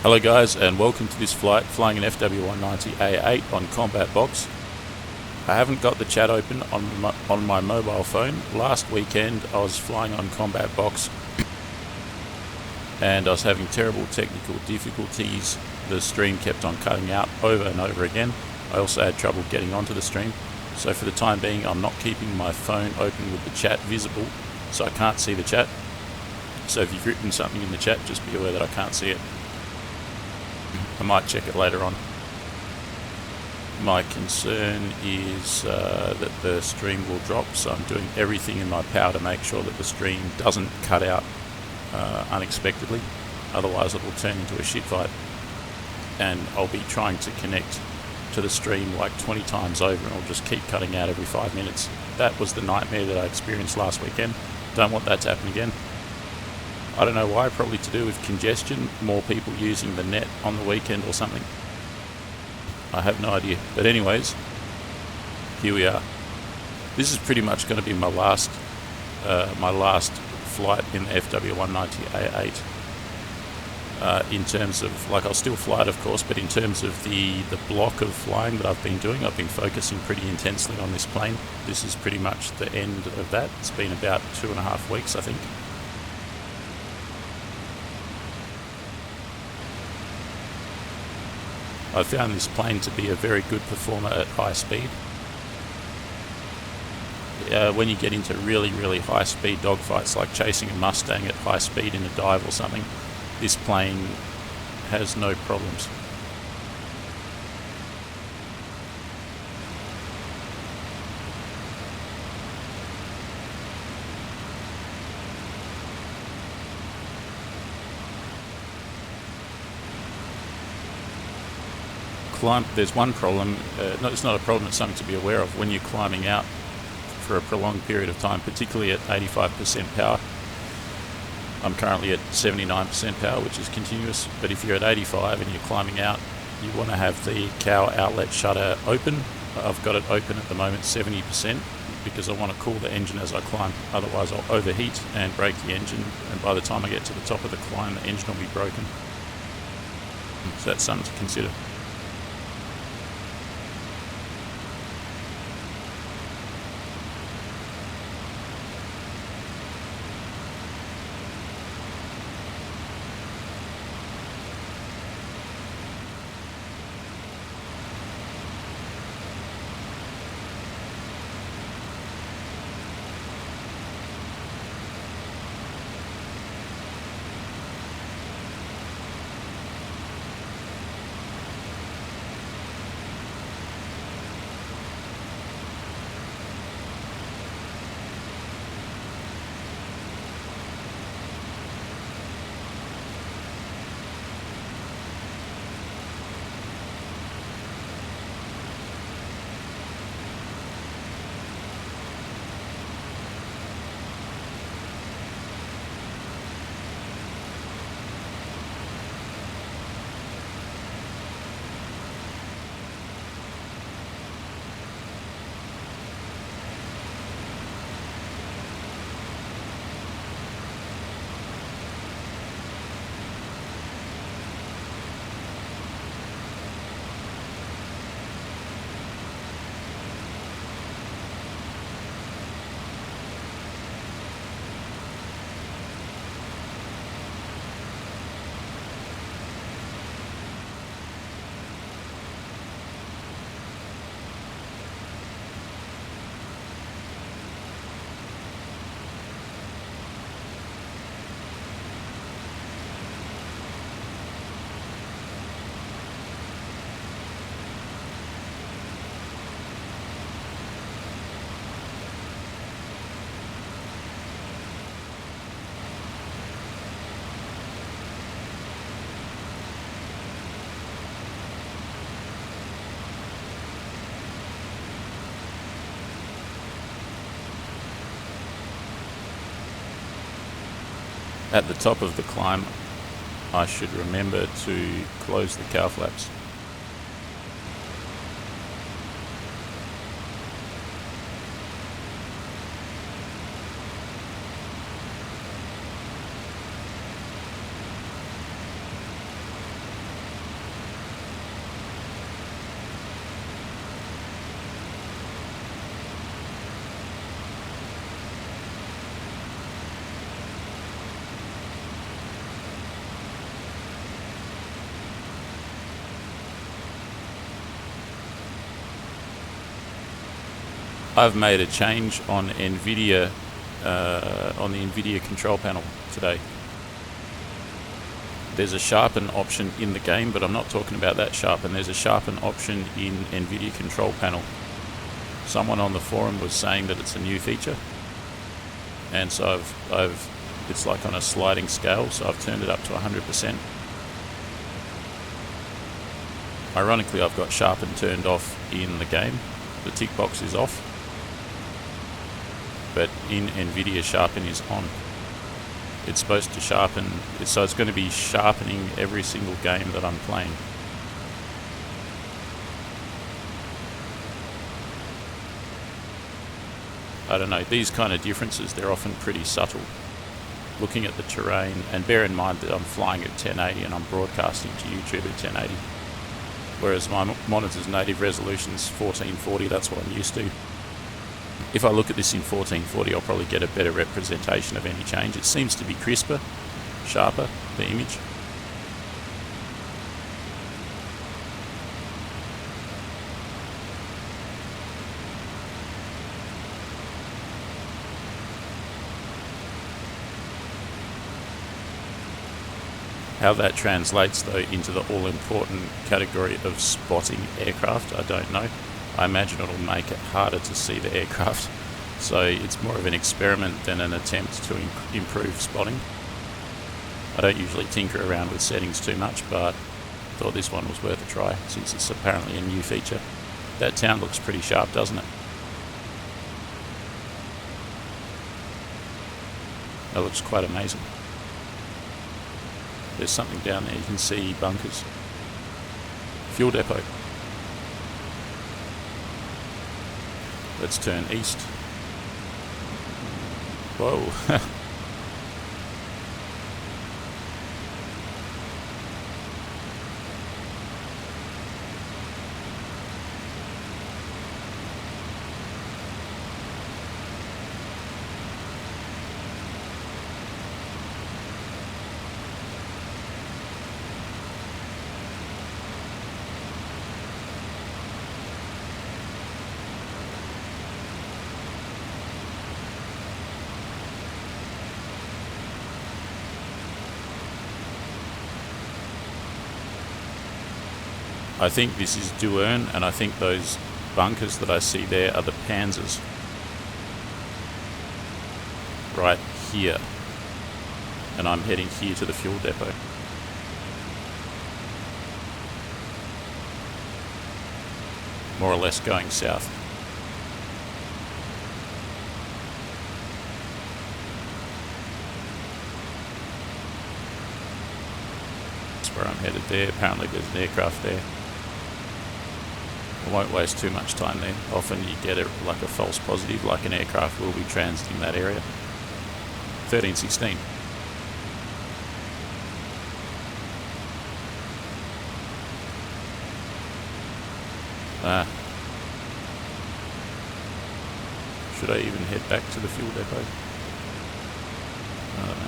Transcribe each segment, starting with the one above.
Hello guys, and welcome to this flight flying an FW190A-8 on Combat Box. I haven't got the chat open on my mobile phone. Last weekend I was flying on Combat Box and I was having terrible technical difficulties. The stream kept on cutting out over and over again. I also had trouble getting onto the stream. So for the time being I'm not keeping my phone open with the chat visible, so I can't see the chat. So if you've written something in the chat, just be aware that I can't see it. I might check it later on. My concern is that the stream will drop, so I'm doing everything in my power to make sure that the stream doesn't cut out unexpectedly. Otherwise it will turn into a shit fight. And I'll be trying to connect to the stream like 20 times over and it'll just keep cutting out every 5 minutes. That was the nightmare that I experienced last weekend. Don't want that to happen again. I don't know why, probably to do with congestion, more people using the net on the weekend or something. I have no idea. But anyways, here we are. This is pretty much going to be my last flight in the FW190A-8. In terms of, like, I'll still fly it of course, but in terms of the block of flying that I've been doing, I've been focusing pretty intensely on this plane. This is pretty much the end of that. It's been about 2.5 weeks, I think. I found this plane to be a very good performer at high speed. When you get into really, really high speed dogfights, like chasing a Mustang at high speed in a dive or something, this plane has no problems. There's one problem, no, it's not a problem, it's something to be aware of when you're climbing out for a prolonged period of time, particularly at 85% power. I'm currently at 79% power, which is continuous, but if you're at 85 and you're climbing out, you want to have the cow outlet shutter open. I've got it open at the moment 70% because I want to cool the engine as I climb, otherwise I'll overheat and break the engine, and by the time I get to the top of the climb the engine will be broken. So that's something to consider. At the top of the climb, I should remember to close the cow flaps. I've made a change on NVIDIA, on the NVIDIA control panel today. There's a sharpen option in the game, but I'm not talking about that sharpen. There's a sharpen option in NVIDIA control panel. Someone on the forum was saying that it's a new feature, and so it's like on a sliding scale, so I've turned it up to 100%. Ironically, I've got sharpen turned off in the game. The tick box is off, but in NVIDIA sharpen is on. It's supposed to sharpen, so it's going to be sharpening every single game that I'm playing. I don't know, these kind of differences, they're often pretty subtle. Looking at the terrain, and bear in mind that I'm flying at 1080 and I'm broadcasting to YouTube at 1080. Whereas my monitor's native resolution is 1440, that's what I'm used to. If I look at this in 1440, I'll probably get a better representation of any change. It seems to be crisper, sharper, the image. How that translates, though, into the all-important category of spotting aircraft, I don't know. I imagine it'll make it harder to see the aircraft, so it's more of an experiment than an attempt to improve spotting. I don't usually tinker around with settings too much, but thought this one was worth a try, since it's apparently a new feature. That town looks pretty sharp, doesn't it? That looks quite amazing. There's something down there, you can see bunkers. Fuel depot. Let's turn east. Whoa. I think this is Duern, and I think those bunkers that I see there are the Panzers. Right here. And I'm heading here to the fuel depot. More or less going south. That's where I'm headed there. Apparently there's an aircraft there. I won't waste too much time there. Often you get like a false positive, like an aircraft will be transiting that area. 1316. Should I even head back to the fuel depot? I don't know.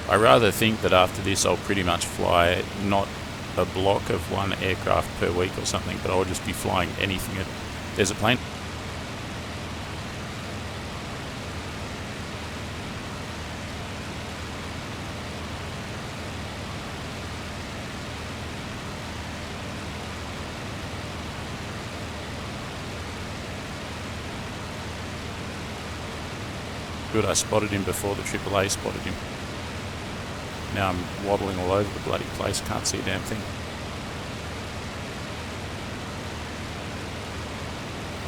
I rather think that after this I'll pretty much fly not a block of one aircraft per week or something, but I'll just be flying anything. There's a plane. Good, I spotted him before the AAA spotted him. Now I'm waddling all over the bloody place, can't see a damn thing.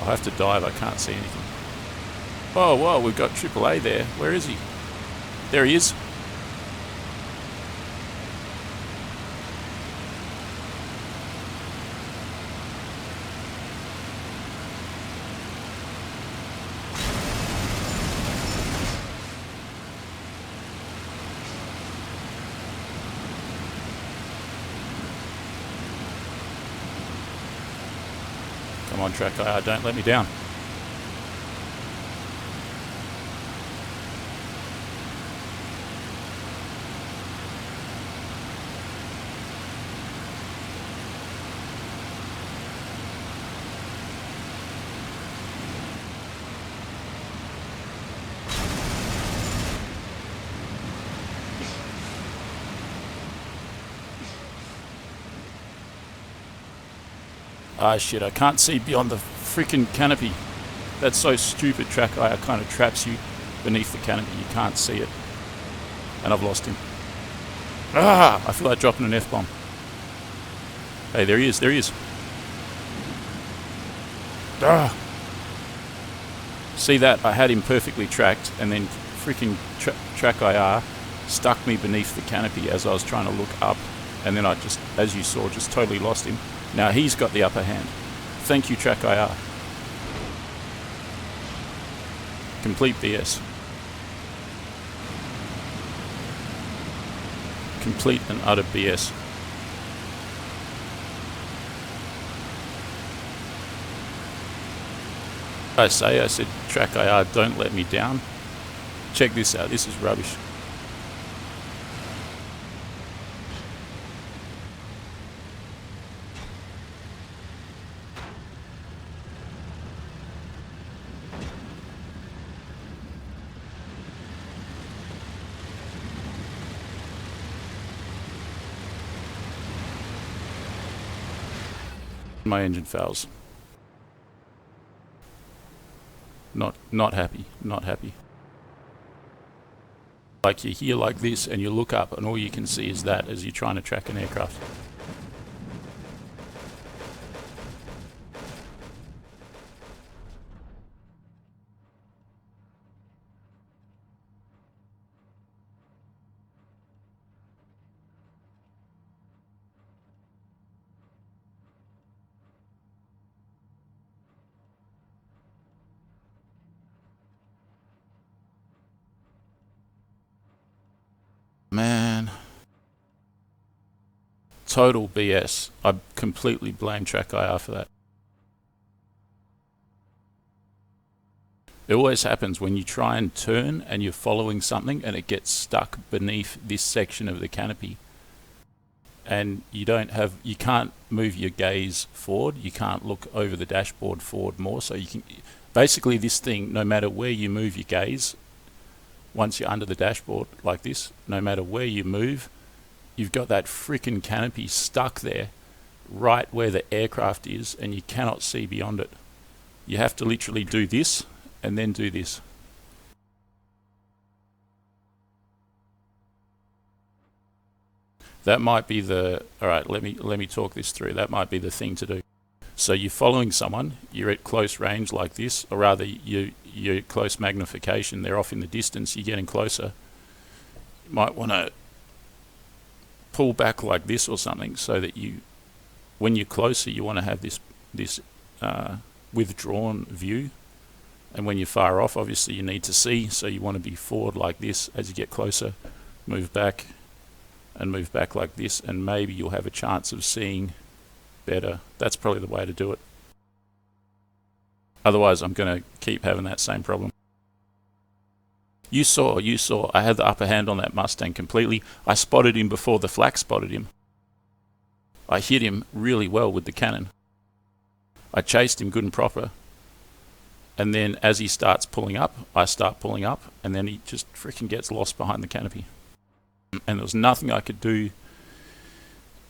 I'll have to dive, I can't see anything. Oh, whoa, we've got AAA there. Where is he? There he is. Come on, track IR, don't let me down. Ah shit, I can't see beyond the freaking canopy. That's so stupid. Track IR kind of traps you beneath the canopy. You can't see it. And I've lost him. Ah! I feel like dropping an F-bomb. Hey, there he is, there he is. Ah! See that? I had him perfectly tracked, and then freaking track IR stuck me beneath the canopy as I was trying to look up, and then I just, as you saw, just totally lost him. Now he's got the upper hand. Thank you, track IR. Complete BS. Complete and utter BS. I said, track IR, don't let me down. Check this out, this is rubbish. My engine fails. Not happy, not happy. Like you're here like this and you look up and all you can see is that as you're trying to track an aircraft. Man. Total BS. I completely blame track IR for that. It always happens when you try and turn and you're following something and it gets stuck beneath this section of the canopy. And you can't move your gaze forward, you can't look over the dashboard forward more, so you can, basically this thing, no matter where you move your gaze, once you're under the dashboard like this, no matter where you move, you've got that freaking canopy stuck there, right where the aircraft is, and you cannot see beyond it. You have to literally do this, and then do this. That might be the, alright, let me talk this through. That might be the thing to do. So you're following someone, you're at close range like this, or rather you're close magnification, they're off in the distance, you're getting closer. You might want to pull back like this or something so that you, when you're closer, you want to have this withdrawn view. And when you're far off, obviously you need to see, so you want to be forward like this. As you get closer, move back and move back like this, and maybe you'll have a chance of seeing better. That's probably the way to do it. Otherwise, I'm going to keep having that same problem. You saw, I had the upper hand on that Mustang completely. I spotted him before the flak spotted him. I hit him really well with the cannon. I chased him good and proper. And then as he starts pulling up, I start pulling up, and then he just freaking gets lost behind the canopy. And there was nothing I could do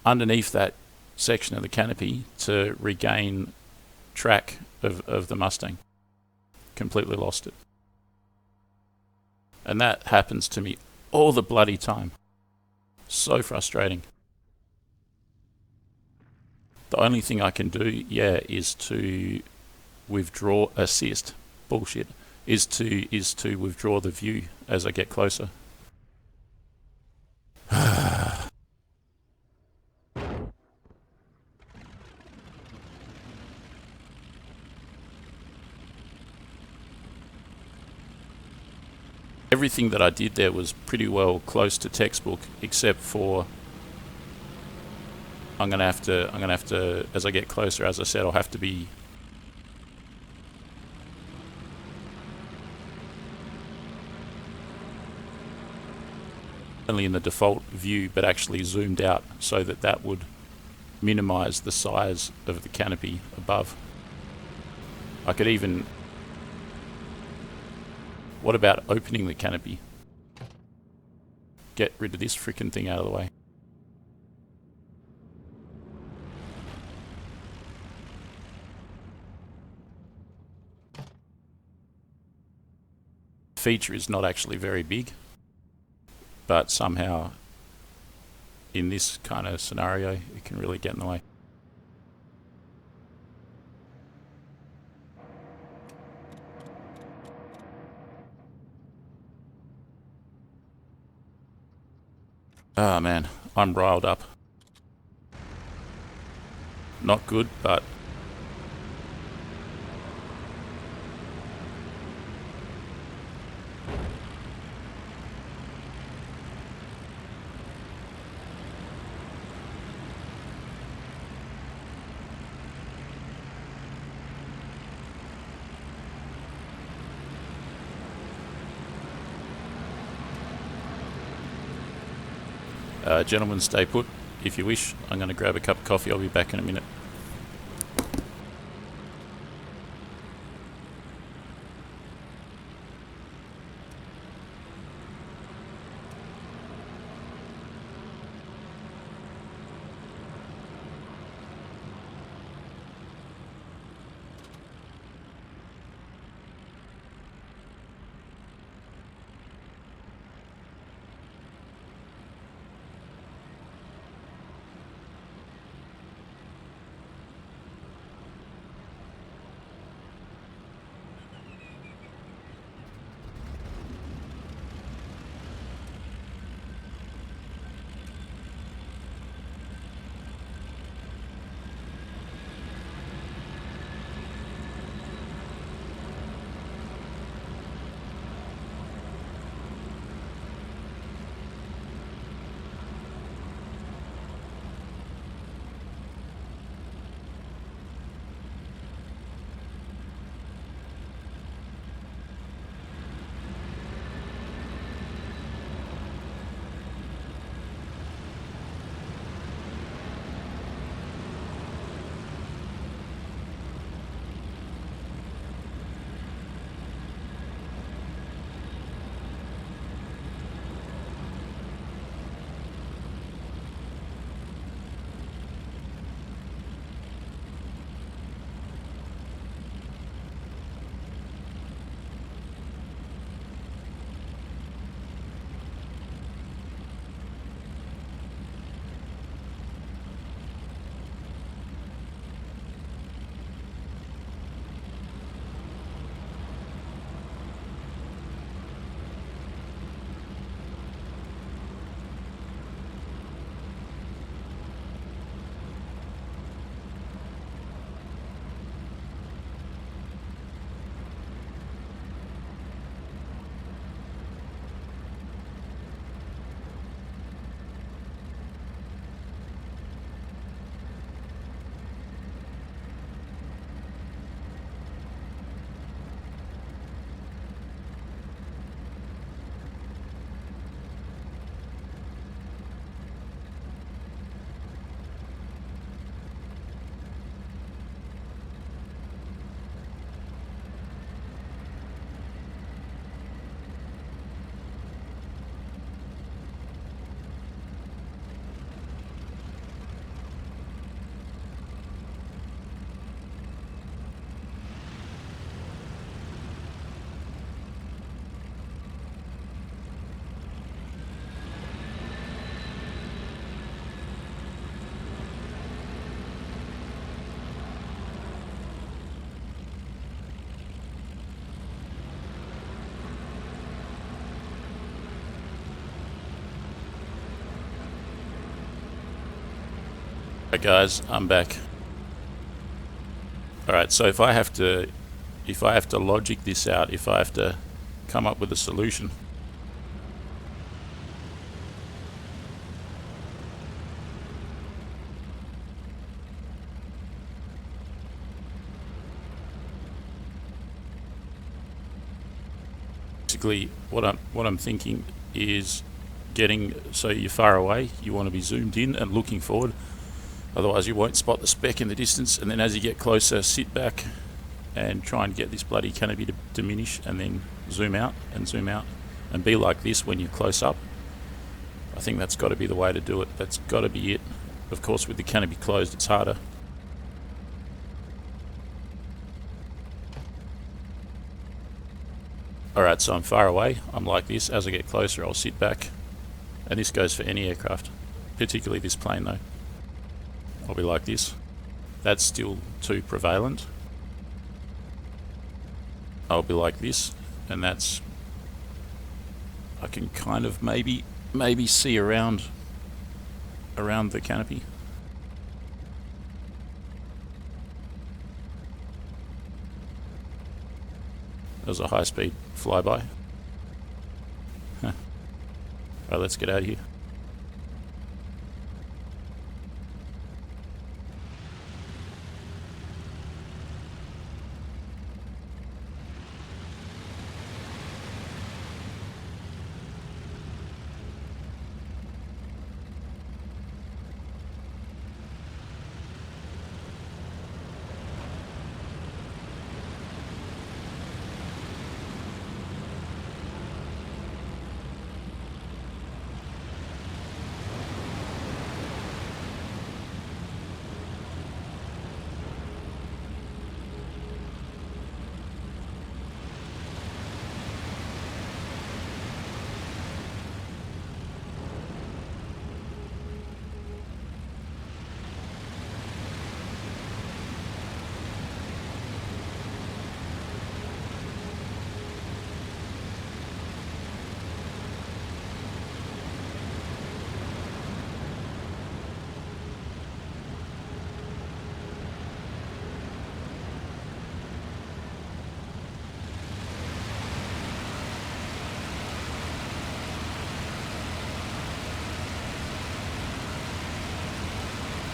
underneath that section of the canopy to regain track of the Mustang. Completely lost it. And that happens to me all the bloody time. So frustrating. The only thing I can do, yeah, is to withdraw assist. Bullshit. Is to withdraw the view as I get closer. Everything that I did there was pretty well close to textbook, except for I'm gonna have to, as I get closer, as I said, I'll have to be only in the default view, but actually zoomed out so that that would minimize the size of the canopy above. I could even... What about opening the canopy? Get rid of this freaking thing out of the way. The feature is not actually very big, but somehow in this kind of scenario it can really get in the way. Ah man, I'm riled up. Not good, but gentlemen, stay put if you wish. I'm going to grab a cup of coffee. I'll be back in a minute. Alright guys, I'm back. Alright, so if I have to logic this out, if I have to come up with a solution, basically what I'm thinking is getting so you're far away, you want to be zoomed in and looking forward, otherwise you won't spot the speck in the distance, and then as you get closer, sit back and try and get this bloody canopy to diminish, and then zoom out and be like this when you're close up. I think that's got to be the way to do it. That's got to be it. Of course, with the canopy closed, it's harder. Alright, so I'm far away, I'm like this. As I get closer, I'll sit back, and this goes for any aircraft, particularly this plane though. I'll be like this. That's still too prevalent. I'll be like this, and that's, I can kind of maybe see around the canopy. That was a high-speed flyby. Huh. Alright, let's get out of here.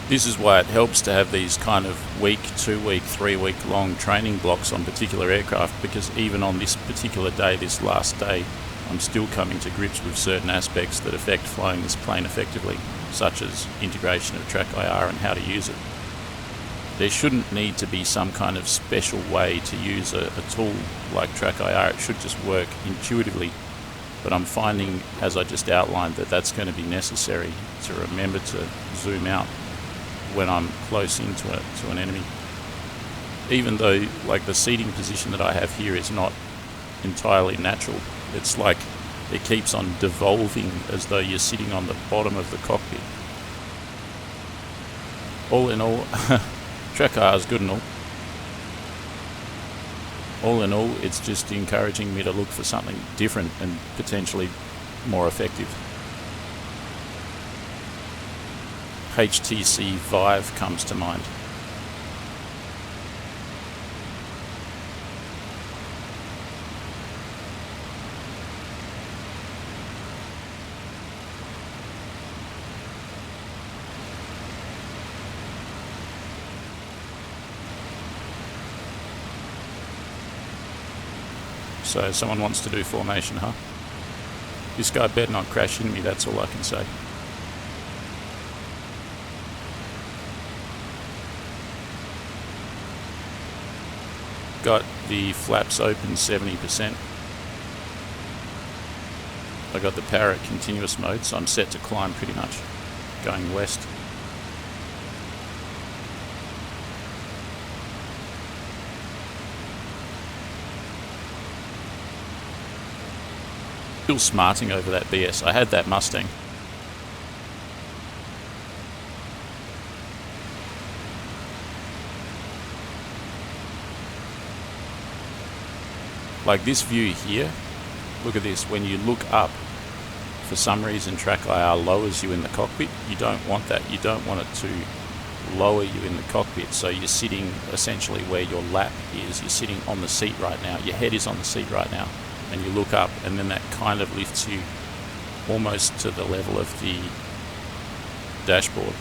This is why it helps to have these kind of week, 2 week, 3 week long training blocks on particular aircraft, because even on this particular day, this last day, I'm still coming to grips with certain aspects that affect flying this plane effectively, such as integration of track IR and how to use it. There shouldn't need to be some kind of special way to use a tool like track IR. It should just work intuitively. But I'm finding, as I just outlined, that that's going to be necessary to remember to zoom out when I'm close into to an enemy. Even though like the seating position that I have here is not entirely natural, it's like it keeps on devolving as though you're sitting on the bottom of the cockpit. All in all, track IR is good and all. All in all, it's just encouraging me to look for something different and potentially more effective. HTC Vive comes to mind. So someone wants to do formation, huh? This guy better not crash into me, that's all I can say. Got the flaps open 70%. I got the power at continuous mode, so I'm set to climb pretty much, going west. Still smarting over that BS. I had that Mustang. Like this view here, look at this, when you look up, for some reason track IR lowers you in the cockpit. You don't want that, you don't want it to lower you in the cockpit, so you're sitting essentially where your lap is. You're sitting on the seat right now, your head is on the seat right now, and you look up, and then that kind of lifts you almost to the level of the dashboard.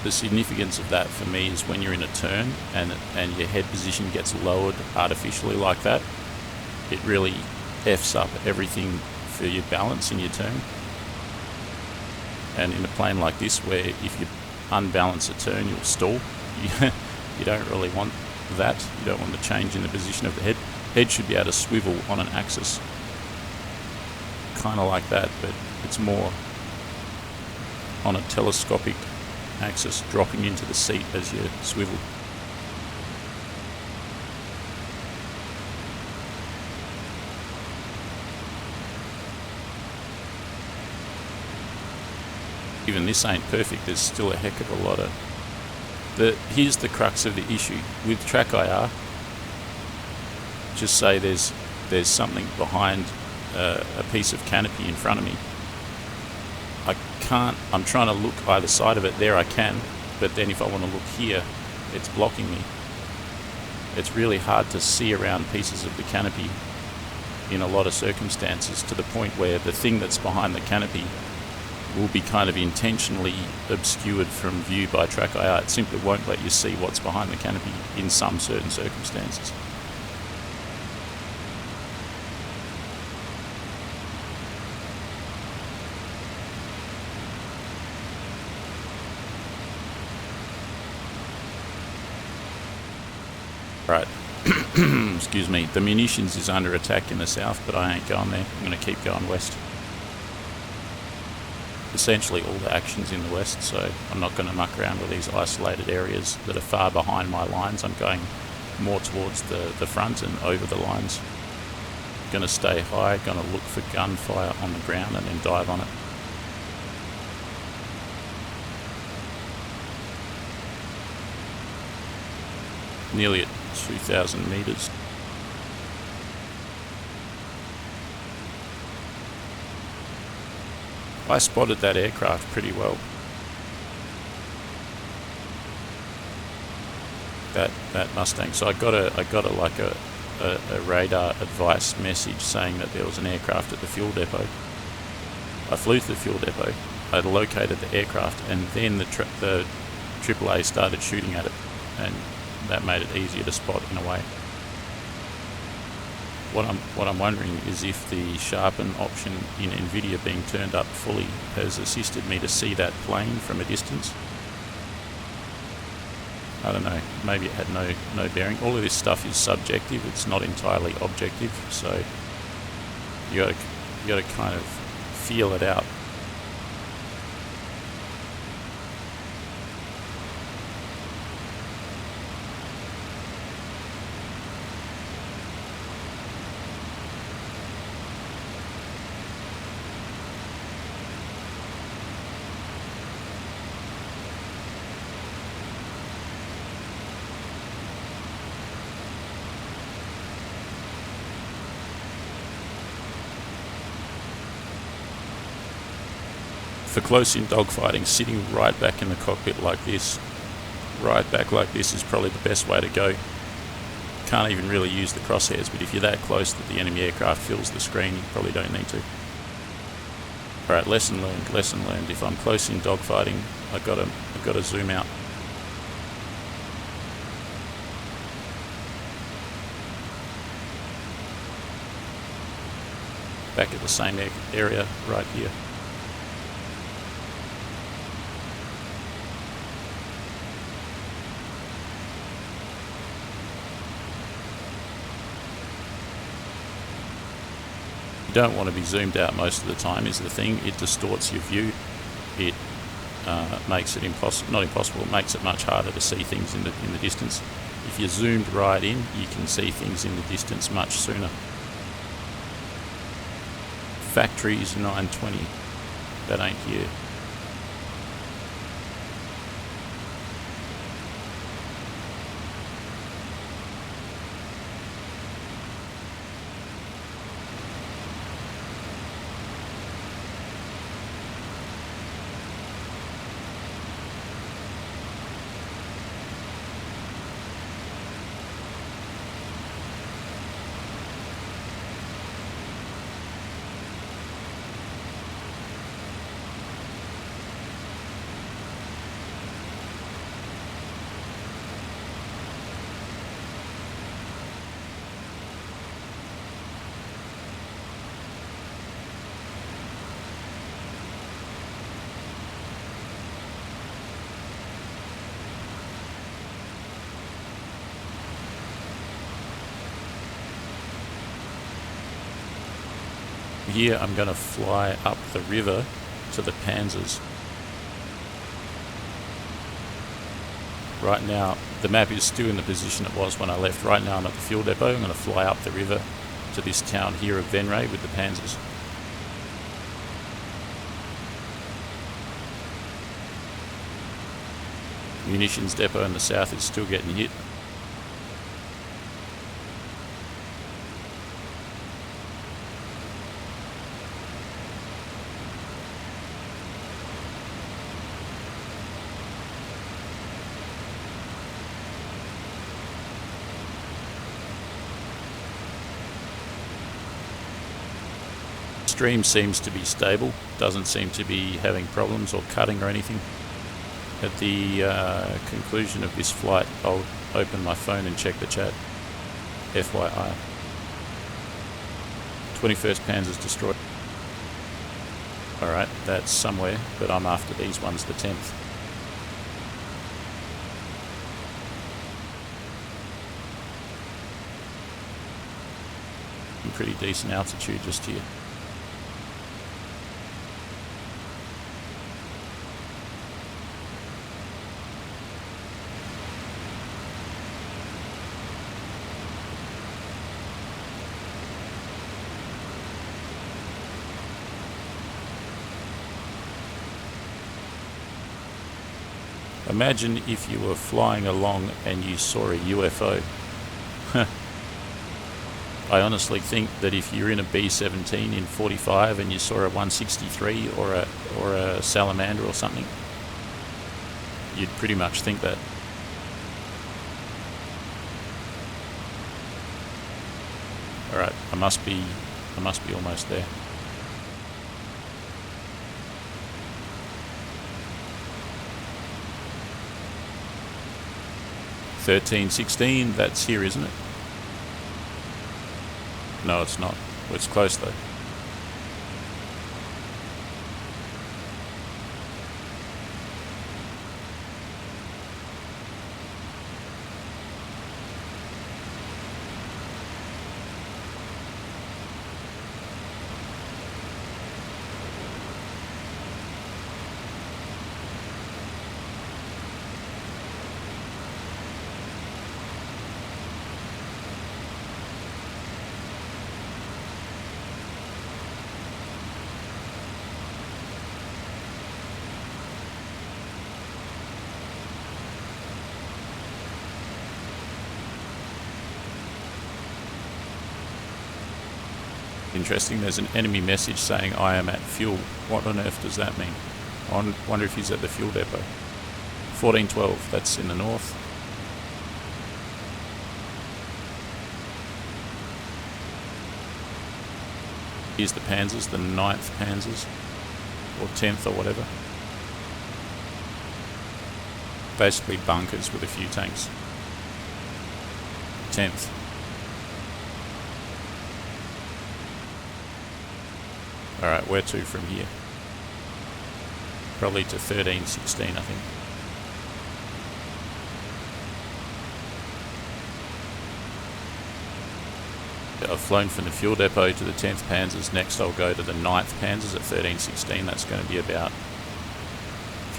The significance of that for me is when you're in a turn and your head position gets lowered artificially like that, it really F's up everything for your balance in your turn. And in a plane like this, where if you unbalance a turn, you'll stall. You don't really want that. You don't want the change in the position of the head. Head should be able to swivel on an axis, kind of like that, but it's more on a telescopic axis, dropping into the seat as you swivel. Even this ain't perfect, there's still a heck of a lot of... Here's the crux of the issue. With track IR, just say there's something behind a piece of canopy in front of me. I'm trying to look either side of it, there I can, but then if I want to look here, it's blocking me. It's really hard to see around pieces of the canopy in a lot of circumstances, to the point where the thing that's behind the canopy will be kind of intentionally obscured from view by track IR. It simply won't let you see what's behind the canopy in some certain circumstances. Right, excuse me, the munitions is under attack in the south, but I ain't going there. I'm going to keep going west. Essentially all the action's in the west, so I'm not going to muck around with these isolated areas that are far behind my lines. I'm going more towards the front and over the lines. Going to stay high, going to look for gunfire on the ground and then dive on it. Nearly at 2,000 meters. I spotted that aircraft pretty well. That Mustang. So I got a radar advice message saying that there was an aircraft at the fuel depot. I flew to the fuel depot. I located the aircraft, and then the AAA started shooting at it, and that made it easier to spot in a way. What I'm wondering is if the sharpen option in NVIDIA being turned up fully has assisted me to see that plane from a distance. I don't know, maybe it had no bearing. All of this stuff is subjective, it's not entirely objective, so you gotta kind of feel it out. For close-in dogfighting, sitting right back in the cockpit like this, right back like this, is probably the best way to go. Can't even really use the crosshairs, but if you're that close that the enemy aircraft fills the screen, you probably don't need to. Alright, lesson learned, lesson learned. If I'm close in dogfighting, I've got to zoom out. Back at the same area right here. You don't want to be zoomed out most of the time is the thing. It distorts your view. It makes it not impossible, it makes it much harder to see things in the distance. If you're zoomed right in, you can see things in the distance much sooner. Factories 920, that ain't here. here I'm going to fly up the river to the Panzers. Right now the map is still in the position it was when I left. Right now I'm at the fuel depot. I'm going to fly up the river to this town here of Venray with the Panzers. Munitions depot in the south is still getting hit. Stream seems to be stable, doesn't seem to be having problems or cutting or anything. At the conclusion of this flight, I'll open my phone and check the chat. FYI. 21st Panzer's destroyed. Alright, that's somewhere, but I'm after these ones, the 10th. Pretty decent altitude just here. Imagine if you were flying along and you saw a UFO. I honestly think that if you're in a B-17 in 45 and you saw a 163 or a salamander or something, you'd pretty much think that. Alright, I must be almost there. $13.16, that's here, isn't it? No, it's not. It's close though. Interesting, there's an enemy message saying I am at fuel. What on earth does that mean? I wonder if he's at the fuel depot. 1412, that's in the north. Here's the Panzers, the 9th Panzers, or 10th or whatever. Basically bunkers with a few tanks. 10th. Alright, where to from here? Probably to 1316, I think. I've flown from the fuel depot to the 10th Panzers. Next I'll go to the 9th Panzers at 1316. That's going to be about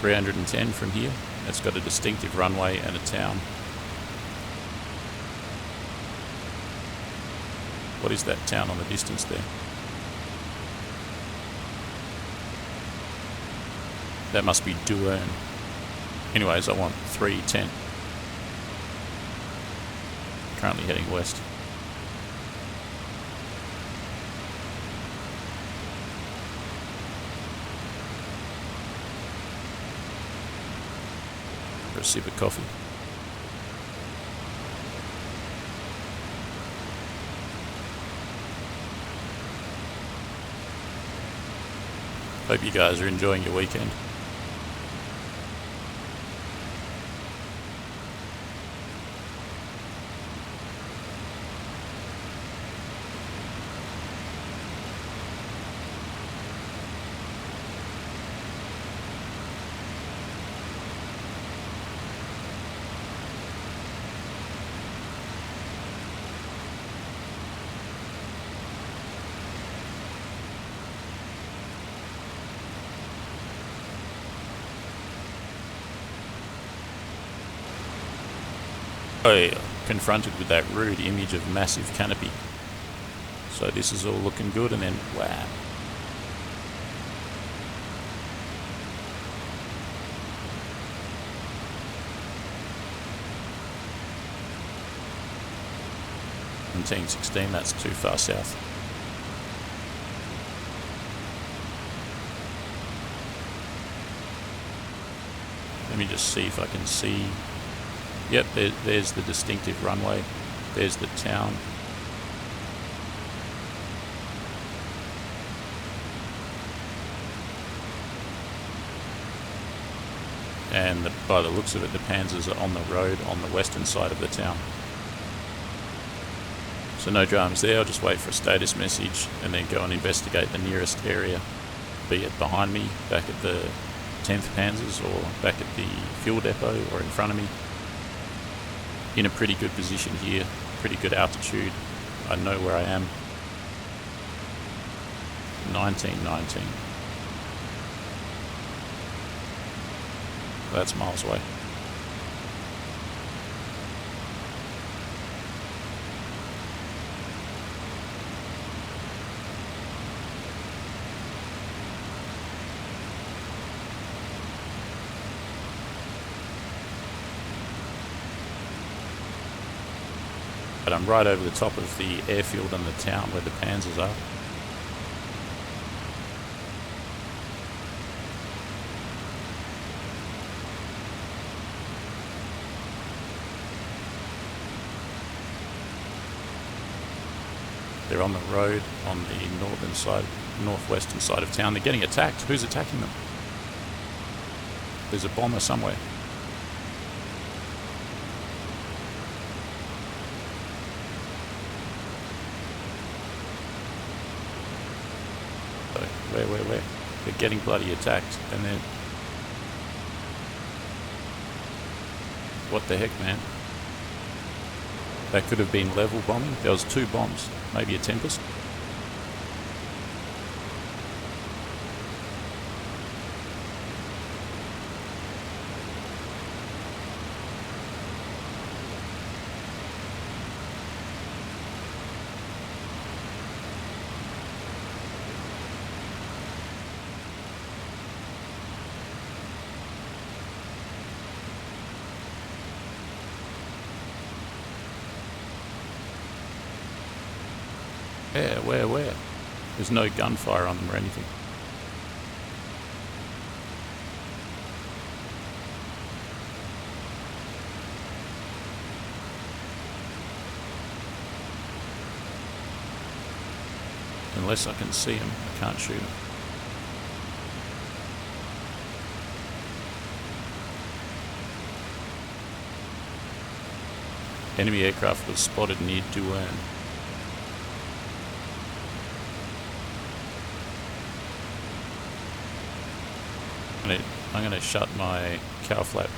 310 from here. It's got a distinctive runway and a town. What is that town on the distance there? That must be Douern. Anyways, I want 310. Currently heading west. For a sip of coffee. Hope you guys are enjoying your weekend. Oh, confronted with that rude image of massive canopy. So this is all looking good, and then wow. $17.16, that's too far south. Let me just see if I can see. Yep, there's the distinctive runway. There's the town. And by the looks of it, the Panzers are on the road on the western side of the town. So no dramas there. I'll just wait for a status message and then go and investigate the nearest area, be it behind me, back at the 10th Panzers, or back at the fuel depot, or in front of me. In a pretty good position here, pretty good altitude. I know where I am. 1919. That's miles away. But I'm right over the top of the airfield and the town where the Panzers are. They're on the road on the northern side, northwestern side of town. They're getting attacked. Who's attacking them? There's a bomber somewhere. So, where? They're getting bloody attacked, and then... What the heck, man? That could have been level bombing. There was 2 bombs, maybe a Tempest. Yeah, where? There's no gunfire on them or anything. Unless I can see them, I can't shoot them. Enemy aircraft was spotted near Douern. I'm going to shut my cow flap.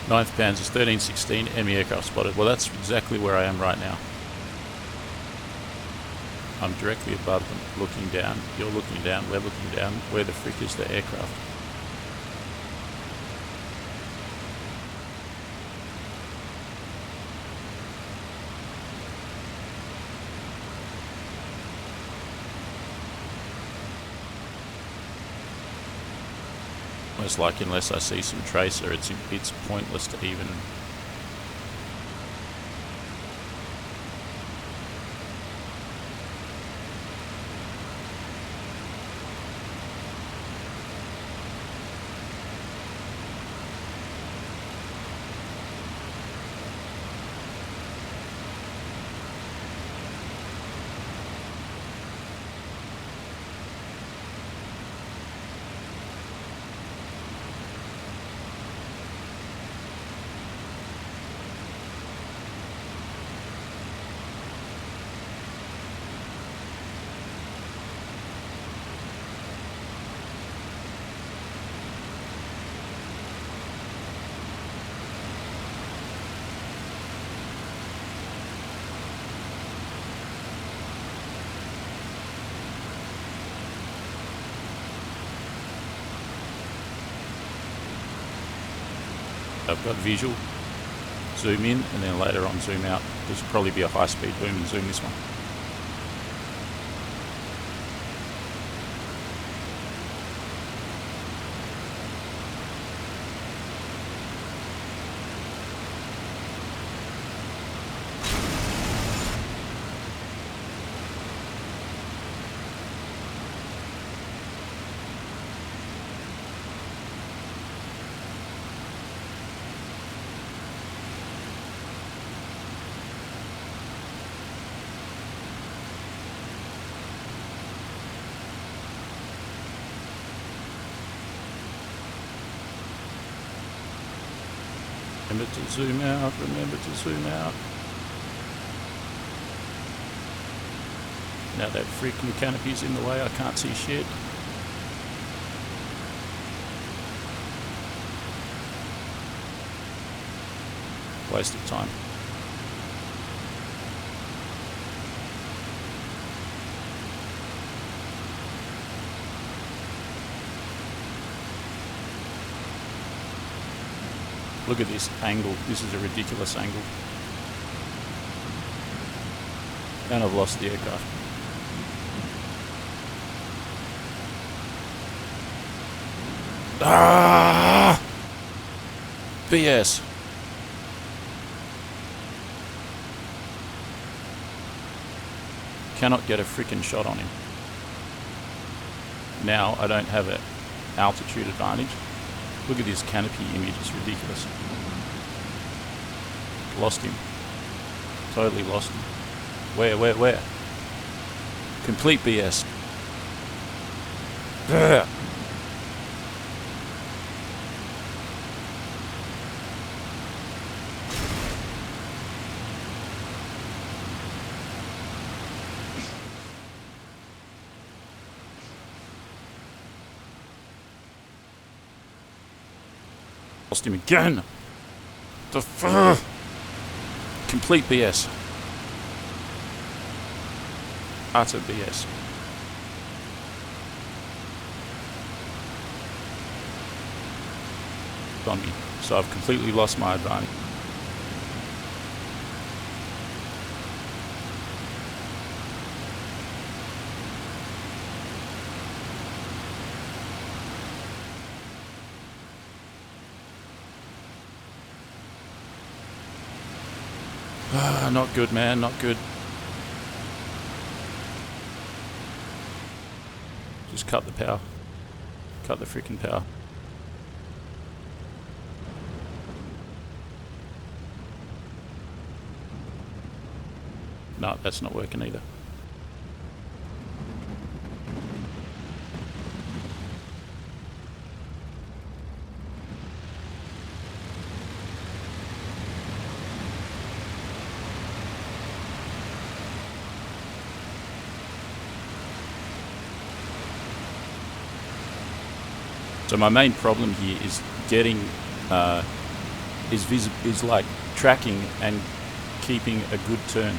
Ninth Panzers, 1316, enemy aircraft spotted. Well, that's exactly where I am right now. I'm directly above them, looking down. You're looking down, we're looking down. Where the frick is the aircraft? honest, like unless I see some tracer, it's pointless to even... I've got visual, zoom in, and then later on zoom out. This will probably be a high-speed boom and zoom this one. Remember to zoom out, remember to zoom out. Now that freaking canopy's in the way, I can't see shit. Waste of time. Look at this angle. This is a ridiculous angle. And I've lost the aircraft. Ah! BS. Cannot get a freaking shot on him. Now I don't have an altitude advantage. Look at this canopy image, it's ridiculous. Lost him. Totally lost him. Where? Complete BS. Ugh. Lost him again. Complete BS. Utter BS. On me. So I've completely lost my advantage. Not good, man, not good. Just cut the power. Cut the freaking power. No, that's not working either. So my main problem here is getting, is like tracking and keeping a good turn.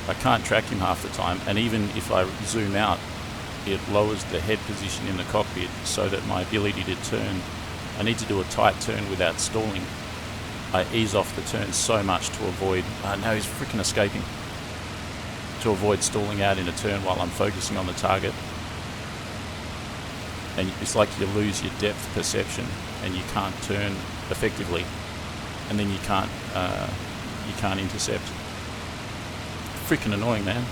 I can't track him half the time, and even if I zoom out, it lowers the head position in the cockpit so that my ability to turn, I need to do a tight turn without stalling. I ease off the turn so much to avoid, no, he's freaking escaping. to avoid stalling out in a turn while I'm focusing on the target. And it's like you lose your depth perception and you can't turn effectively, and then you can't intercept. Freaking annoying, man.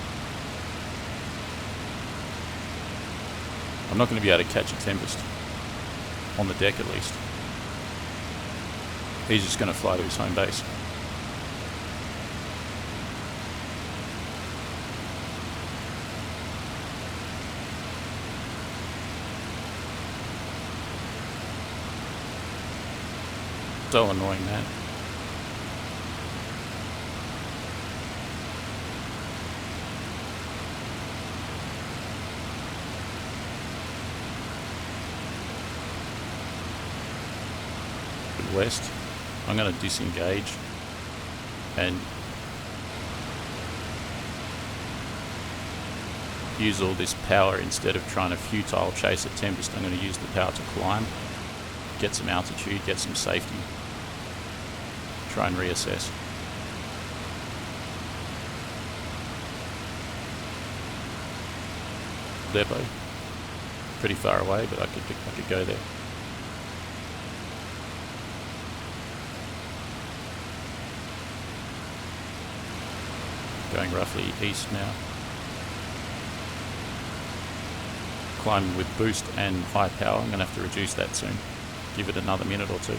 I'm not going to be able to catch a Tempest on the deck, at least. He's just going to fly to his home base. So annoying, man. West. I'm going to disengage and use all this power instead of trying to futile chase a Tempest. I'm going to use the power to climb, get some altitude, get some safety, try and reassess. Depot, pretty far away, but I could go there. Going roughly east now. Climbing with boost and high power. I'm going to have to reduce that soon. Give it another minute or two.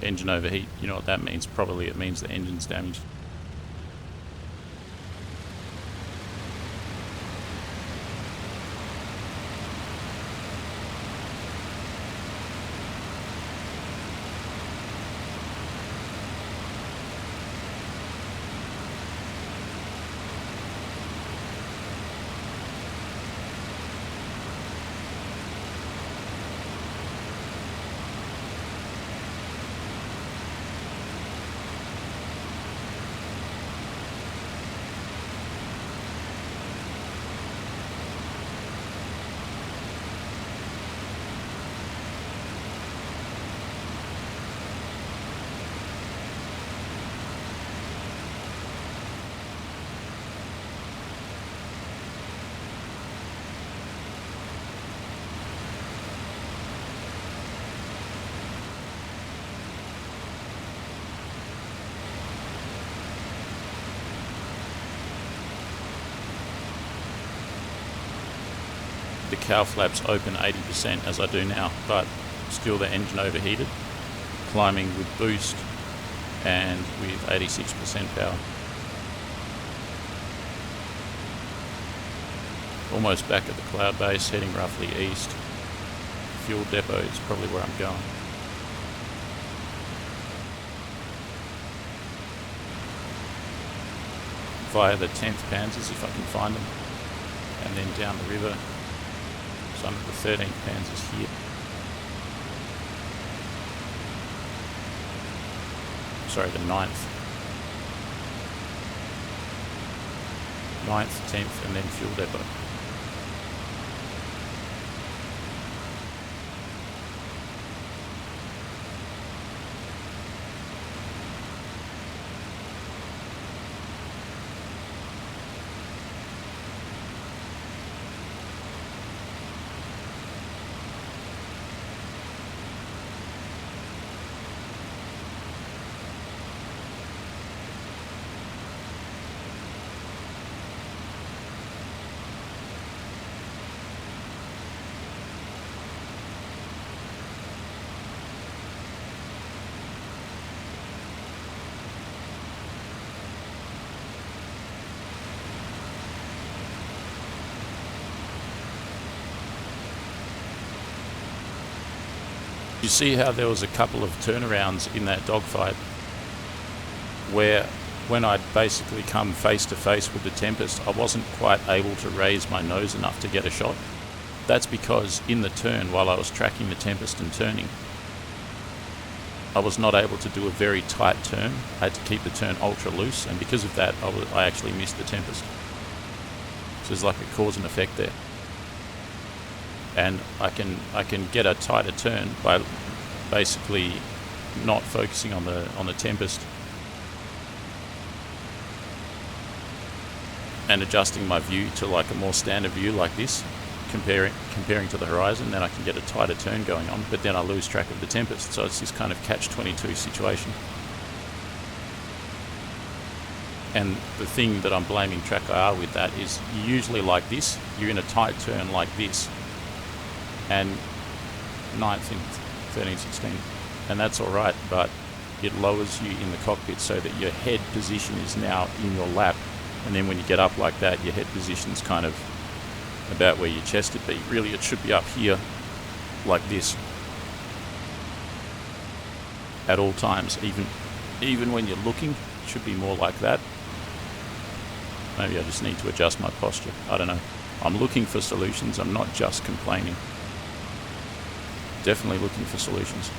Engine overheat, you know what that means? Probably it means the engine's damaged. The cowl flaps open 80% as I do now, but still the engine overheated, climbing with boost and with 86% power. Almost back at the cloud base, heading roughly east. Fuel depot is probably where I'm going. Via the 10th Panzers if I can find them, and then down the river. Some of the 13th Panzers here. Sorry, the 9th. 9th, 10th, and then fuel depot. You see how there was a couple of turnarounds in that dogfight where when I'd basically come face to face with the Tempest, I wasn't quite able to raise my nose enough to get a shot. That's because in the turn, while I was tracking the Tempest and turning, I was not able to do a very tight turn. I had to keep the turn ultra loose, and because of that, I actually missed the Tempest. So there's like a cause and effect there. And I can get a tighter turn by basically not focusing on the tempest and adjusting my view to like a more standard view like this, comparing to the horizon. Then I can get a tighter turn going on, but then I lose track of the tempest. So it's this kind of catch-22 situation. And the thing that I'm blaming track IR with that is usually like this, you're in a tight turn like this, and 9th and 13th, 16th, and that's alright, but it lowers you in the cockpit so that your head position is now in your lap, and then when you get up like that, your head position's kind of about where your chest would be. Really, it should be up here like this at all times, even when you're looking, it should be more like that. Maybe I just need to adjust my posture. I don't know. I'm looking for solutions. I'm not just complaining. Definitely looking for solutions.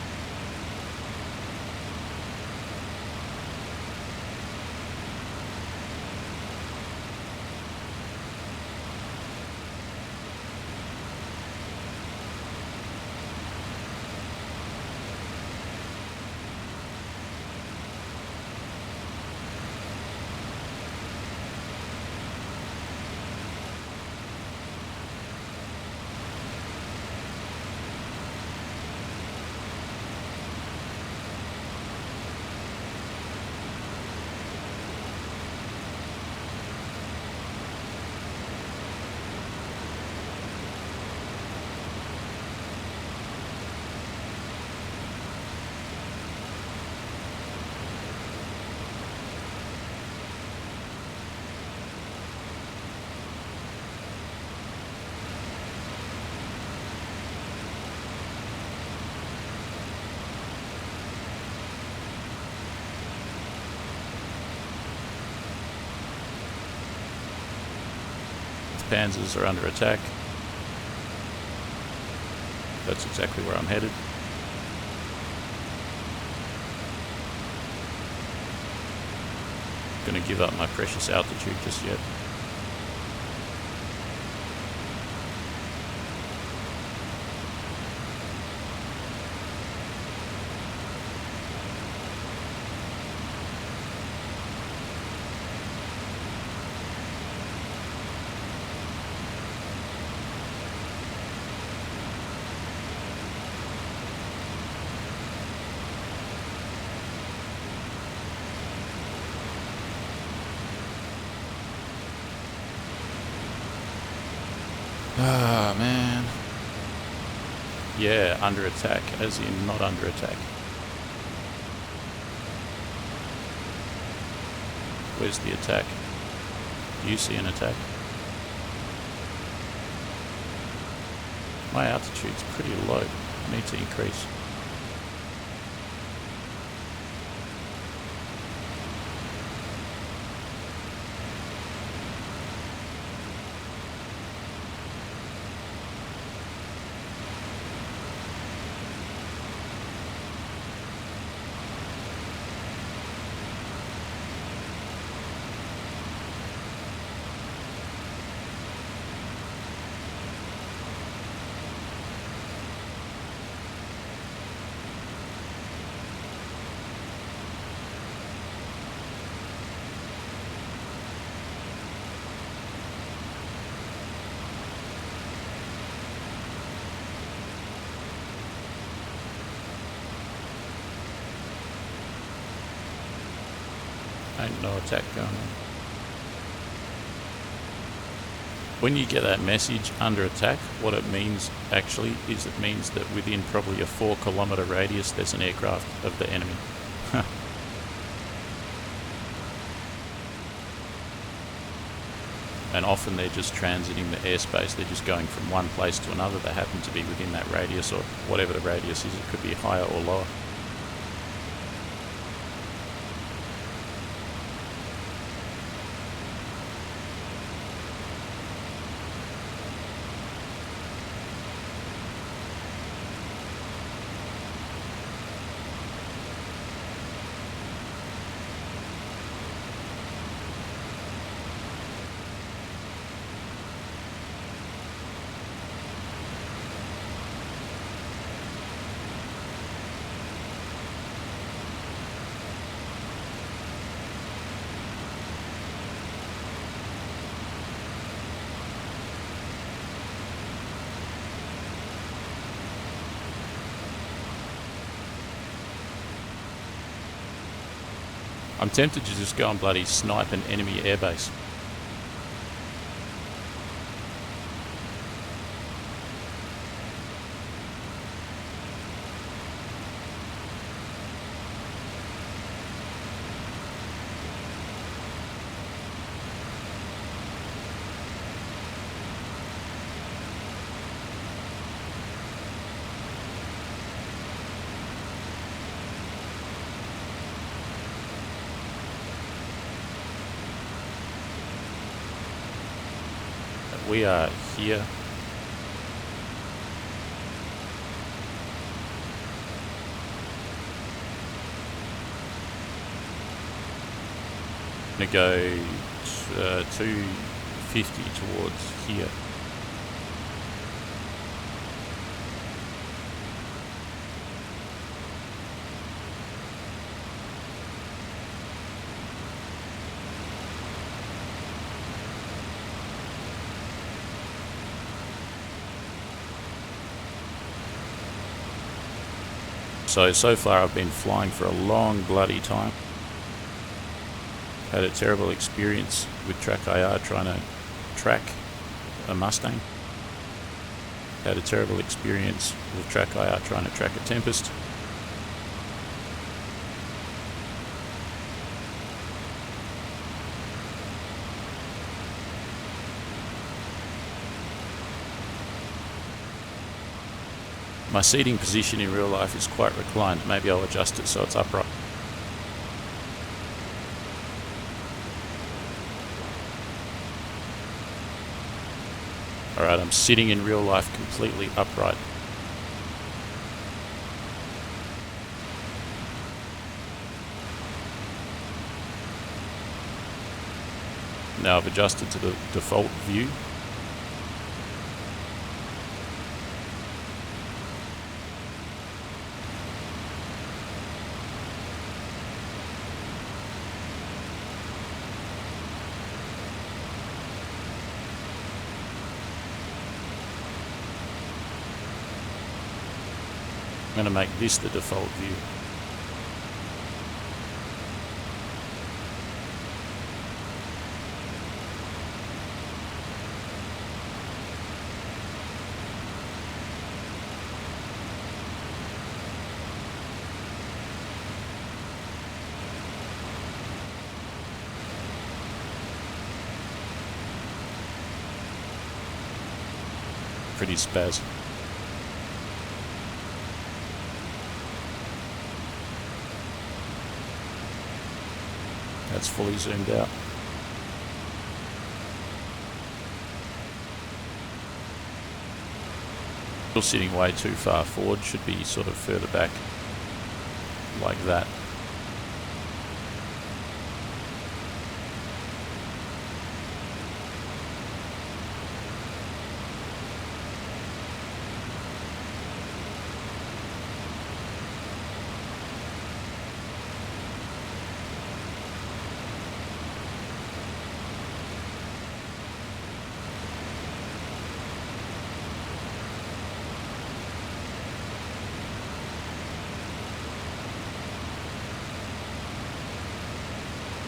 Panzers are under attack. That's exactly where I'm headed. Gonna give up my precious altitude just yet. Ah, man. Yeah, under attack, as in not under attack. Where's the attack? Do you see an attack? My altitude's pretty low. I need to increase. Ain't no attack going on. When you get that message under attack, what it means actually is it means that within probably a 4 kilometer radius there's an aircraft of the enemy. And often they're just transiting the airspace, they're just going from one place to another. They happen to be within that radius, or whatever the radius is. It could be higher or lower. I'm tempted to just go and bloody snipe an enemy airbase. We are here. I'm going to go 250 towards here. So far I've been flying for a long bloody time. Had a terrible experience with Track IR trying to track a Mustang. Had a terrible experience with Track IR trying to track a Tempest. My seating position in real life is quite reclined. Maybe I'll adjust it so it's upright. Alright, I'm sitting in real life completely upright. Now I've adjusted to the default view. I'm going to make this the default view. Pretty spaz. That's fully zoomed out. Still sitting way too far forward, should be sort of further back like that.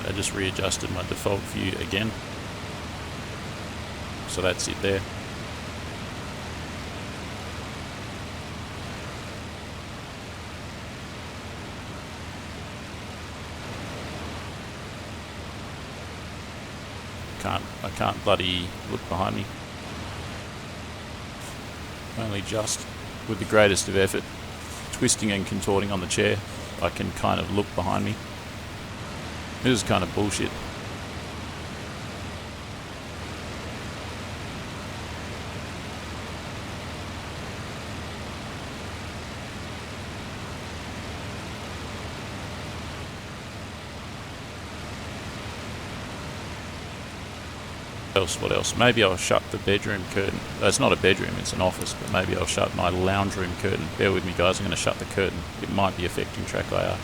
I just readjusted my default view again. So that's it there. I can't bloody look behind me. Only just, with the greatest of effort, twisting and contorting on the chair, I can kind of look behind me. This is kind of bullshit. What else? Maybe I'll shut the bedroom curtain. It's not a bedroom, it's an office, but maybe I'll shut my lounge room curtain. Bear with me guys, I'm going to shut the curtain. It might be affecting Track IR.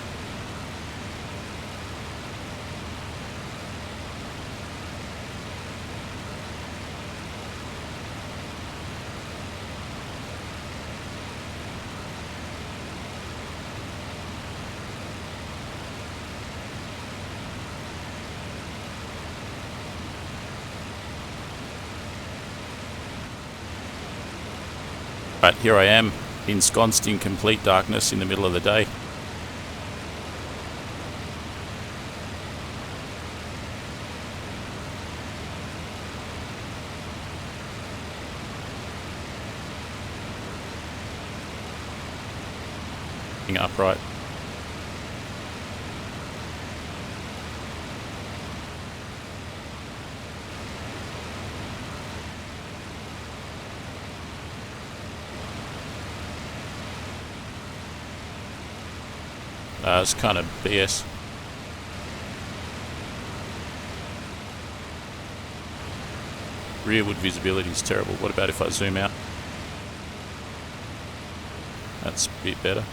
But here I am, ensconced in complete darkness in the middle of the day. Upright. It's kind of BS. Rearward visibility is terrible. What about if I zoom out? That's a bit better.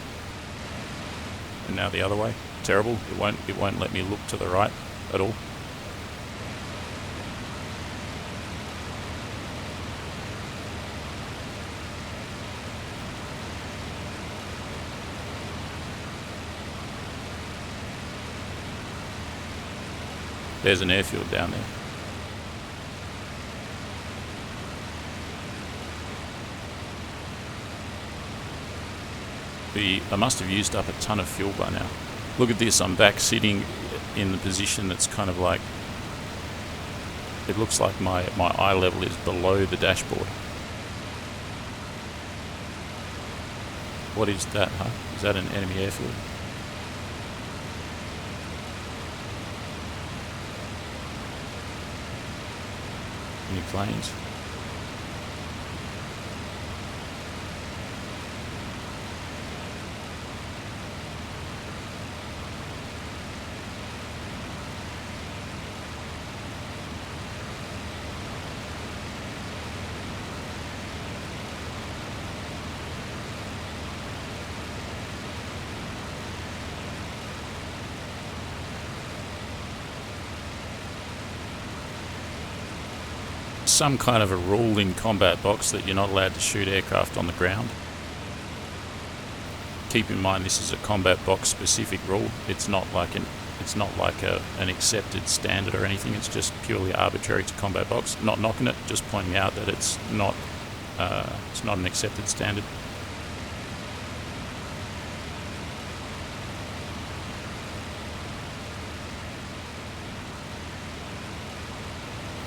And now the other way. Terrible. It won't let me look to the right at all. There's an airfield down there. I must have used up a ton of fuel by now. Look at this, I'm back sitting in the position that's kind of like, it looks like my eye level is below the dashboard. What is that, huh? Is that an enemy airfield? Any planes? Some kind of a rule in combat box that you're not allowed to shoot aircraft on the ground. Keep in mind this is a combat box specific rule. It's not like an accepted standard or anything. It's just purely arbitrary to combat box. Not knocking it, just pointing out that it's not an accepted standard.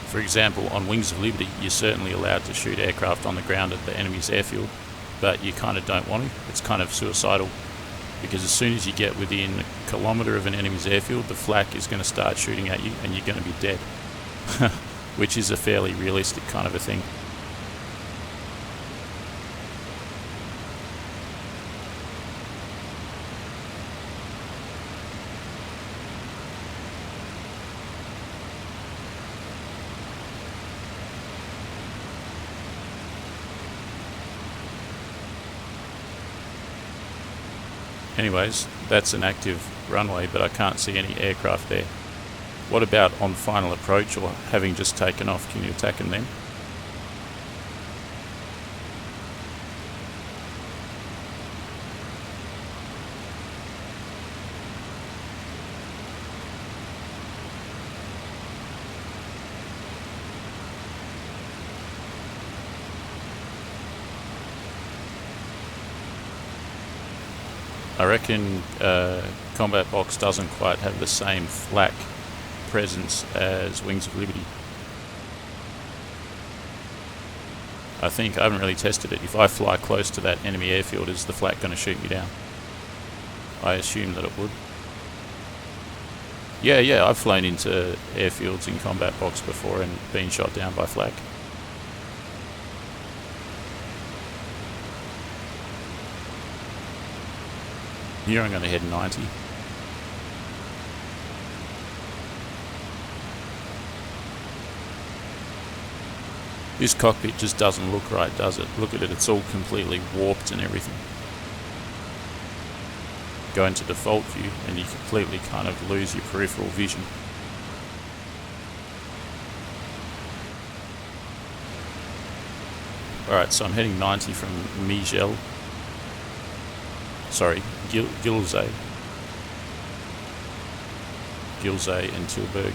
For example, on Wings of Liberty, you're certainly allowed to shoot aircraft on the ground at the enemy's airfield, but you kind of don't want to. It's kind of suicidal, because as soon as you get within a kilometre of an enemy's airfield, the flak is going to start shooting at you and you're going to be dead, which is a fairly realistic kind of a thing. Anyways, that's an active runway, but I can't see any aircraft there. What about on final approach or having just taken off? Can you attack them then? I reckon Combat Box doesn't quite have the same flak presence as Wings of Liberty. I haven't really tested it. If I fly close to that enemy airfield, is the flak going to shoot me down? I assume that it would. Yeah, I've flown into airfields in Combat Box before and been shot down by flak. Here I'm going to head 90. This cockpit just doesn't look right, does it? Look at it, it's all completely warped and everything. Go into default view and you completely kind of lose your peripheral vision. Alright, so I'm heading 90 from Gilzay and Tilburg.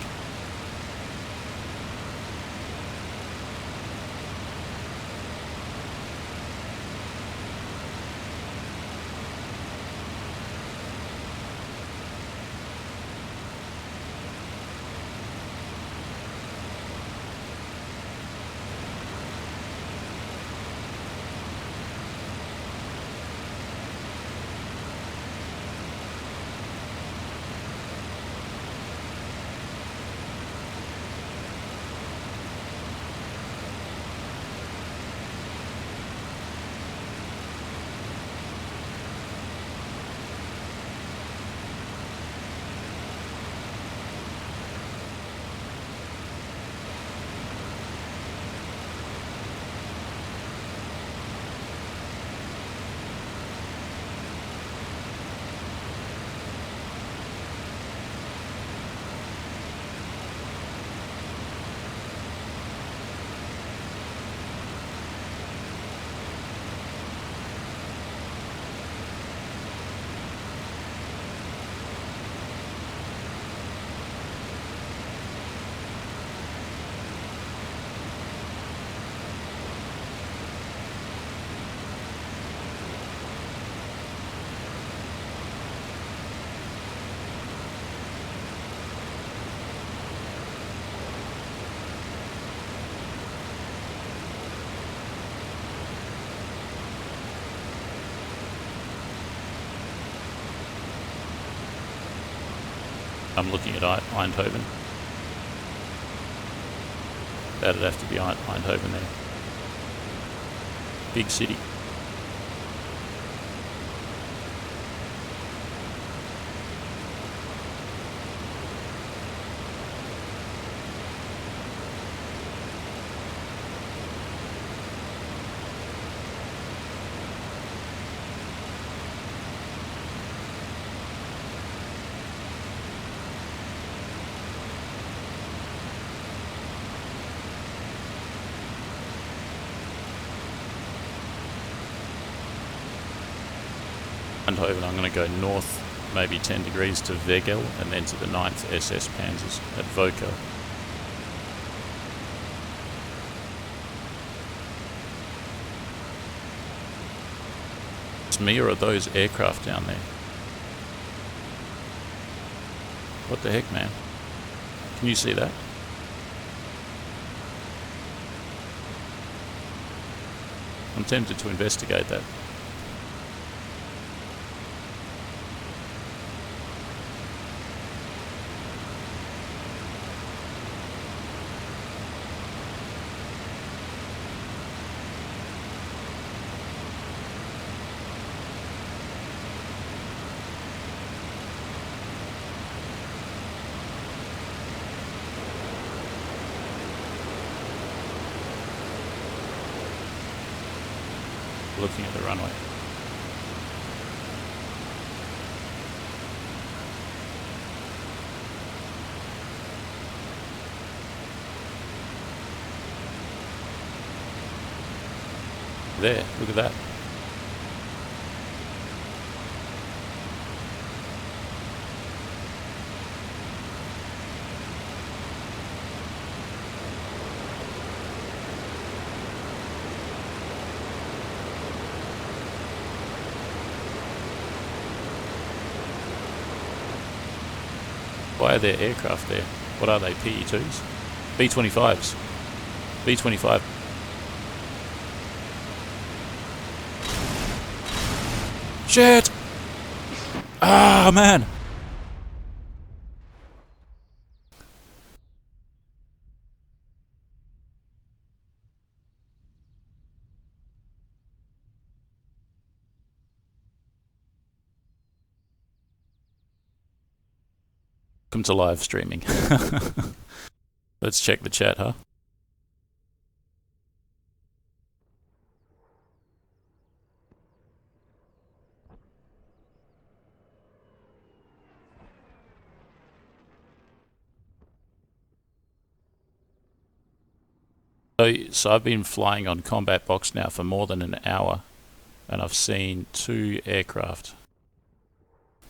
I'm looking at Eindhoven. That'd have to be Eindhoven there. Big city. Eindhoven, I'm going to go north, maybe 10 degrees to Vegel, and then to the 9th SS Panzers at Voco. It's me, or are those aircraft down there? What the heck, man? Can you see that? I'm tempted to investigate that. Looking at the runway. There, look at that. Why are there aircraft there? What are they, PE-2s? B-25s. B-25. Shit! Ah, man! Welcome to live streaming. Let's check the chat, huh? So I've been flying on Combat Box now for more than an hour, and I've seen 2 aircraft.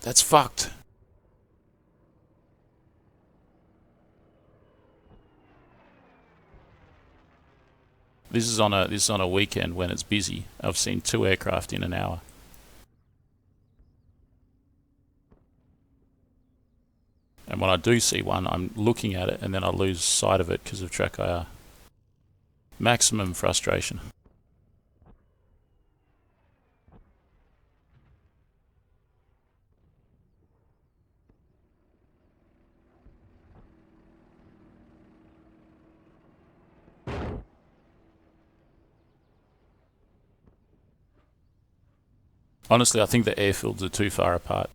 That's fucked. This is on a weekend when it's busy. I've seen 2 aircraft in an hour. And when I do see one, I'm looking at it and then I lose sight of it because of track IR. Maximum frustration. Honestly, I think the airfields are too far apart.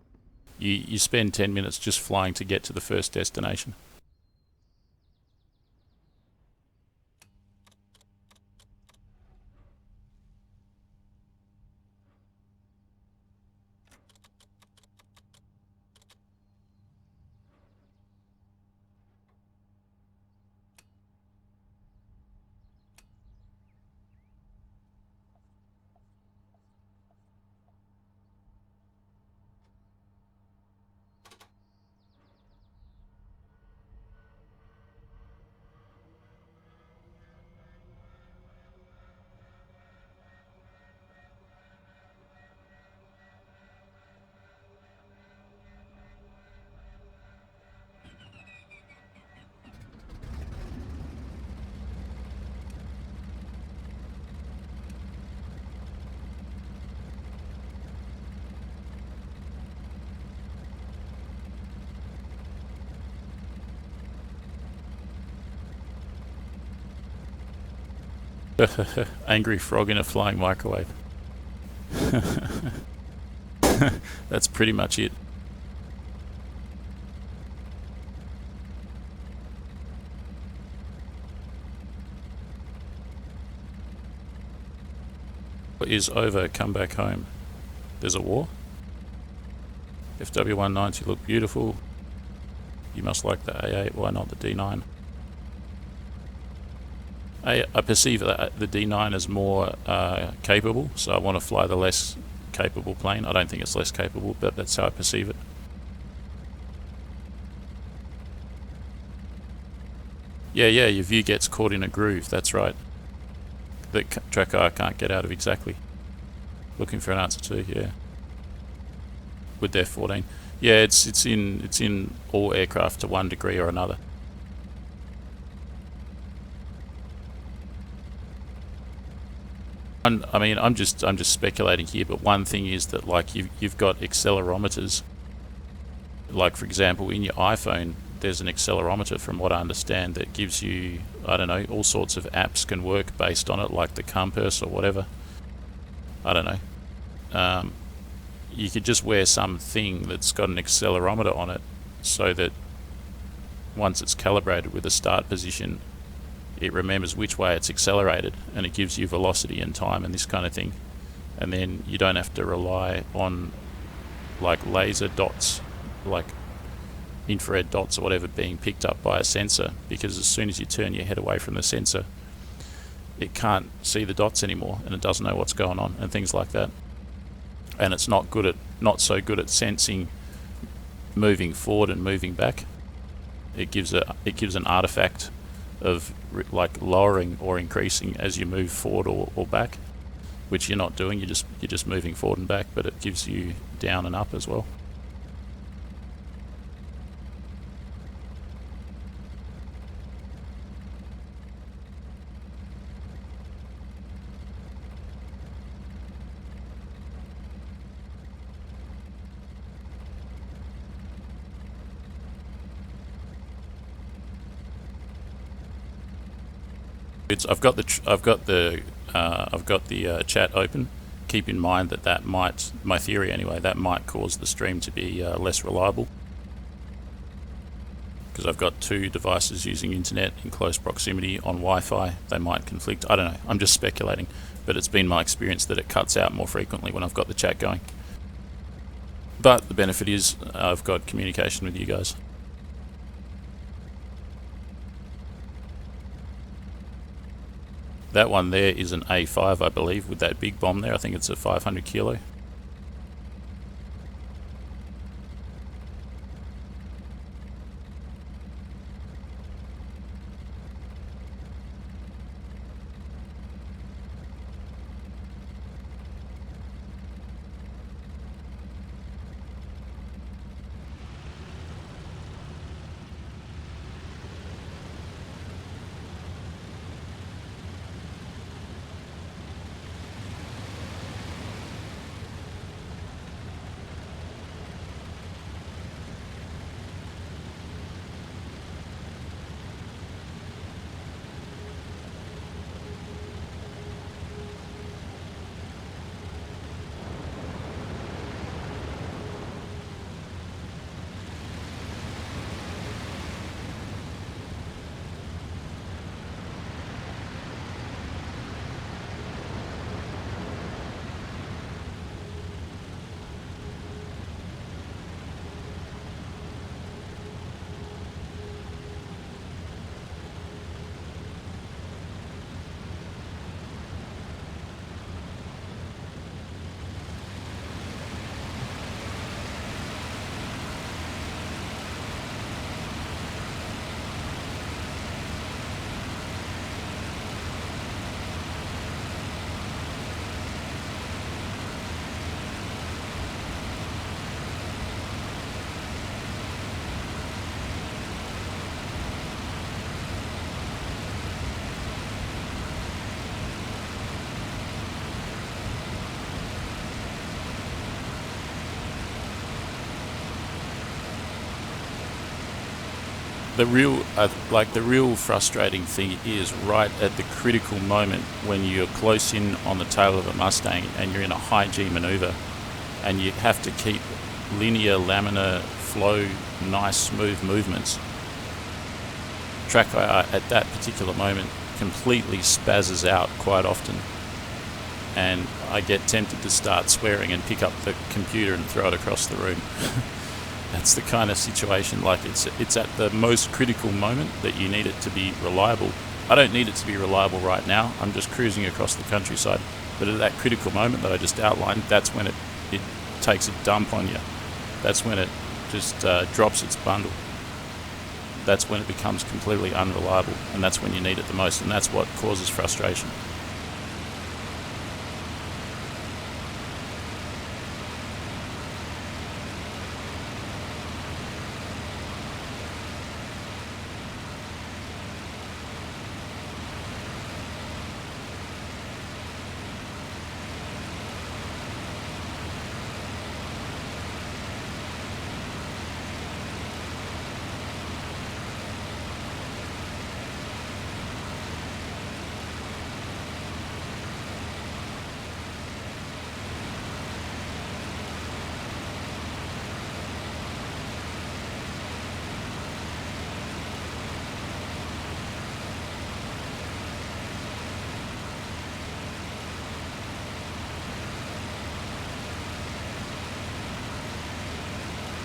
You spend 10 minutes just flying to get to the first destination. Angry frog in a flying microwave. That's pretty much it. Is over, come back home. There's a war. FW190 look beautiful. You must like the A8, why not the D9? I perceive that the D9 is more capable, so I want to fly the less capable plane. I don't think it's less capable, but that's how I perceive it. Yeah, your view gets caught in a groove, that's right. That tracker can't get out of exactly. Looking for an answer to, yeah. With their 14. Yeah, it's in all aircraft to one degree or another. I mean, I'm just speculating here, but one thing is that like you've got accelerometers. Like for example, in your iPhone, there's an accelerometer, from what I understand, that gives you, I don't know, all sorts of apps can work based on it, like the compass or whatever. I don't know. You could just wear something that's got an accelerometer on it, so that once it's calibrated with a start position, it remembers which way it's accelerated, and it gives you velocity and time and this kind of thing. And then you don't have to rely on like laser dots, like infrared dots or whatever, being picked up by a sensor, because as soon as you turn your head away from the sensor, it can't see the dots anymore, and it doesn't know what's going on and things like that. And it's not so good at sensing moving forward and moving back. It gives an artifact of like lowering or increasing as you move forward or back, which you're not doing. You're just moving forward and back, but it gives you down and up as well. I've got the chat open. Keep in mind that might, my theory anyway, that might cause the stream to be less reliable, because I've got two devices using internet in close proximity on Wi-Fi. They might conflict. I don't know. I'm just speculating, but it's been my experience that it cuts out more frequently when I've got the chat going. But the benefit is I've got communication with you guys. That one there is an A5, I believe, with that big bomb there. I think it's a 500 kilo. The real frustrating thing is right at the critical moment when you're close in on the tail of a Mustang and you're in a high G maneuver and you have to keep linear laminar flow, nice smooth movements. Track IR at that particular moment completely spazzes out quite often, and I get tempted to start swearing and pick up the computer and throw it across the room. That's the kind of situation, like it's at the most critical moment that you need it to be reliable. I don't need it to be reliable right now, I'm just cruising across the countryside, but at that critical moment that I just outlined, that's when it takes a dump on you. That's when it just drops its bundle. That's when it becomes completely unreliable, and that's when you need it the most, and that's what causes frustration.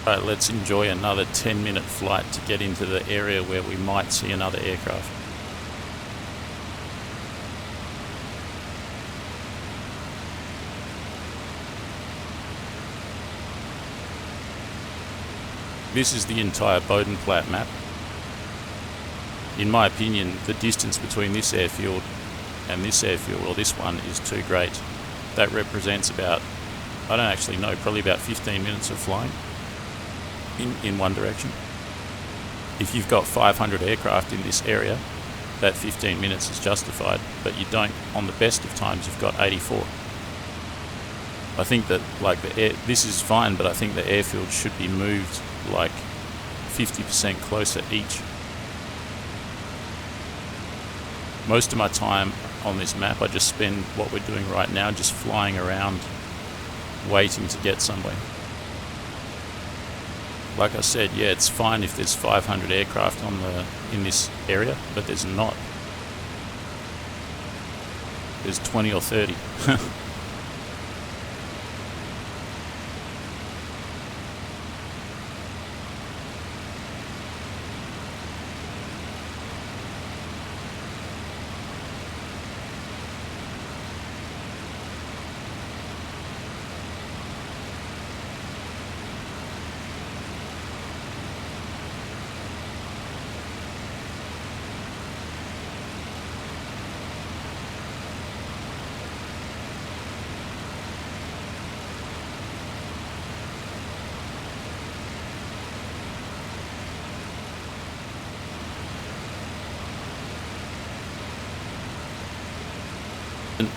Alright, let's enjoy another 10-minute flight to get into the area where we might see another aircraft. This is the entire Bodenplatte map. In my opinion, the distance between this airfield and this airfield, or this one, is too great. That represents about, I don't actually know, probably about 15 minutes of flying in one direction. If you've got 500 aircraft in this area, that 15 minutes is justified, but you don't. On the best of times, you've got 84. I think that this is fine, but I think the airfield should be moved like 50% closer each. Most of my time on this map, I just spend what we're doing right now, just flying around, waiting to get somewhere. Like I said, yeah, it's fine if there's 500 aircraft in this area, but there's not. There's 20 or 30.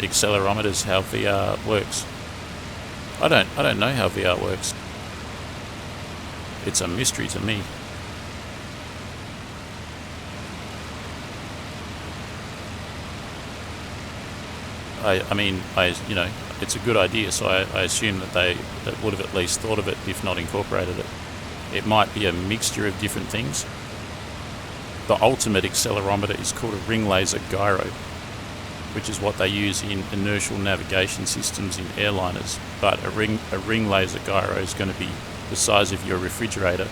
Accelerometers, how VR works. I don't know how VR works. It's a mystery to me. I mean, it's a good idea, so I assume that they would have at least thought of it, if not incorporated it. It might be a mixture of different things. The ultimate accelerometer is called a ring laser gyro, which is what they use in inertial navigation systems in airliners. But a ring laser gyro is going to be the size of your refrigerator,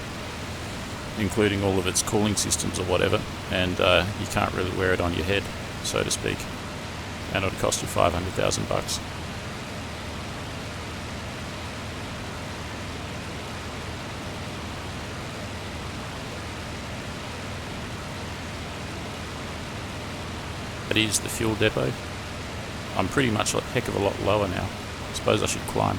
including all of its cooling systems or whatever, and you can't really wear it on your head, so to speak. And it would cost you $500,000. That is the fuel depot. I'm pretty much a heck of a lot lower now. I suppose I should climb.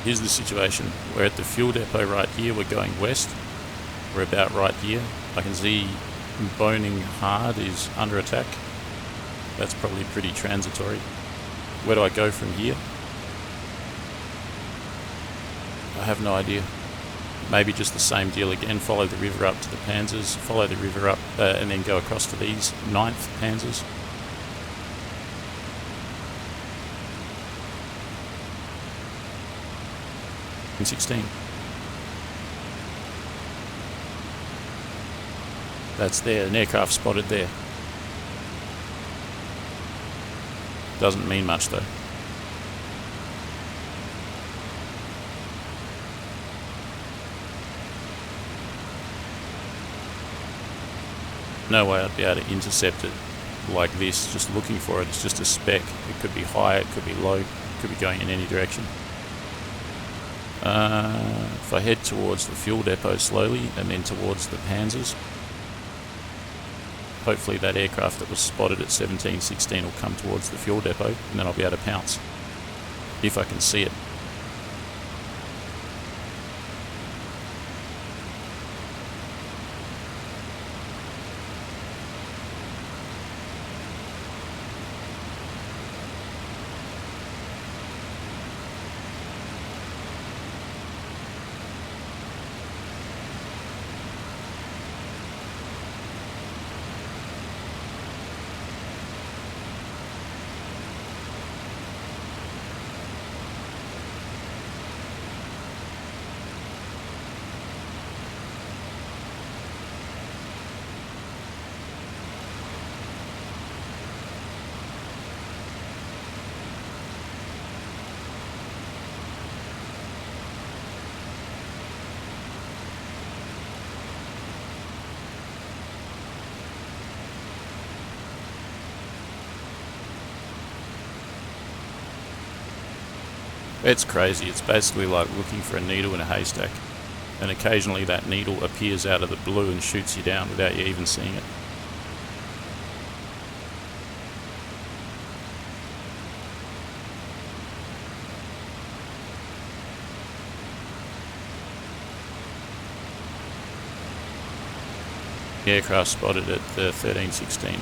Here's the situation. We're at the fuel depot right here. We're going west. We're about right here. I can see Boning Hard is under attack. That's probably pretty transitory. Where do I go from here? I have no idea. Maybe just the same deal again. Follow the river up to the Panzers. Follow the river up and then go across to these 9th Panzers. And 16. That's there, an aircraft spotted there. Doesn't mean much though. No way I'd be able to intercept it like this, just looking for it. It's just a speck. It could be high, it could be low, it could be going in any direction. If I head towards the fuel depot slowly and then towards the Panzers, hopefully that aircraft that was spotted at 1716 will come towards the fuel depot and then I'll be able to pounce, if I can see it. It's crazy. It's basically like looking for a needle in a haystack. And occasionally that needle appears out of the blue and shoots you down without you even seeing it. The aircraft spotted at the 1316.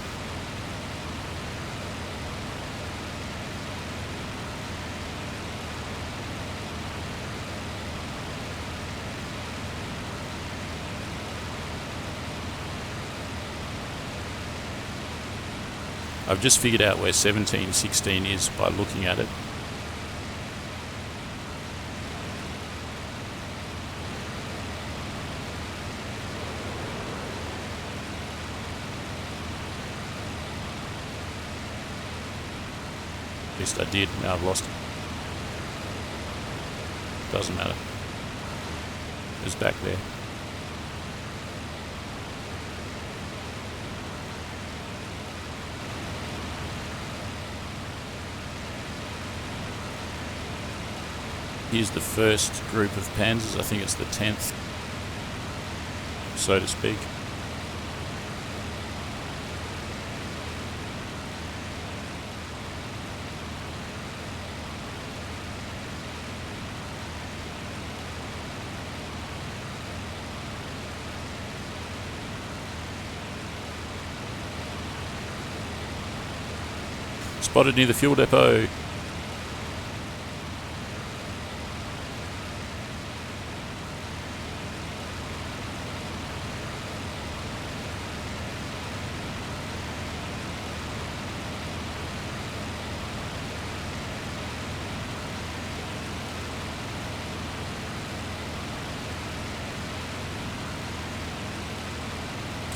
I've just figured out where 1716 is by looking at it. At least I did, now I've lost it. Doesn't matter. It's back there. Here's the first group of Panzers. I think it's the 10th, so to speak. Spotted near the fuel depot.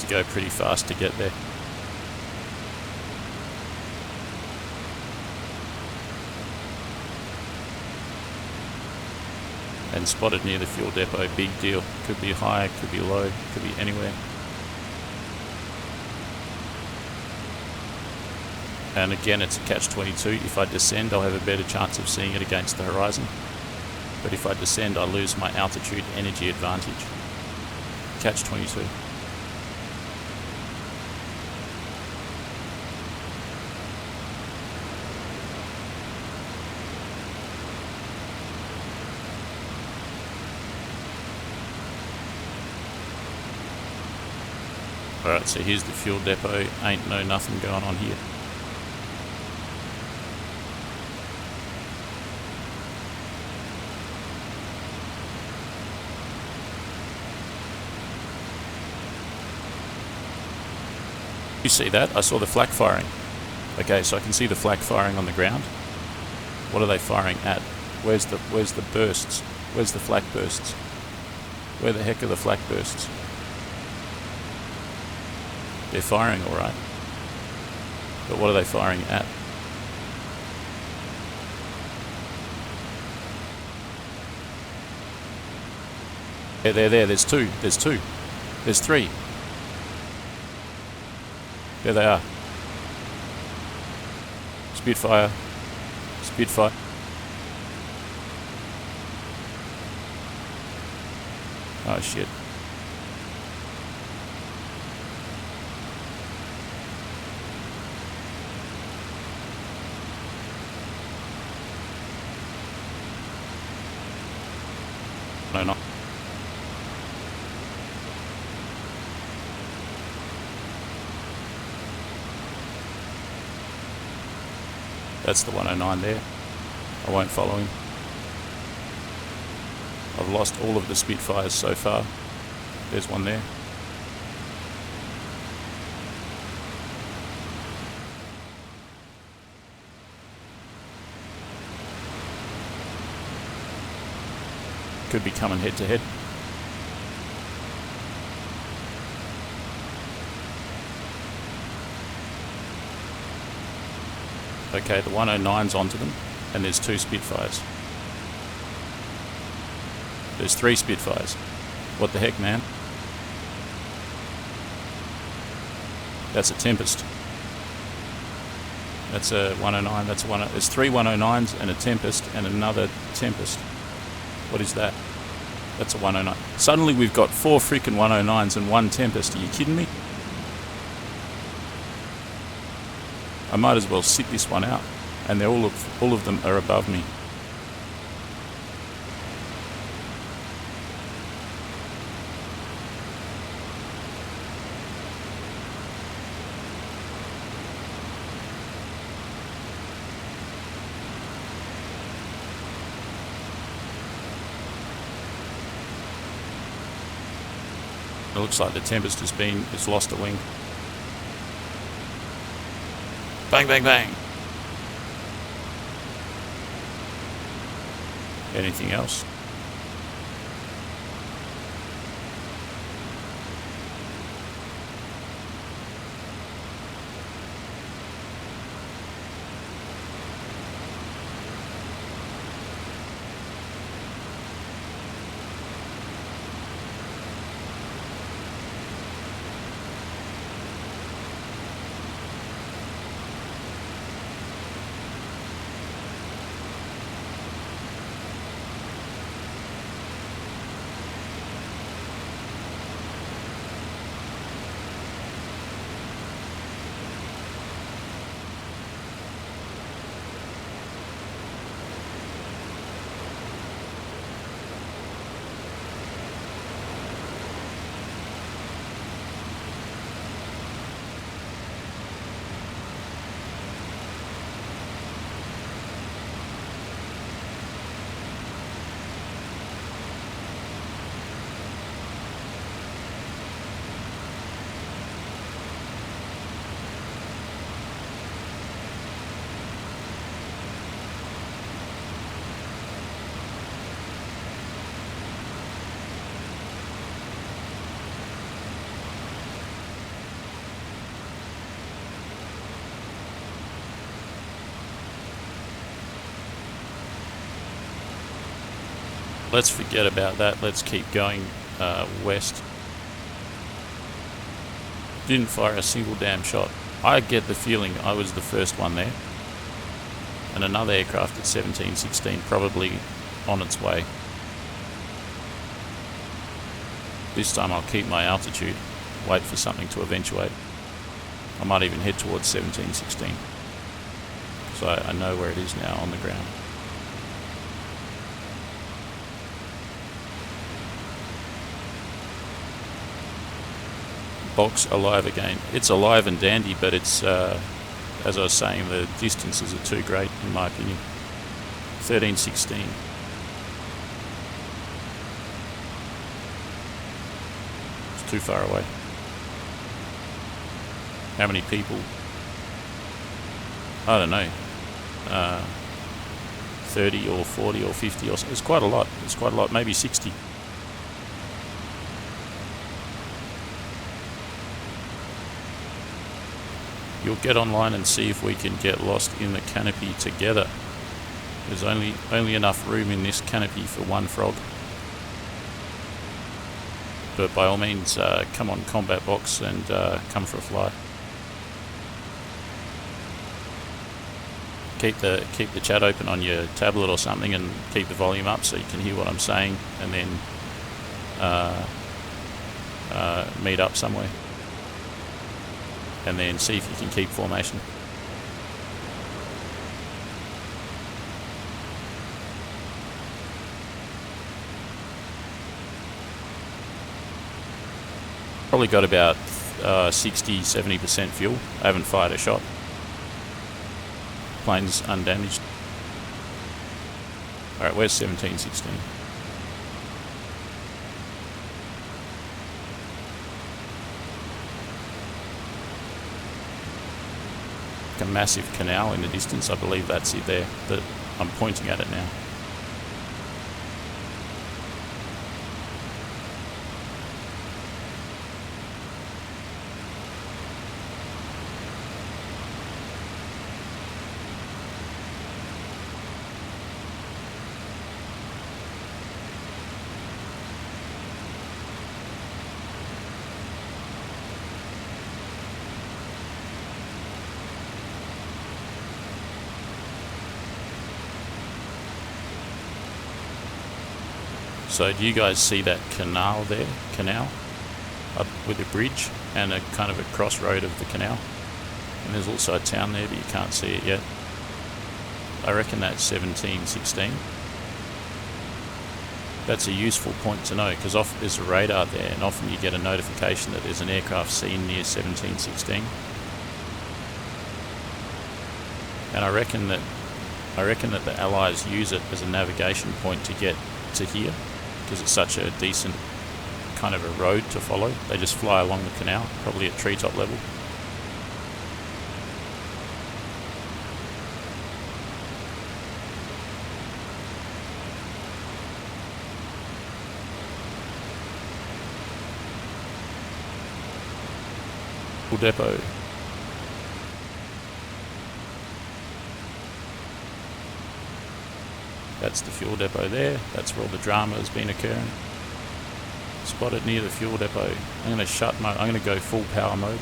To go pretty fast to get there. And spotted near the fuel depot, big deal. Could be high, could be low, could be anywhere. And again, it's a catch-22. If I descend, I'll have a better chance of seeing it against the horizon. But if I descend, I lose my altitude energy advantage. Catch-22. Alright, so here's the fuel depot. Ain't no nothing going on here. You see that? I saw the flak firing. Okay, so I can see the flak firing on the ground. What are they firing at? Where's the bursts? Where's the flak bursts? Where the heck are the flak bursts? They're firing alright. But what are they firing at? There, there's two. There's two. There's three. There they are. Spitfire. Spitfire. Oh shit. No, not. That's the 109 there. I won't follow him. I've lost all of the Spitfires so far. There's one there. Could be coming head to head. Okay, the 109's onto them, and there's two Spitfires. There's three Spitfires. What the heck, man? That's a Tempest. That's a 109. That's a one. There's three 109s and a Tempest and another Tempest. What is that? That's a 109. Suddenly we've got four freaking 109s and one Tempest. Are you kidding me? I might as well sit this one out, and they're all of them are above me. It looks like the Tempest has lost a wing. Bang, bang, bang. Anything else? Let's forget about that. Let's keep going west. Didn't fire a single damn shot. I get the feeling I was the first one there. And another aircraft at 1716 probably on its way. This time I'll keep my altitude, wait for something to eventuate. I might even head towards 1716. So I know where it is now on the ground. box alive again. It's alive and dandy, but it's, as I was saying, the distances are too great in my opinion. 1316. It's too far away. How many people? I don't know. 30 or 40 or 50 or so. It's quite a lot. It's quite a lot. Maybe 60. You'll get online and see if we can get lost in the canopy together. There's only enough room in this canopy for one frog. But by all means, come on Combat Box and come for a fly. Keep the chat open on your tablet or something, and keep the volume up so you can hear what I'm saying, and then meet up somewhere, and then see if you can keep formation. Probably got about 60-70% fuel. I haven't fired a shot. Plane's undamaged. Alright, where's 1716? A massive canal in the distance. I believe that's it there. That I'm pointing at it now. So do you guys see that canal there? Canal? Up with a bridge and a kind of a crossroad of the canal. And there's also a town there, but you can't see it yet. I reckon that's 1716. That's a useful point to know, because often there's a radar there, and often you get a notification that there's an aircraft seen near 1716. And I reckon that the Allies use it as a navigation point to get to here, because it's such a decent kind of a road to follow. They just fly along the canal, probably at treetop level. Fuel depot. That's the fuel depot there. That's where all the drama has been occurring. Spotted near the fuel depot. I'm going to go full power mode.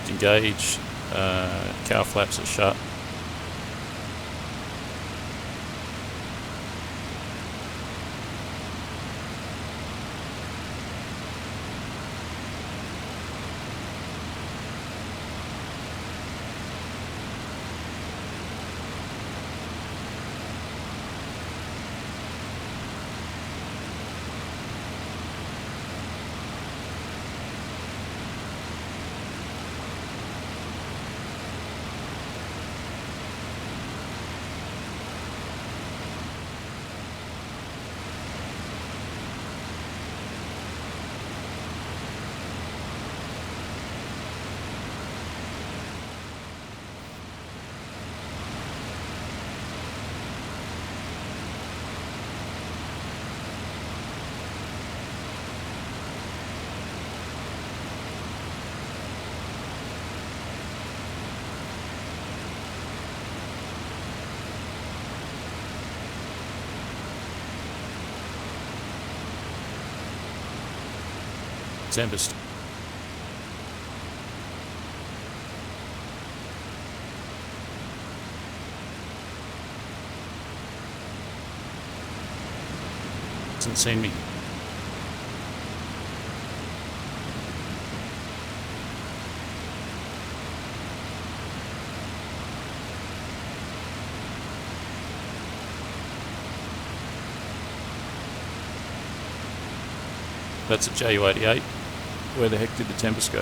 Engage. Cow flaps are shut. Tempest. Hasn't seen me. That's a JU88. Where the heck did the Tempest go?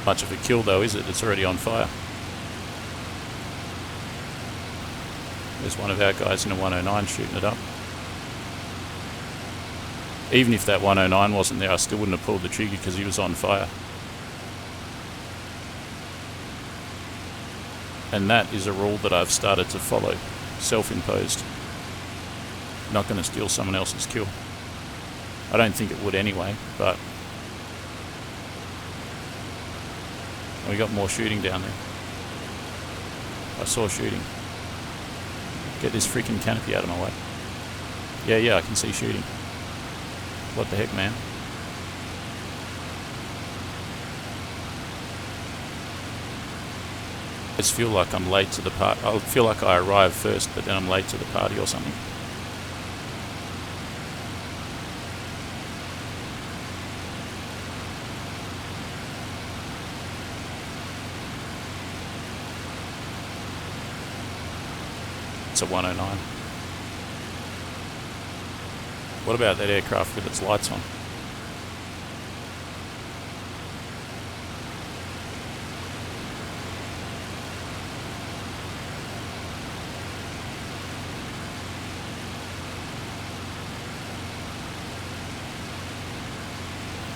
Much of a kill though, is it? It's already on fire. There's one of our guys in a 109 shooting it up. Even if that 109 wasn't there, I still wouldn't have pulled the trigger because he was on fire. And that is a rule that I've started to follow. Self-imposed. Not going to steal someone else's kill. I don't think it would anyway, but... we got more shooting down there. I saw shooting. Get this freaking canopy out of my way. Yeah, I can see shooting. What the heck, man? I just feel like I'm late to the party. I feel like I arrived first, but then I'm late to the party or something. It's a 109. What about that aircraft with its lights on?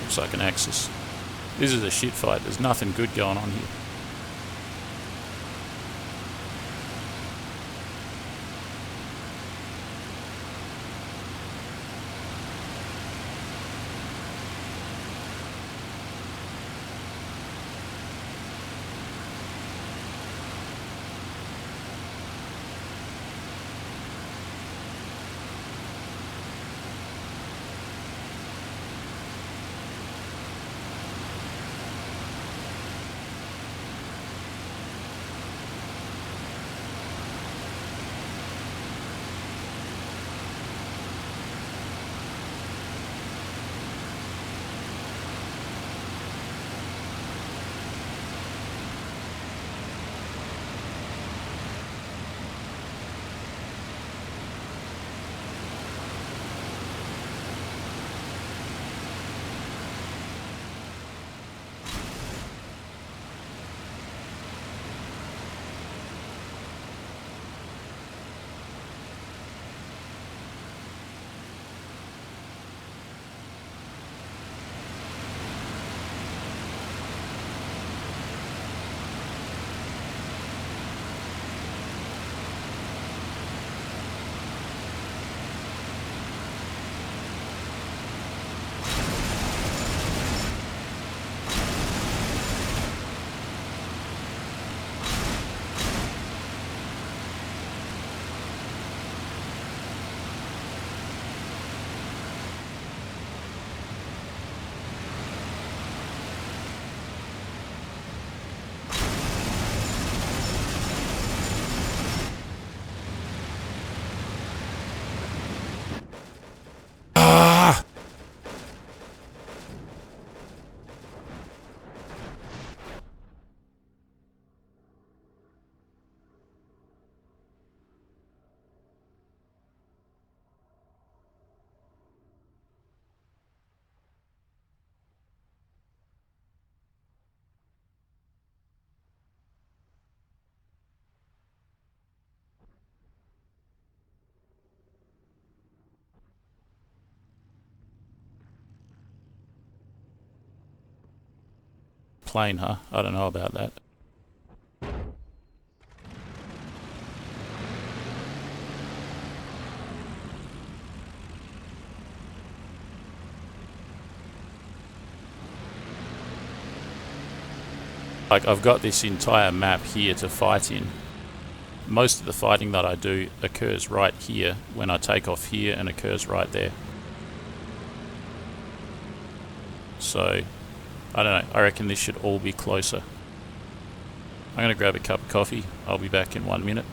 Looks like an Axis. This is a shit fight. There's nothing good going on here. Plane, huh? I don't know about that. Like, I've got this entire map here to fight in. Most of the fighting that I do occurs right here when I take off here and occurs right there. So, I don't know, I reckon this should all be closer. I'm going to grab a cup of coffee. I'll be back in 1 minute.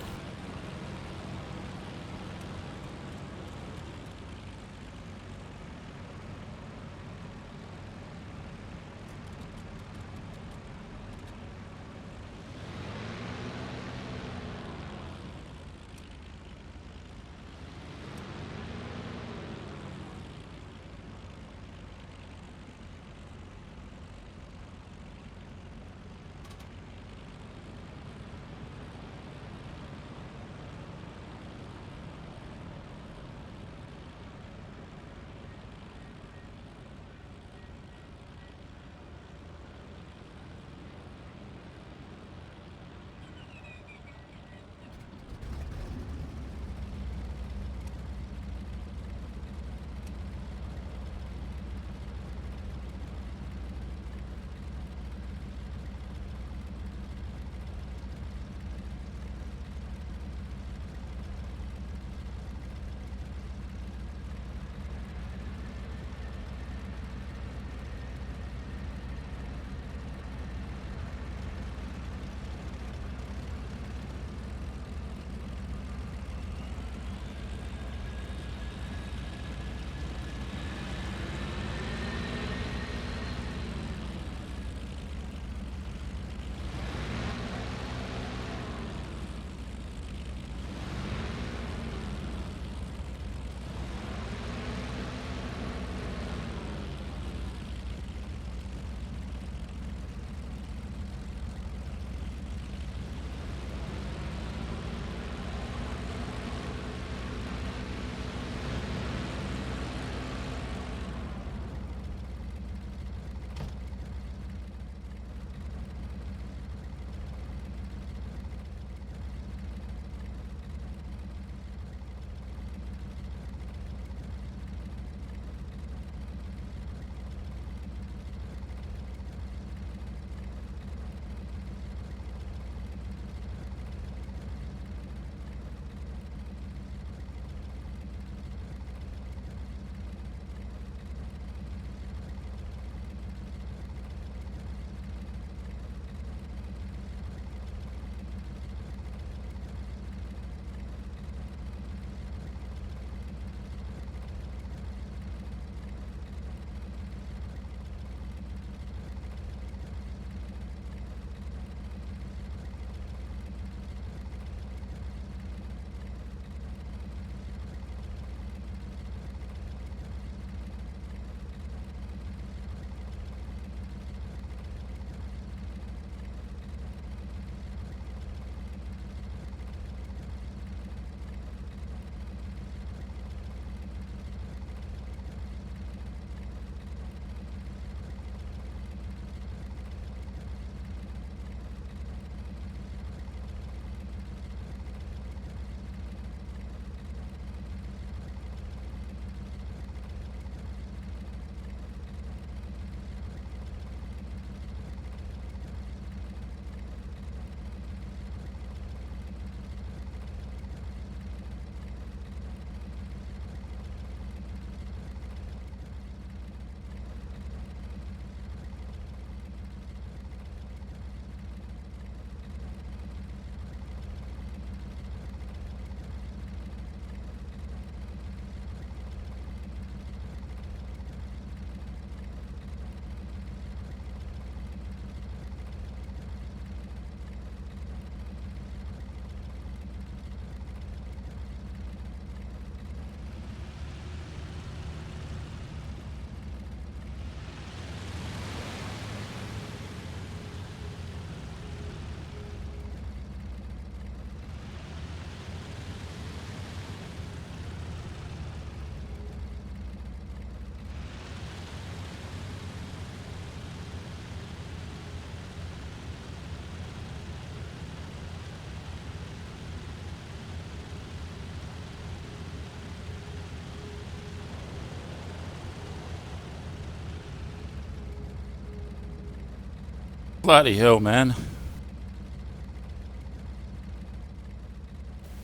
Bloody hell, man.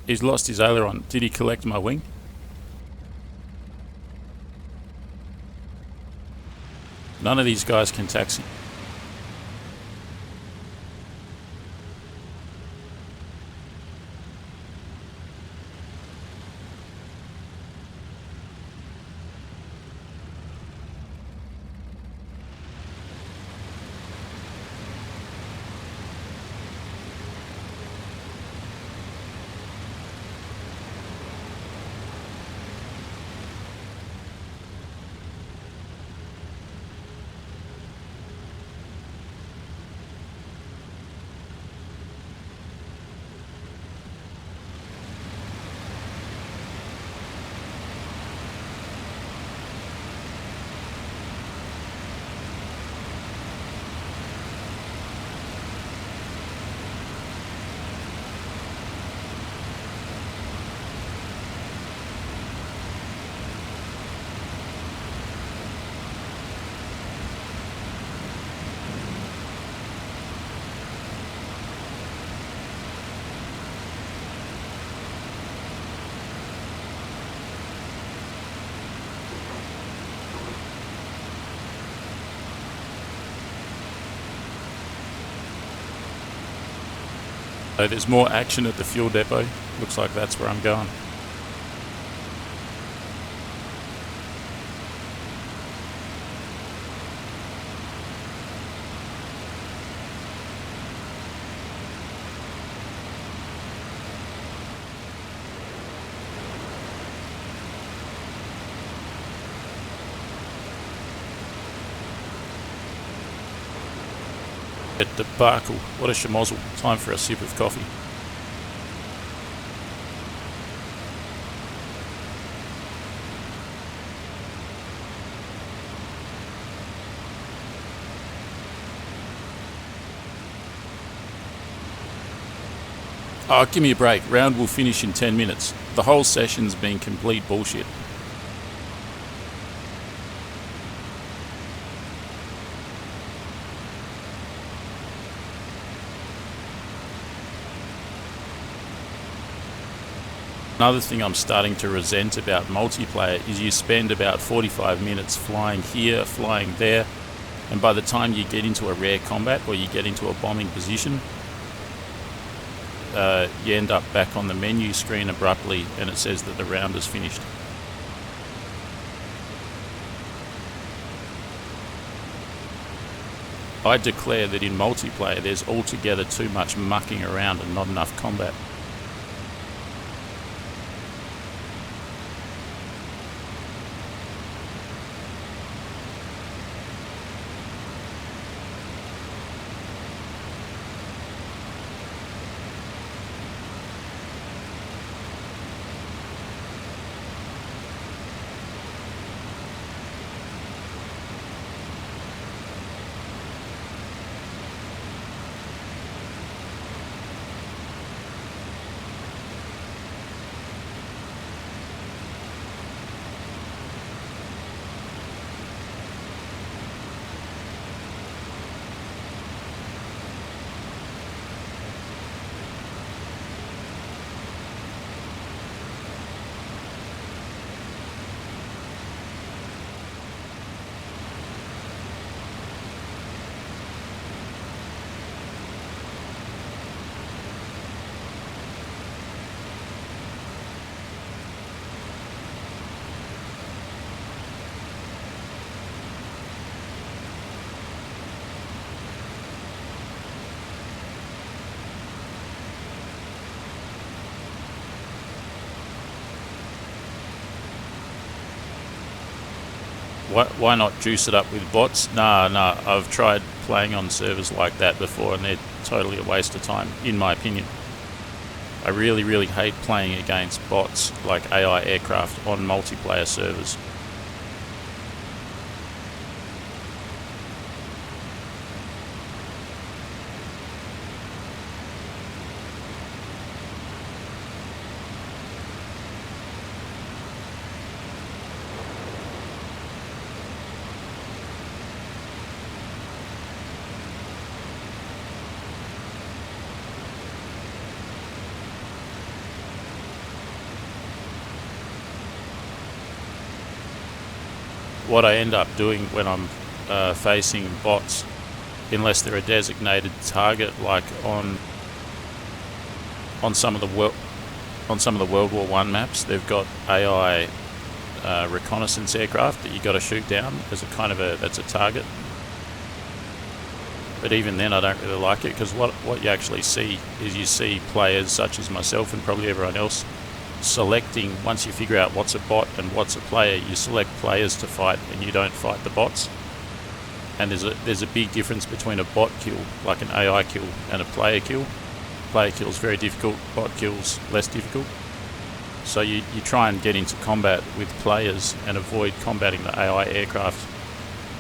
He's lost his aileron. Did he collect my wing? None of these guys can taxi. So there's more action at the fuel depot. Looks like that's where I'm going. Debacle. What a schmozzle. Time for a sip of coffee. Oh, give me a break. Round will finish in 10 minutes. The whole session's been complete bullshit. Another thing I'm starting to resent about multiplayer is you spend about 45 minutes flying here, flying there, and by the time you get into a rare combat or you get into a bombing position, you end up back on the menu screen abruptly and it says that the round is finished. I declare that in multiplayer there's altogether too much mucking around and not enough combat. Why not juice it up with bots? Nah, I've tried playing on servers like that before and they're totally a waste of time, in my opinion. I really hate playing against bots like AI aircraft on multiplayer servers. what I end up doing when I'm facing bots, unless they're a designated target, like on some of the World War I maps, they've got AI reconnaissance aircraft that you got to shoot down as that's a target. But even then, I don't really like it, because what you actually see is you see players such as myself and probably everyone else selecting. Once you figure out what's a bot and what's a player, you select players to fight and you don't fight the bots. And there's a big difference between a bot kill, like an AI kill, and a player kill. Player kill is very difficult, bot kills less difficult. So you try and get into combat with players and avoid combating the AI aircraft,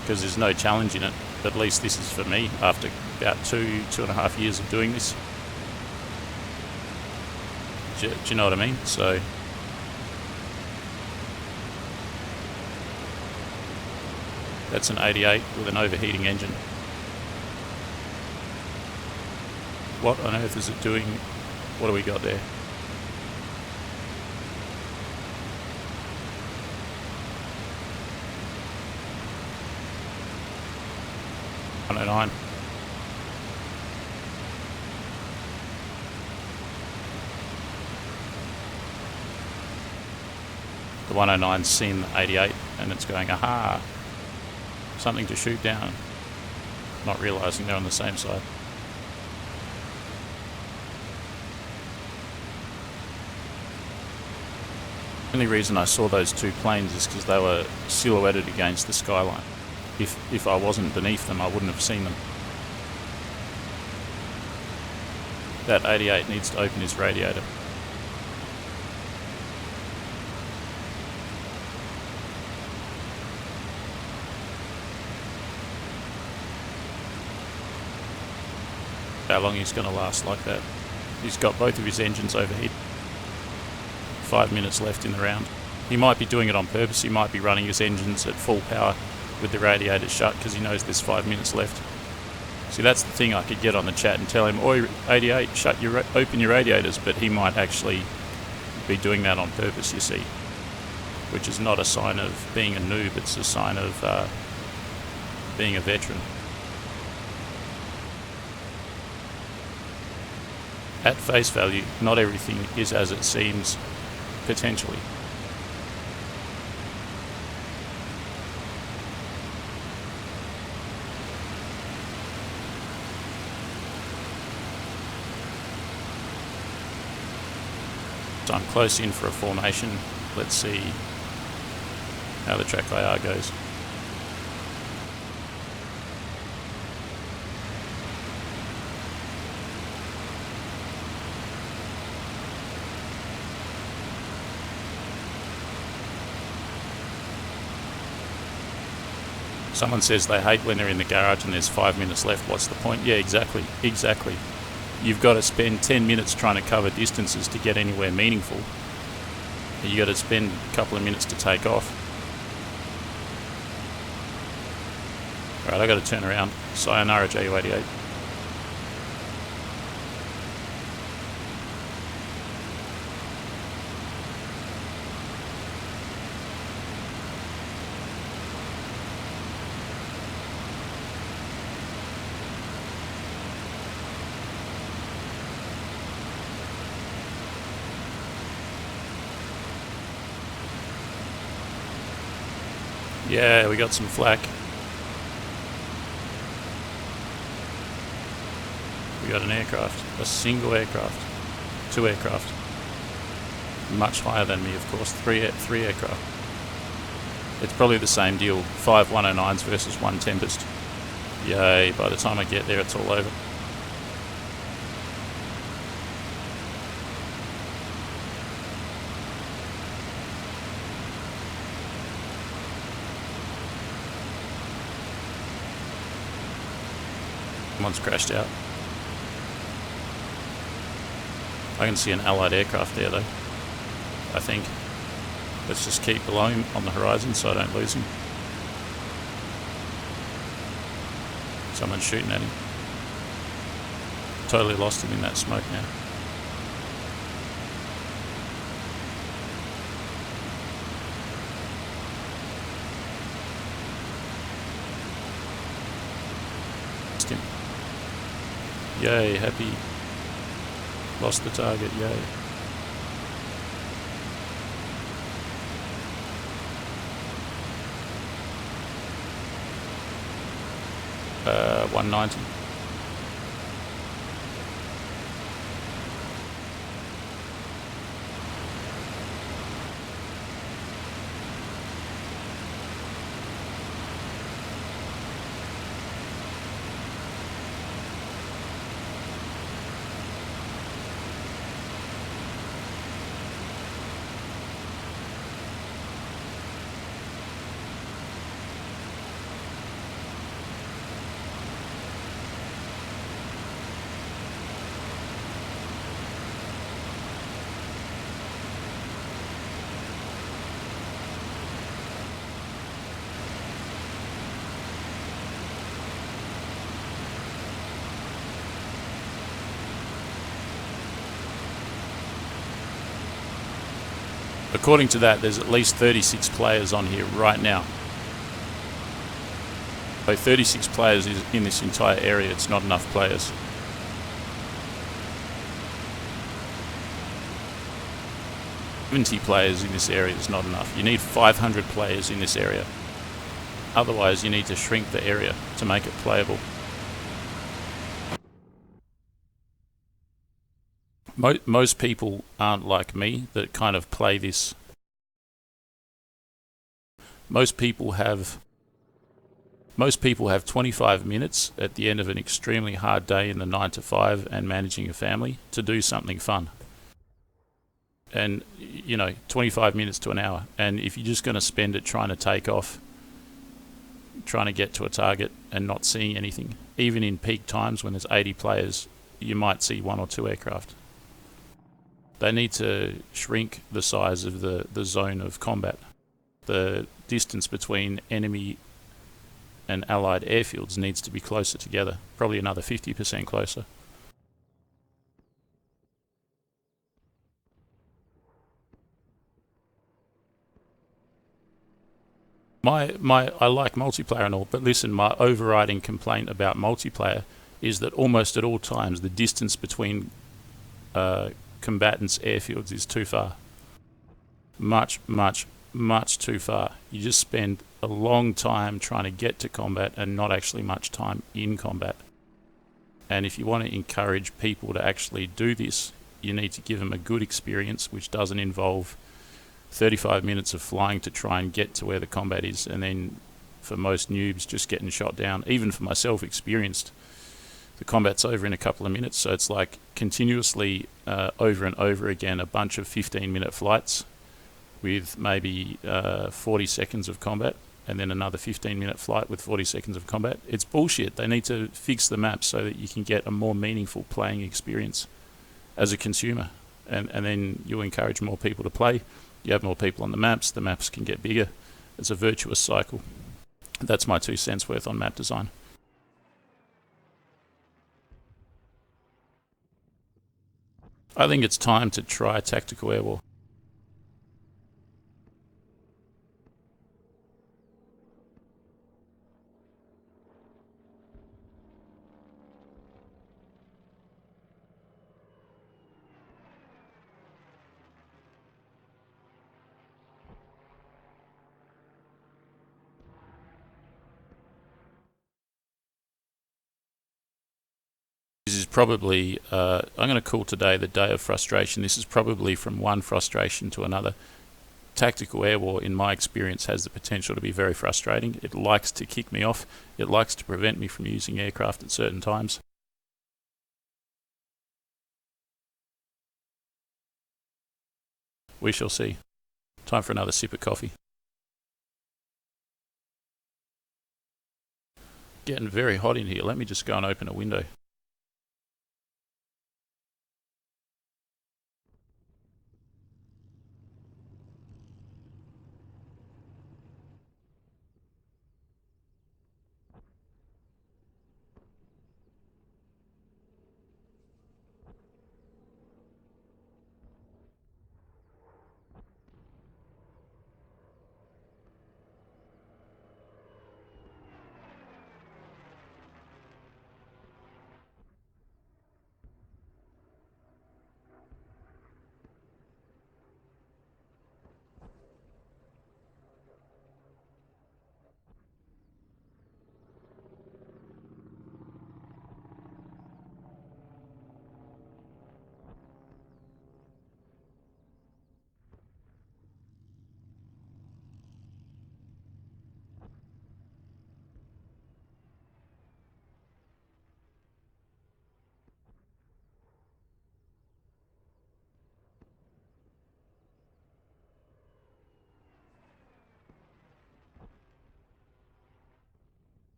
because there's no challenge in it. At least this is for me after about 2.5 years of doing this. Do you know what I mean? So that's an 88 with an overheating engine. What on earth is it doing? What do we got there? .109. The 109's seen the 88 and it's going, aha, something to shoot down, not realising they're on the same side. The only reason I saw those two planes is because they were silhouetted against the skyline. If I wasn't beneath them, I wouldn't have seen them. That 88 needs to open his radiator. How long he's going to last like that. He's got both of his engines overheated. 5 minutes left in the round. He might be doing it on purpose. He might be running his engines at full power with the radiator shut because he knows there's 5 minutes left. See, that's the thing. I could get on the chat and tell him, "Oi, 88, open your radiators," but he might actually be doing that on purpose, you see, which is not a sign of being a noob. It's a sign of being a veteran. At face value, not everything is as it seems, potentially. So I'm close in for a formation. Let's see how the track IR goes. Someone says they hate when they're in the garage and there's 5 minutes left. What's the point? Yeah, exactly. You've got to spend 10 minutes trying to cover distances to get anywhere meaningful. You got to spend a couple of minutes to take off. Alright, I got to turn around. Sayonara, JU88. Yeah, we got some flak. We got an aircraft, a single aircraft, 2 aircraft. Much higher than me, of course, 3 aircraft. It's probably the same deal, 5 109s versus 1 Tempest. Yay, by the time I get there it's all over. One's crashed out. I can see an allied aircraft there though, I think. Let's just keep below him on the horizon so I don't lose him. Someone's shooting at him. Totally lost him in that smoke now. Yay, happy. Lost the target, yay. 190. According to that, there's at least 36 players on here right now. So 36 players is in this entire area. It's not enough players. $70 players in this area is not enough. You need 500 players in this area. Otherwise, you need to shrink the area to make it playable. Most people aren't like me that kind of play this. Most people have 25 minutes at the end of an extremely hard day in the 9 to 5 and managing a family to do something fun. And, you know, 25 minutes to an hour. And if you're just going to spend it trying to take off, trying to get to a target and not seeing anything, even in peak times when there's 80 players, you might see 1 or 2 aircraft. They need to shrink the size of the zone of combat. The distance between enemy and allied airfields needs to be closer together, probably another 50% closer. I like multiplayer and all, but listen, my overriding complaint about multiplayer is that almost at all times the distance between combatants' airfields is too far. Much too far. You just spend a long time trying to get to combat and not actually much time in combat. And if you want to encourage people to actually do this, you need to give them a good experience which doesn't involve 35 minutes of flying to try and get to where the combat is, and then for most noobs just getting shot down. Even for myself, experienced, the combat's over in a couple of minutes, so it's like continuously over and over again a bunch of 15-minute flights with maybe 40 seconds of combat, and then another 15-minute flight with 40 seconds of combat. It's bullshit. They need to fix the map so that you can get a more meaningful playing experience as a consumer, and then you'll encourage more people to play. You have more people on the maps can get bigger. It's a virtuous cycle. That's my 2 cents worth on map design. I think it's time to try tactical air war. This is probably, I'm going to call today the day of frustration. This is probably from one frustration to another. Tactical air war, in my experience, has the potential to be very frustrating. It likes to kick me off. It likes to prevent me from using aircraft at certain times. We shall see. Time for another sip of coffee. Getting very hot in here. Let me just go and open a window.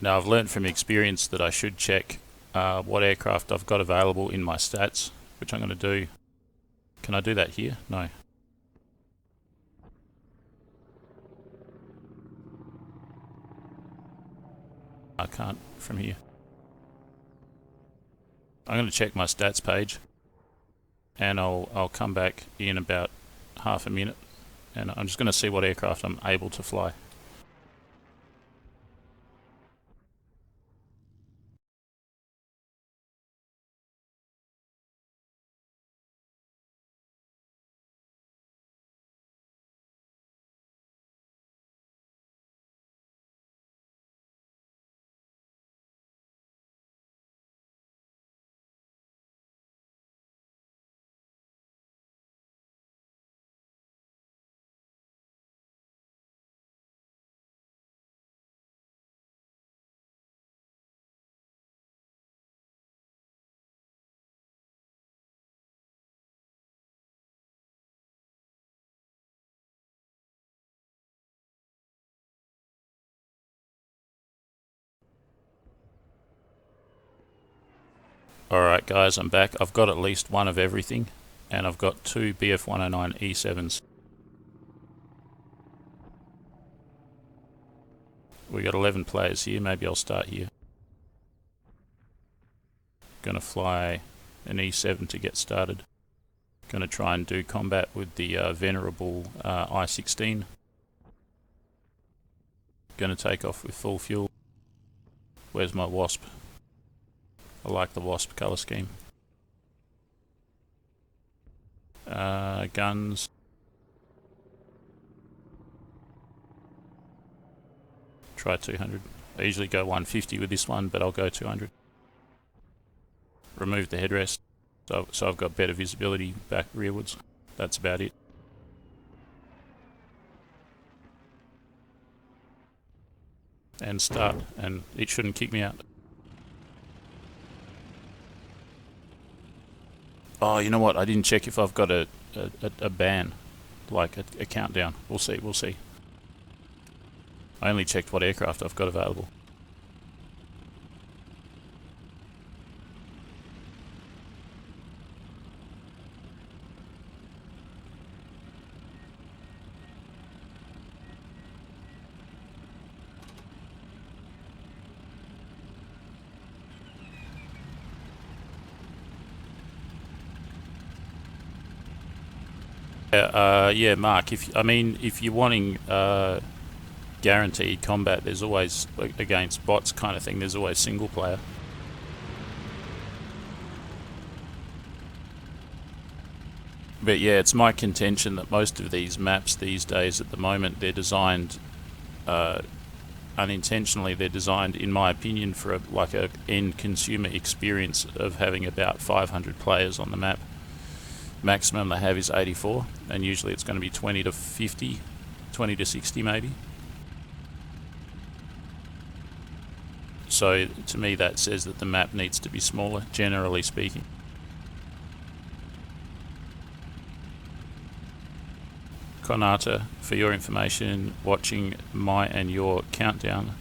Now I've learned from experience that I should check what aircraft I've got available in my stats, which I'm going to do. Can I do that here? No. I can't from here. I'm going to check my stats page, and I'll come back in about half a minute, and I'm just going to see what aircraft I'm able to fly. Alright guys, I'm back. I've got at least one of everything, and I've got two BF190E7s. We got 11 players here, maybe I'll start here. Gonna fly an E7 to get started. Gonna try and do combat with the venerable I-16. Gonna take off with full fuel. Where's my Wasp? I like the Wasp colour scheme. Guns. Try 200. I usually go 150 with this one, but I'll go 200. Remove the headrest, so I've got better visibility back rearwards. That's about it. And start, and it shouldn't kick me out. Oh, you know what? I didn't check if I've got a ban, like a countdown. We'll see, we'll see. I only checked what aircraft I've got available. Yeah, Mark. If you're wanting guaranteed combat, there's always, against bots kind of thing, there's always single player. But yeah, it's my contention that most of these maps these days, at the moment, they're designed unintentionally. They're designed, in my opinion, for a end consumer experience of having about 500 players on the map. Maximum they have is 84, and usually it's going to be 20 to 50, 20 to 60 maybe. So to me that says that the map needs to be smaller, generally speaking. Konata, for your information, watching my and your countdown,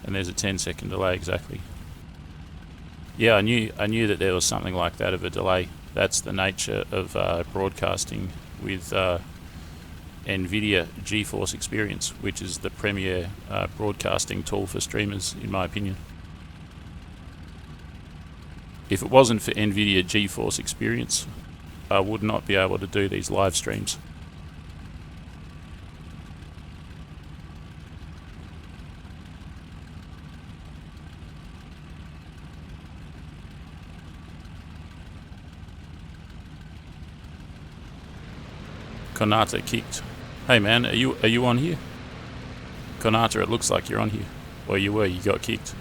and there's a 10-second delay exactly. Yeah, I knew that there was something like that of a delay. That's the nature of broadcasting with NVIDIA GeForce Experience, which is the premier broadcasting tool for streamers, in my opinion. If it wasn't for NVIDIA GeForce Experience, I would not be able to do these live streams. Konata kicked. Hey man, are you on here? Konata, it looks like you're on here. Or you were, you got kicked.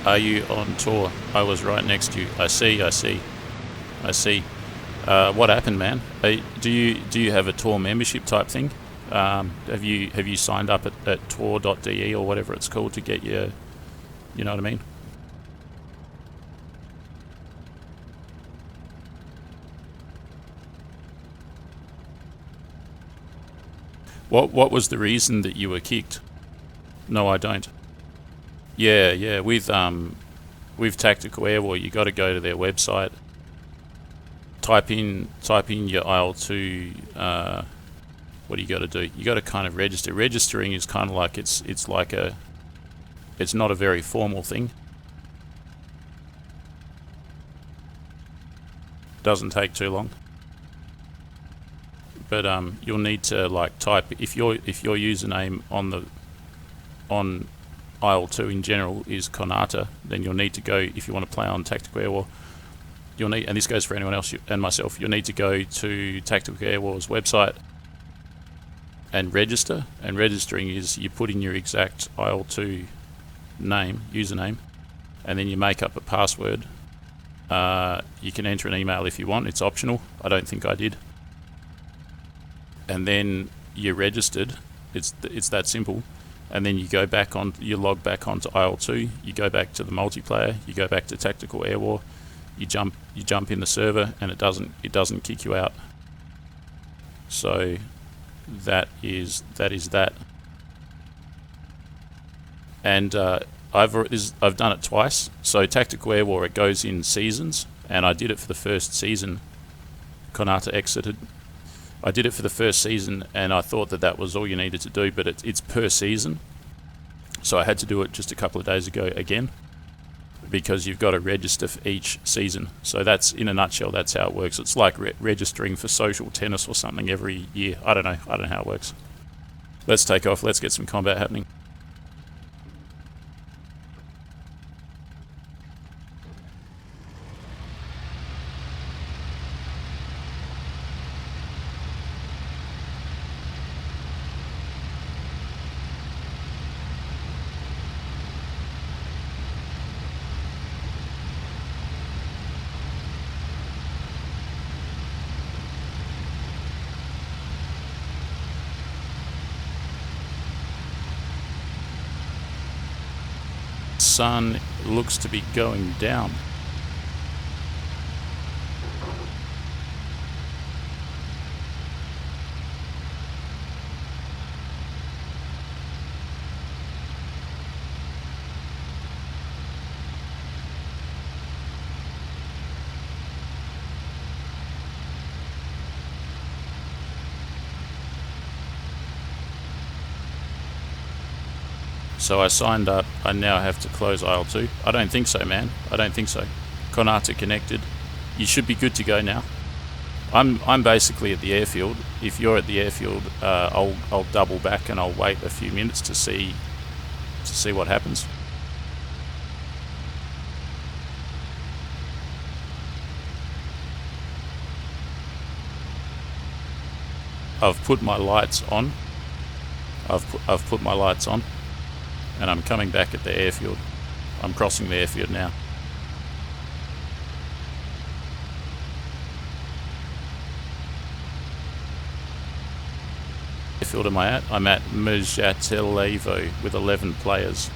Are you on tour? I was right next to you. I see. What happened, man? Do you have a tour membership type thing? Have you signed up at tour.de or whatever it's called to get your, you know what I mean? What was the reason that you were kicked? No, I don't. Yeah. With Tactical Air War, you got to go to their website. Type in your IL-2. What do you got to do? You got to kind of register. Registering is kind of like it's not a very formal thing. Doesn't take too long. But you'll need to like type if your username on IL-2 in general is Konata, then you'll need to go, if you want to play on Tactical Air War, you'll need, and this goes for anyone else and myself, you'll need to go to Tactical Air War's website and register. And registering is you put in your exact IL-2 username, and then you make up a password. You can enter an email if you want, it's optional. I don't think I did. And then you're registered. It's that simple. And then you go back on, you log back onto IL-2. You go back to the multiplayer. You go back to Tactical Air War. You jump in the server, and it doesn't kick you out. So that is that. And I've done it twice. So Tactical Air War, it goes in seasons, and I did it for the first season. Konata exited. I did it for the first season, and I thought that was all you needed to do, but it's per season. So I had to do it just a couple of days ago again, because you've got to register for each season. So that's, in a nutshell, that's how it works. It's like registering for social tennis or something every year. I don't know how it works. Let's take off. Let's get some combat happening. Sun looks to be going down. So I signed up. I now have to close IL-2. I don't think so, man. I don't think so. Konata connected. You should be good to go now. I'm basically at the airfield. If you're at the airfield, I'll double back and I'll wait a few minutes to see what happens. I've put my lights on. I've put my lights on. And I'm coming back at the airfield. I'm crossing the airfield now. Airfield am I at? I'm at Mjatelevo with 11 players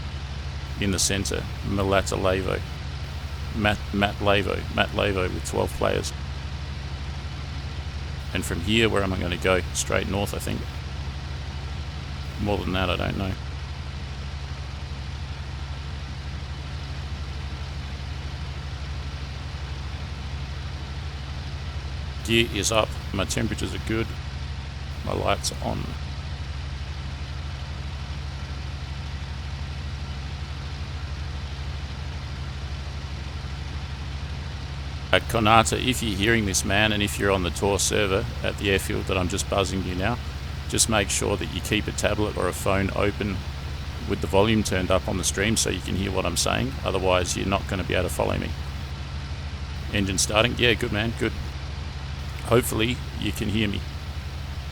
in the centre. Malatalevo. Matlevo with 12 players. And from here, where am I going to go? Straight north, I think. More than that, I don't know. Gear is up, my temperatures are good, my lights are on. At Konata, if you're hearing this, man, and if you're on the tour server at the airfield that I'm just buzzing you now, just make sure that you keep a tablet or a phone open with the volume turned up on the stream so you can hear what I'm saying. Otherwise, you're not going to be able to follow me. Engine starting. Yeah, good, man, good. Hopefully you can hear me.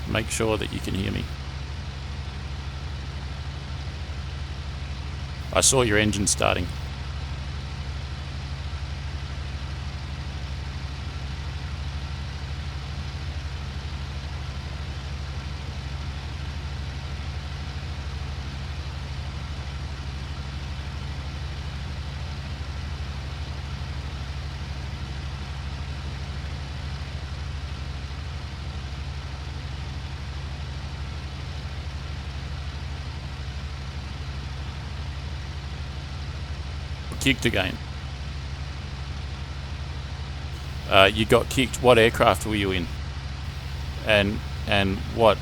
Make sure that you can hear me. I saw your engine starting. kicked again. You got kicked. What aircraft were you in? And what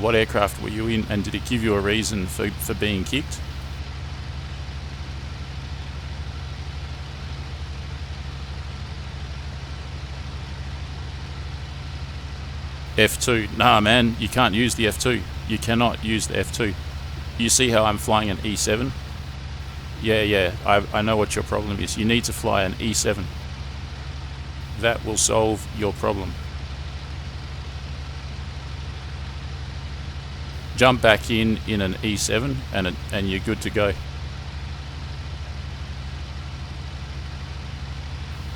what aircraft were you in, and did it give you a reason for being kicked? F2. Nah, man, you can't use the F2. You cannot use the F2. You see how I'm flying an E7? Yeah, I know what your problem is. You need to fly an E7. That will solve your problem. Jump back in an E7 and you're good to go.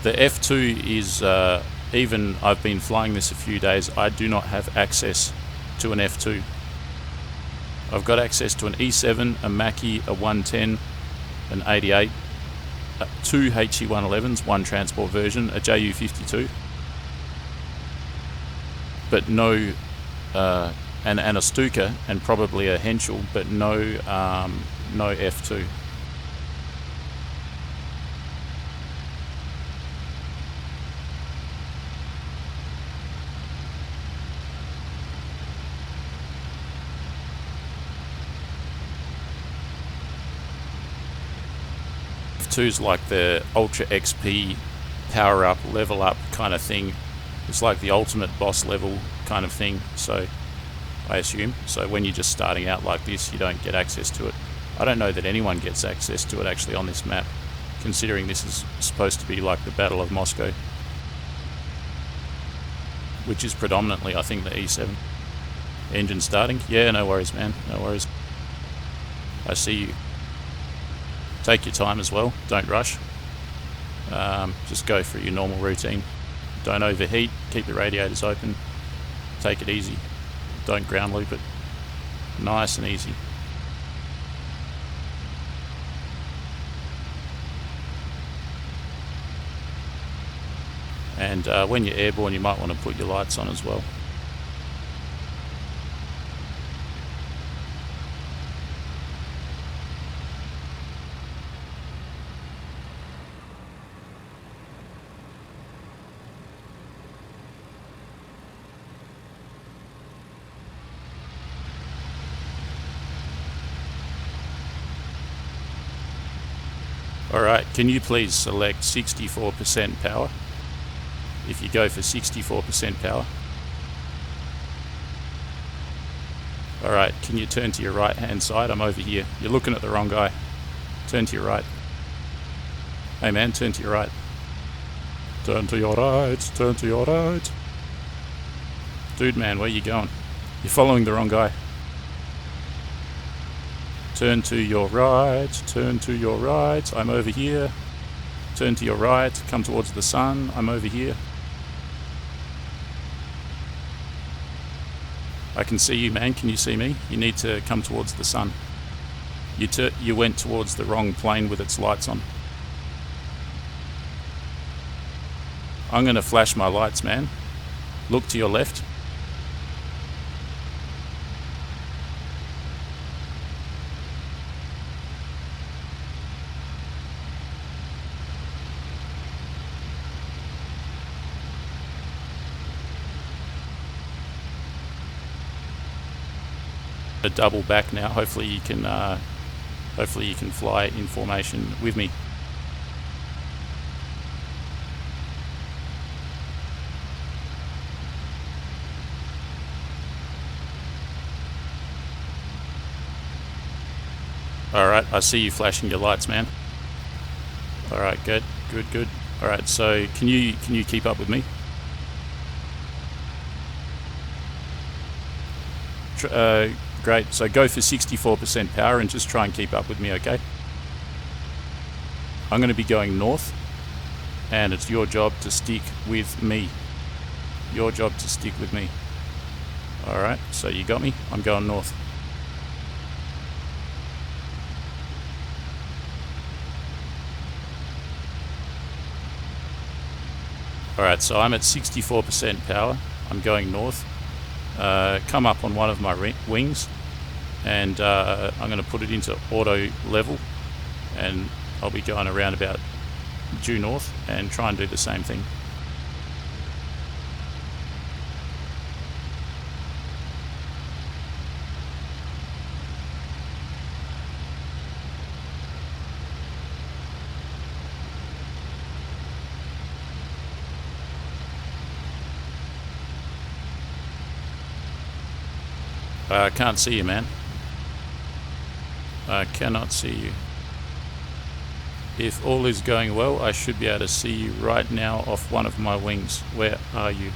The F2 is, even I've been flying this a few days, I do not have access to an F2. I've got access to an E7, a Mackie, a 110, an 88, two HE111s, one transport version, a JU52, but no, and a Stuka, and probably a Henschel, but no F2. F2's like the Ultra XP power up, level up kind of thing. It's like the ultimate boss level kind of thing, so I assume. So when you're just starting out like this, you don't get access to it. I don't know that anyone gets access to it actually on this map, considering this is supposed to be like the Battle of Moscow, which is predominantly, I think, the E7. Engine starting? Yeah, no worries, man, no worries. I see you. Take your time as well, don't rush. Just go through your normal routine. Don't overheat, keep the radiators open, take it easy. Don't ground loop it. Nice and easy. And when you're airborne, you might want to put your lights on as well. Alright, can you please select 64% power? If you go for 64% power. Alright, can you turn to your right hand side? I'm over here. You're looking at the wrong guy. Turn to your right. Hey man, turn to your right. Turn to your right, turn to your right. Dude man, where you going? You're following the wrong guy. Turn to your right, turn to your right, I'm over here. Turn to your right, come towards the sun, I'm over here. I can see you, man, can you see me? You need to come towards the sun. You went towards the wrong plane with its lights on. I'm gonna flash my lights, man. Look to your left. A double back now. Hopefully you can fly in formation with me. Alright, I see you flashing your lights, man. Alright, good. Alright, so can you keep up with me? Great, so go for 64% power and just try and keep up with me, okay? I'm going to be going north, and it's your job to stick with me. Your job to stick with me. Alright, so you got me? I'm going north. Alright, so I'm at 64% power. I'm going north. Come up on one of my wings, and I'm going to put it into auto level, and I'll be going around about due north and try and do the same thing. I can't see you, man. I cannot see you. If all is going well, I should be able to see you right now off one of my wings. Where are you?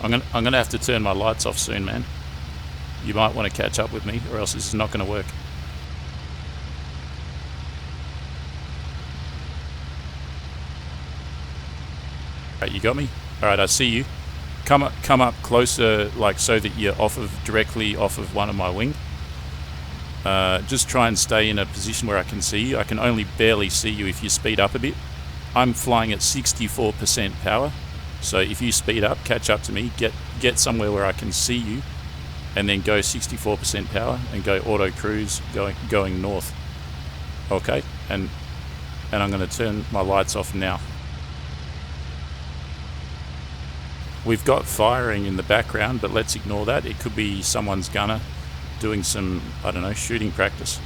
I'm gonna have to turn my lights off soon, man. You might want to catch up with me, or else this is not going to work. Alright, you got me? Alright, I see you. Come up closer, like so that you're directly off of one of my wing. Just try and stay in a position where I can see you. I can only barely see you if you speed up a bit. I'm flying at 64% power, so if you speed up, catch up to me, get somewhere where I can see you, and then go 64% power and go auto cruise going north. Okay, and I'm going to turn my lights off now. We've got firing in the background, but let's ignore that. It could be someone's gunner doing some, I don't know, shooting practice.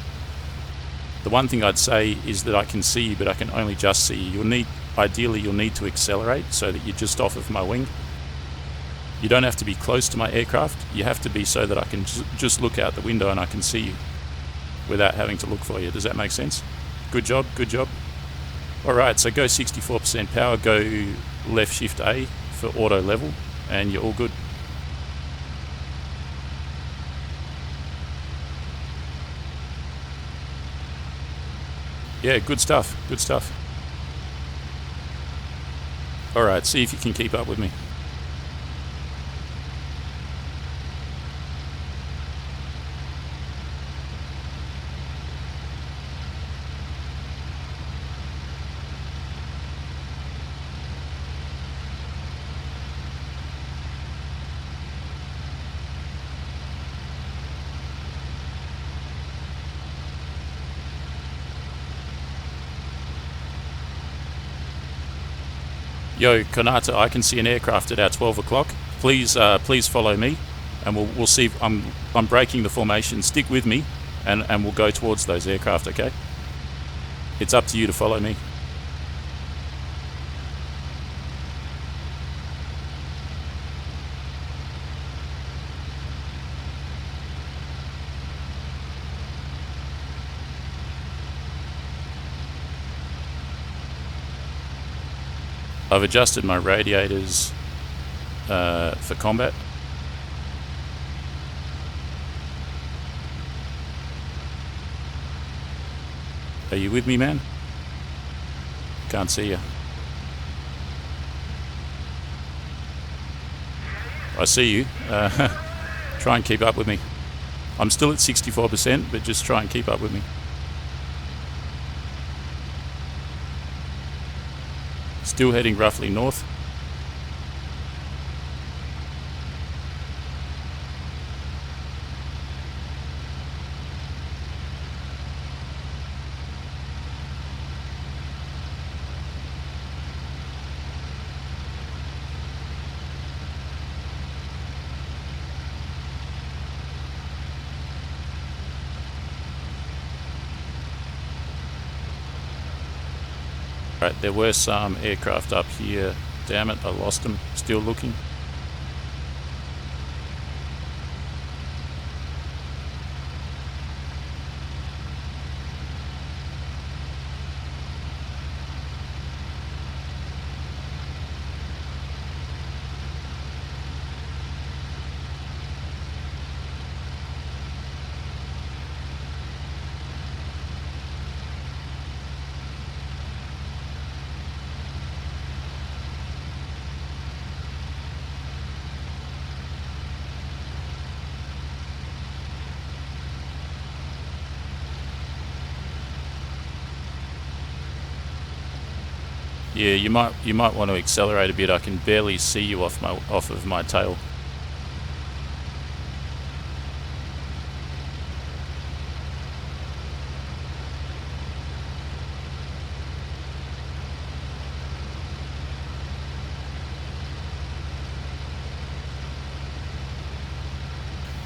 The one thing I'd say is that I can see you, but I can only just see you. Ideally you'll need to accelerate so that you're just off of my wing. You don't have to be close to my aircraft. You have to be so that I can just look out the window and I can see you without having to look for you. Does that make sense? Good job, good job. Alright, so go 64% power, go left shift A for auto level, and you're all good. Yeah, good stuff, good stuff. Alright, see if you can keep up with me. Yo, Konata, I can see an aircraft at our 12 o'clock. Please follow me, and we'll see. I'm breaking the formation. Stick with me, and we'll go towards those aircraft. Okay? It's up to you to follow me. I've adjusted my radiators for combat. Are you with me, man? Can't see you. I see you. Try and keep up with me. I'm still at 64%, but just try and keep up with me. Still heading roughly north. Right, there were some aircraft up here. Damn it, I lost them. Still looking. Yeah, you might want to accelerate a bit. I can barely see you off of my tail.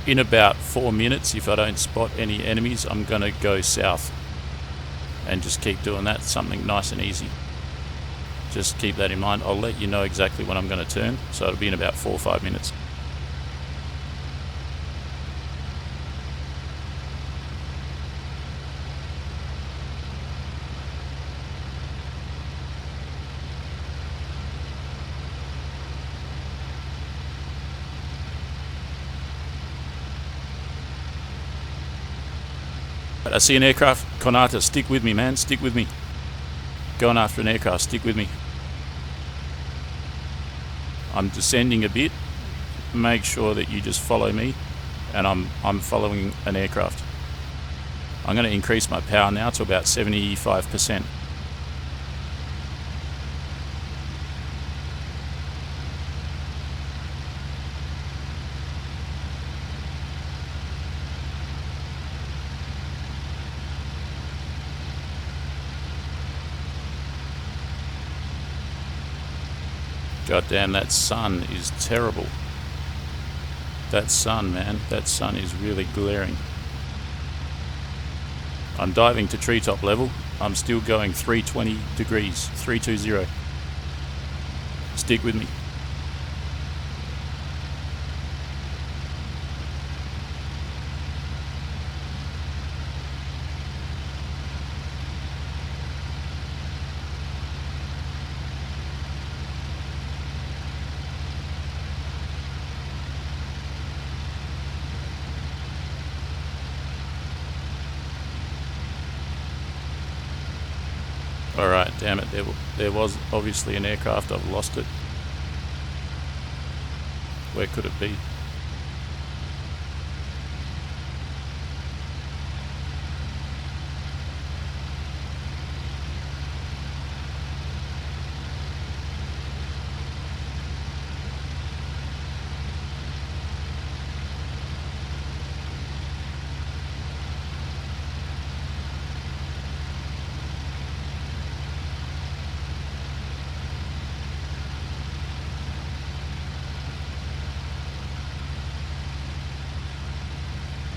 In about 4 minutes, if I don't spot any enemies, I'm going to go south and just keep doing that. Something nice and easy. Just keep that in mind. I'll let you know exactly when I'm going to turn, so it'll be in about 4 or 5 minutes. I see an aircraft. Konata, stick with me, man. Stick with me. Going after an aircraft. Stick with me. I'm descending a bit. Make sure that you just follow me, and I'm following an aircraft. I'm going to increase my power now to about 75%. God damn, that sun is terrible. That sun, man, that sun is really glaring. I'm diving to treetop level. I'm still going 320 degrees, 320. Stick with me. Alright, damn it, there was obviously an aircraft. I've lost it. Where could it be?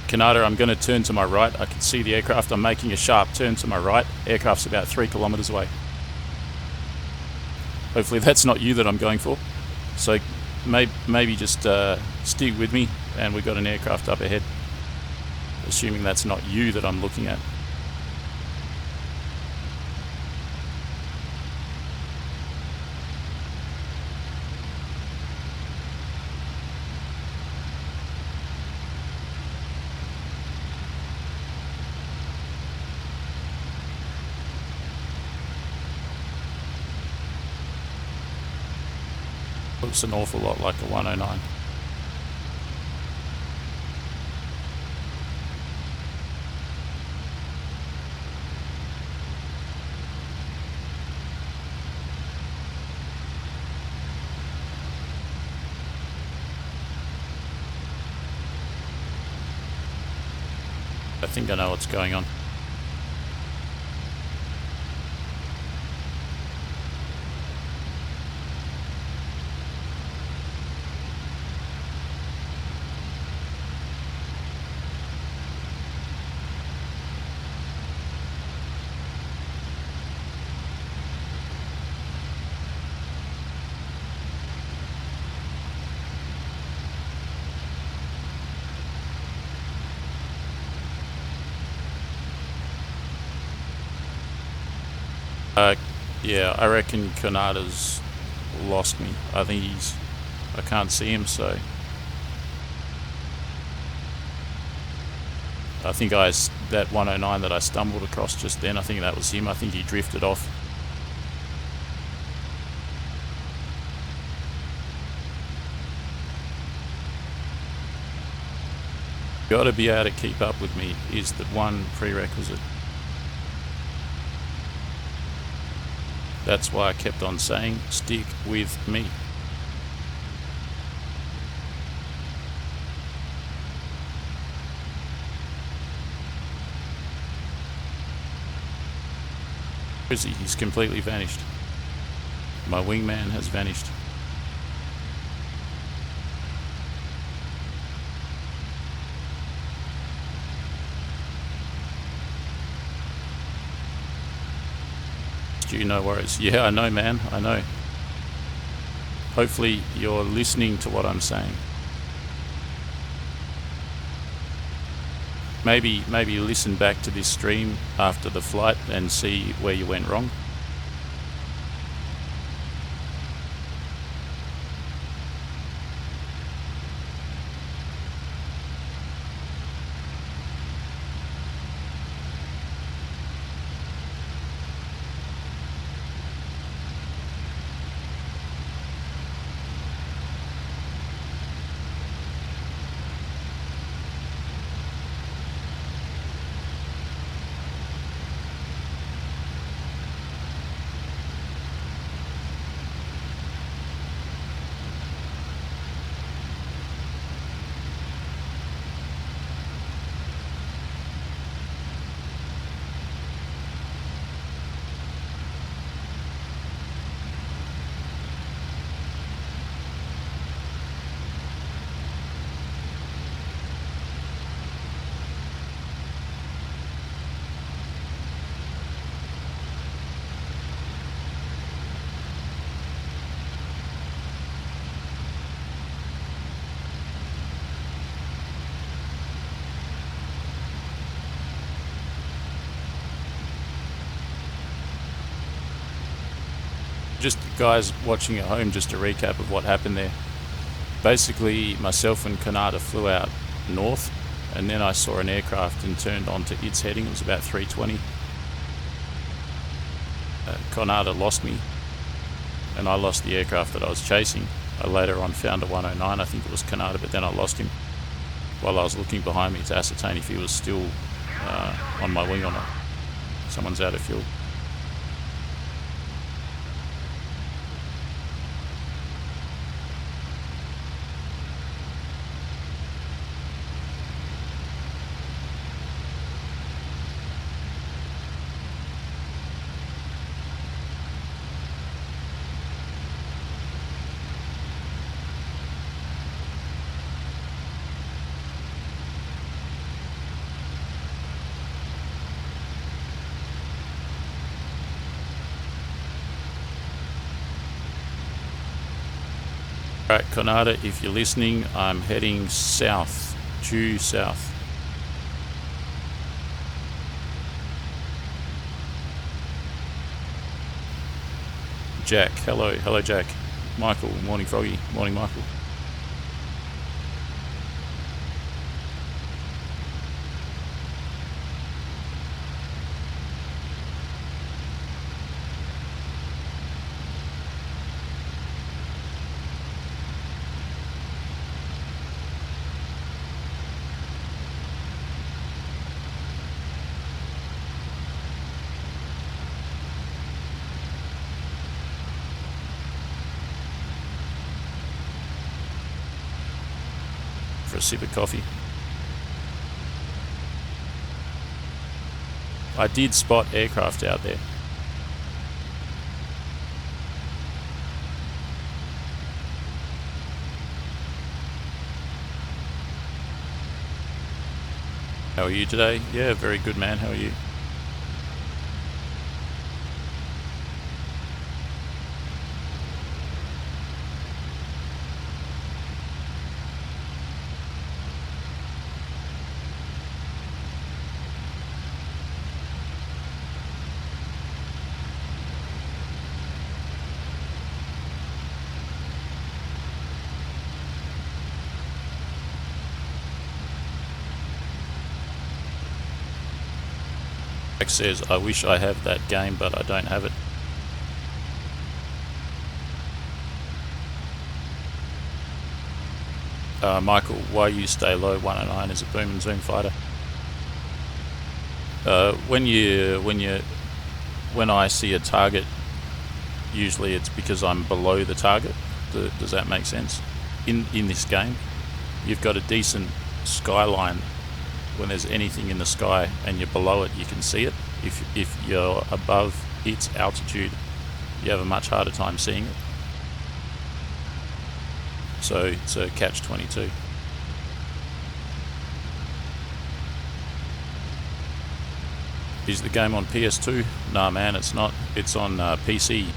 Kanata, I'm going to turn to my right. I can see the aircraft. I'm making a sharp turn to my right. Aircraft's about 3 kilometers away. Hopefully that's not you that I'm going for. So maybe just stick with me, and we've got an aircraft up ahead. Assuming that's not you that I'm looking at. Looks an awful lot like a 109. I think I know what's going on. Yeah, I reckon Kanata's lost me. I think I can't see him, so I think that 109 that I stumbled across just then, I think that was him. I think he drifted off. Got to be able to keep up with me is the one prerequisite. That's why I kept on saying, stick with me. Where is he? He's completely vanished. My wingman has vanished. you, no worries. Yeah, I know, man, I know. Hopefully you're listening to what I'm saying. Maybe listen back to this stream after the flight and see where you went wrong. Just guys watching at home, just a recap of what happened there. Basically, myself and Kanata flew out north, and then I saw an aircraft and turned onto its heading. It was about 320. Kanata lost me, and I lost the aircraft that I was chasing. I later on found a 109, I think it was Kanata, but then I lost him while I was looking behind me to ascertain if he was still on my wing or not. Someone's out of fuel. Alright, Kanata, if you're listening, I'm heading south, due south. Jack, hello Jack. Michael, morning Froggy, morning Michael. For a sip of coffee. I did spot aircraft out there. How are you today? Yeah, very good man, how are you? Says, I wish I have that game, but I don't have it. Michael, why you stay low? 109 is a boom and zoom fighter. When I see a target, usually it's because I'm below the target. Does that make sense? In this game, you've got a decent skyline. When there's anything in the sky and you're below it, you can see it. If you're above its altitude, you have a much harder time seeing it. So it's a catch-22. Is the game on PS2? Nah man, it's not. It's on PC.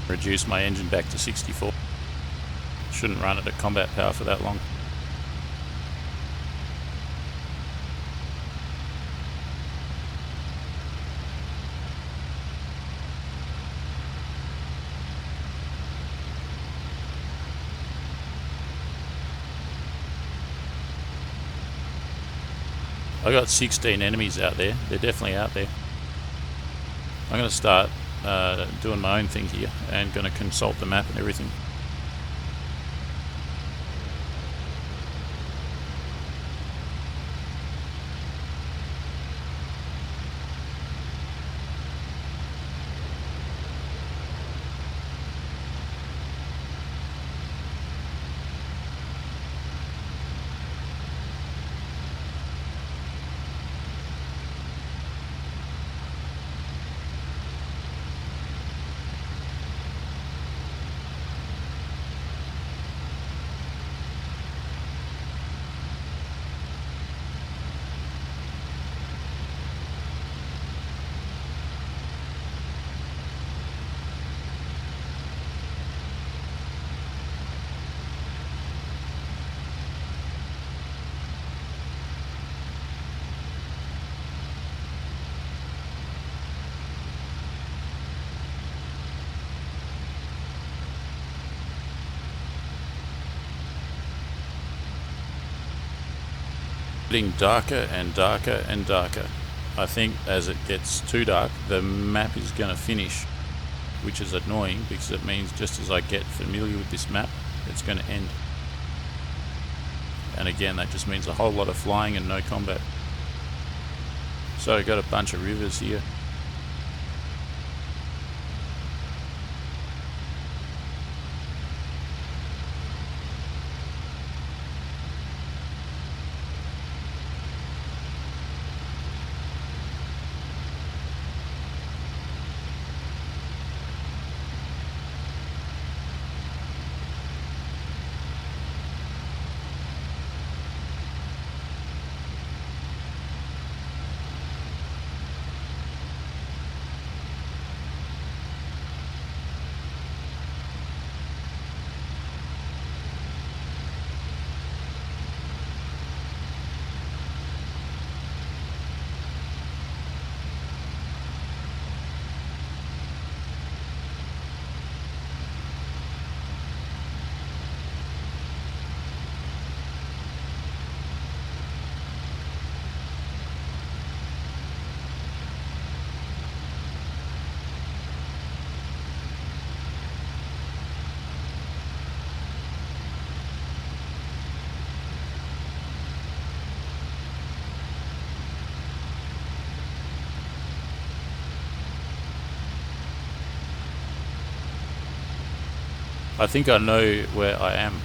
Reduce my engine back to 64. Shouldn't run it at combat power for that long. I got 16 enemies out there. They're definitely out there. I'm going to start doing my own thing here and going to consult the map and everything. Getting darker and darker and darker. I think as it gets too dark, the map is going to finish, which is annoying because it means just as I get familiar with this map, it's going to end. And again, that just means a whole lot of flying and no combat. So I've got a bunch of rivers here. I think I know where I am.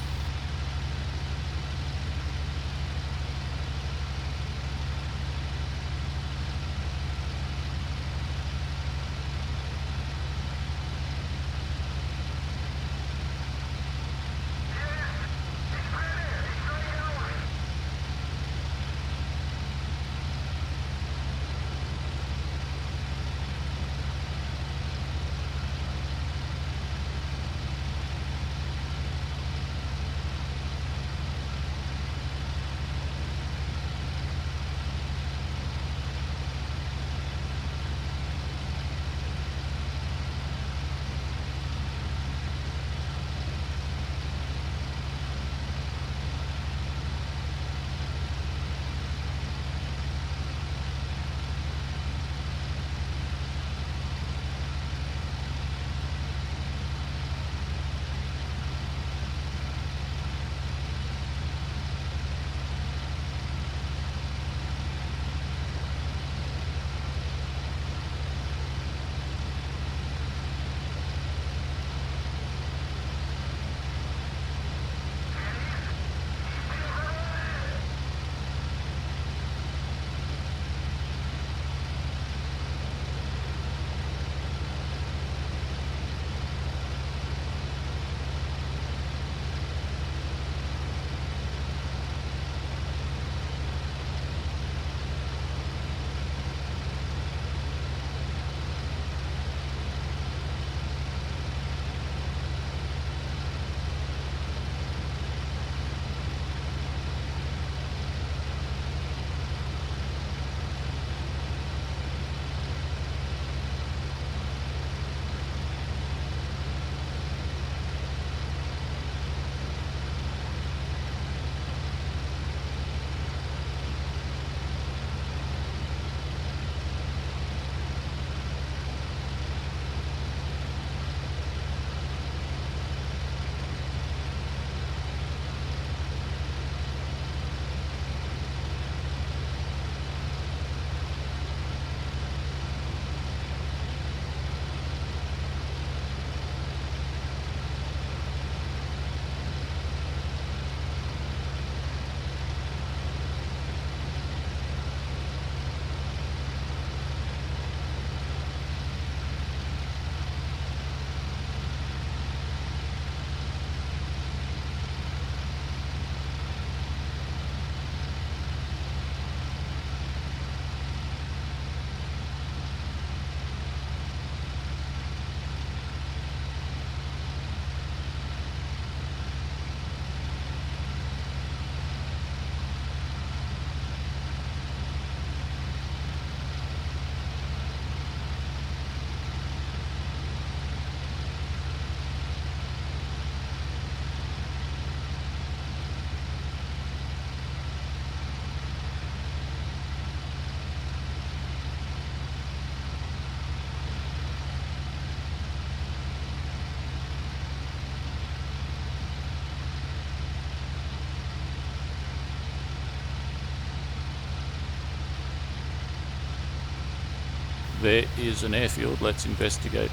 There is an airfield, let's investigate.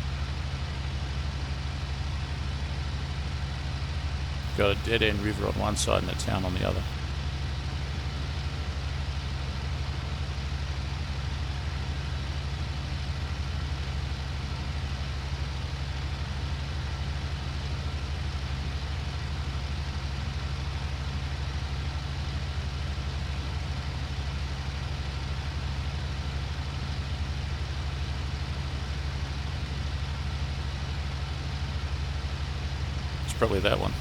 Got a dead-end river on one side and a town on the other. It's probably that one.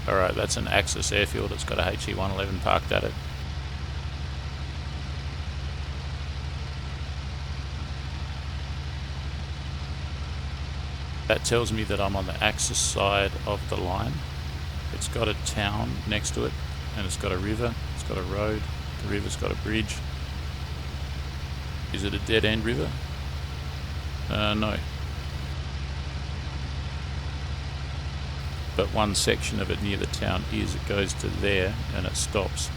Alright, that's an Axis airfield. It's got a HE-111 parked at it. That tells me that I'm on the Axis side of the line. It's got a town next to it, and it's got a river, it's got a road, the river's got a bridge. Is it a dead-end river? No. But one section of it near the town is, it goes to there and it stops.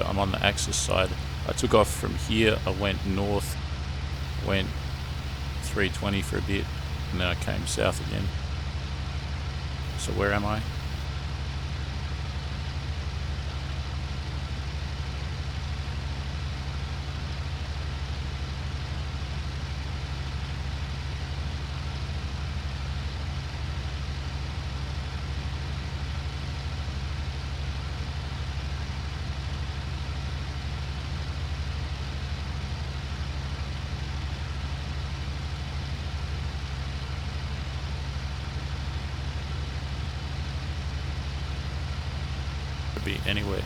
I'm on the Axis side. I took off from here, I went north, went 320 for a bit, and then I came south again. So where am I? Could be anywhere.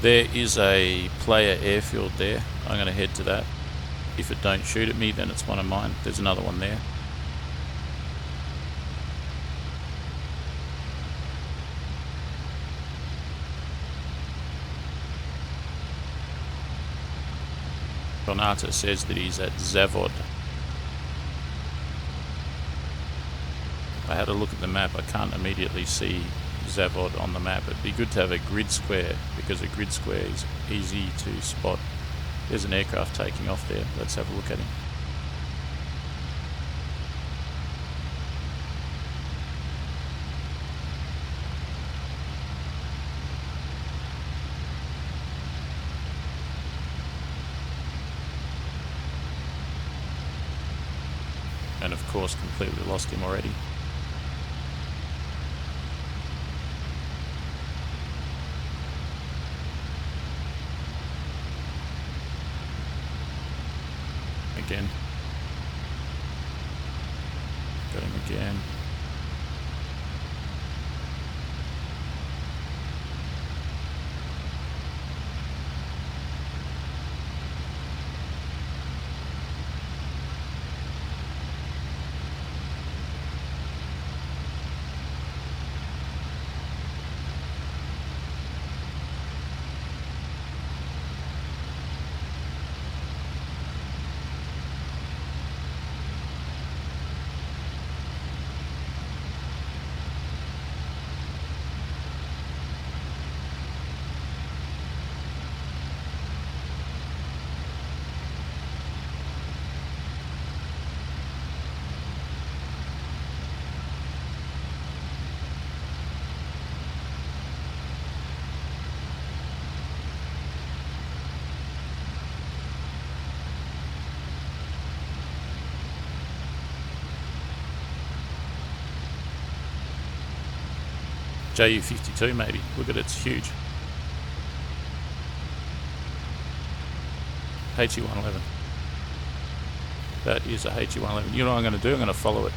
There is a player airfield there. I'm going to head to that. If it don't shoot at me, then it's one of mine. There's another one there. Donata says that he's at Zavod. I had a look at the map. I can't immediately see Zavod on the map. It'd be good to have a grid square, because a grid square is easy to spot. There's an aircraft taking off there. Let's have a look at him. And of course completely lost him already. Again. Got him again. JU-52 maybe. Look at it, it's huge. HE-111. That is a HE-111. You know what I'm going to do? I'm going to follow it.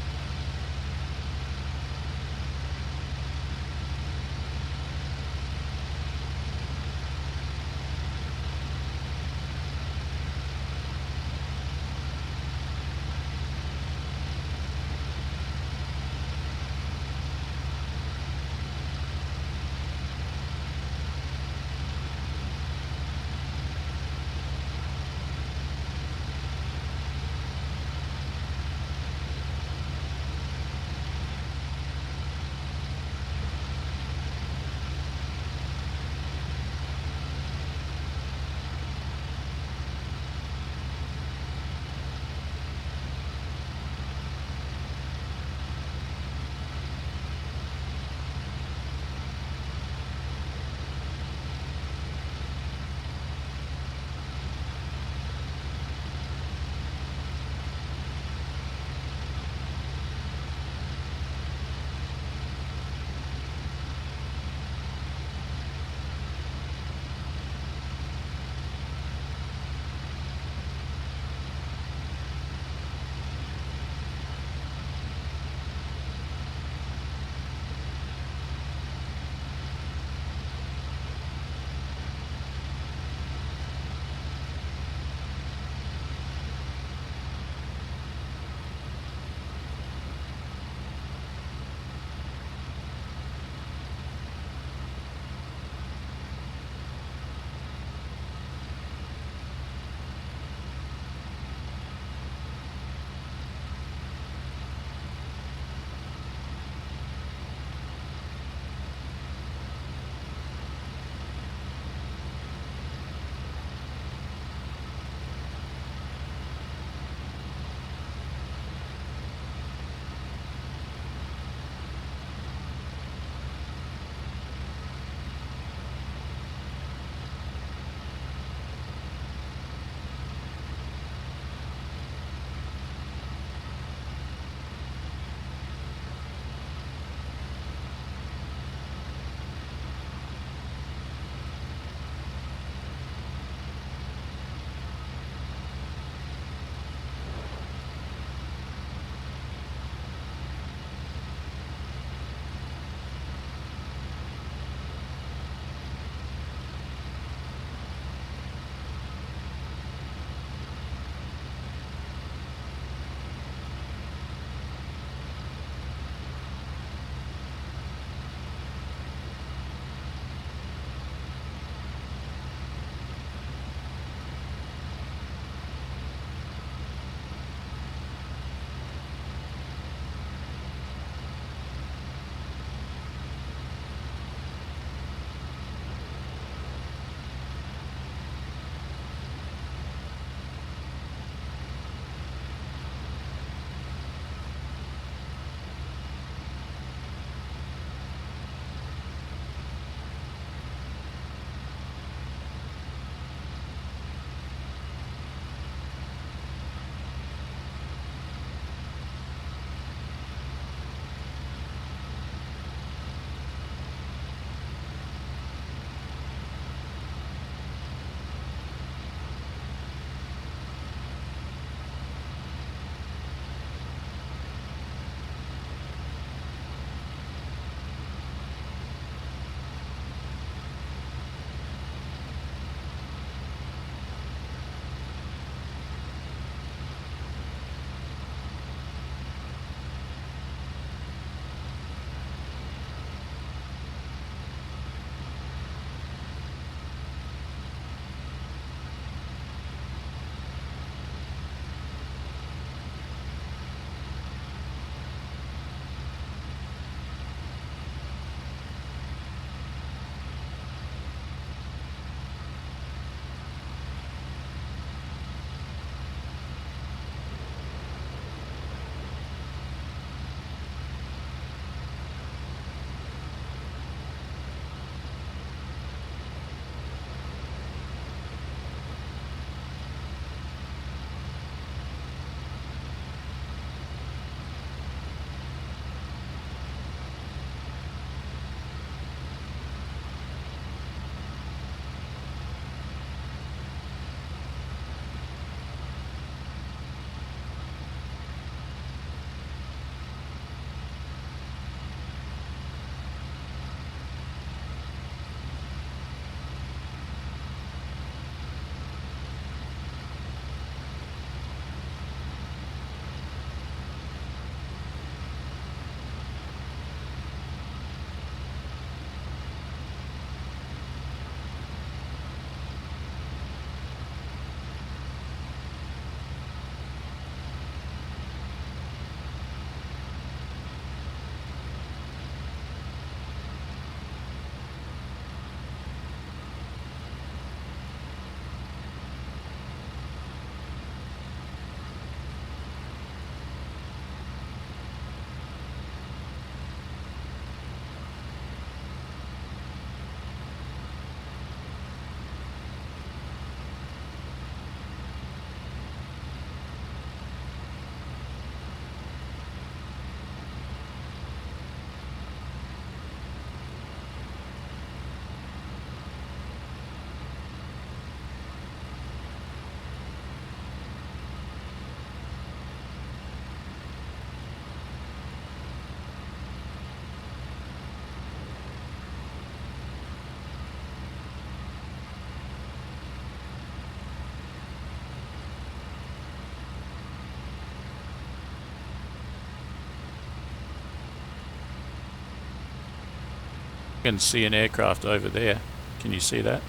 can see an aircraft over there. Can you see that?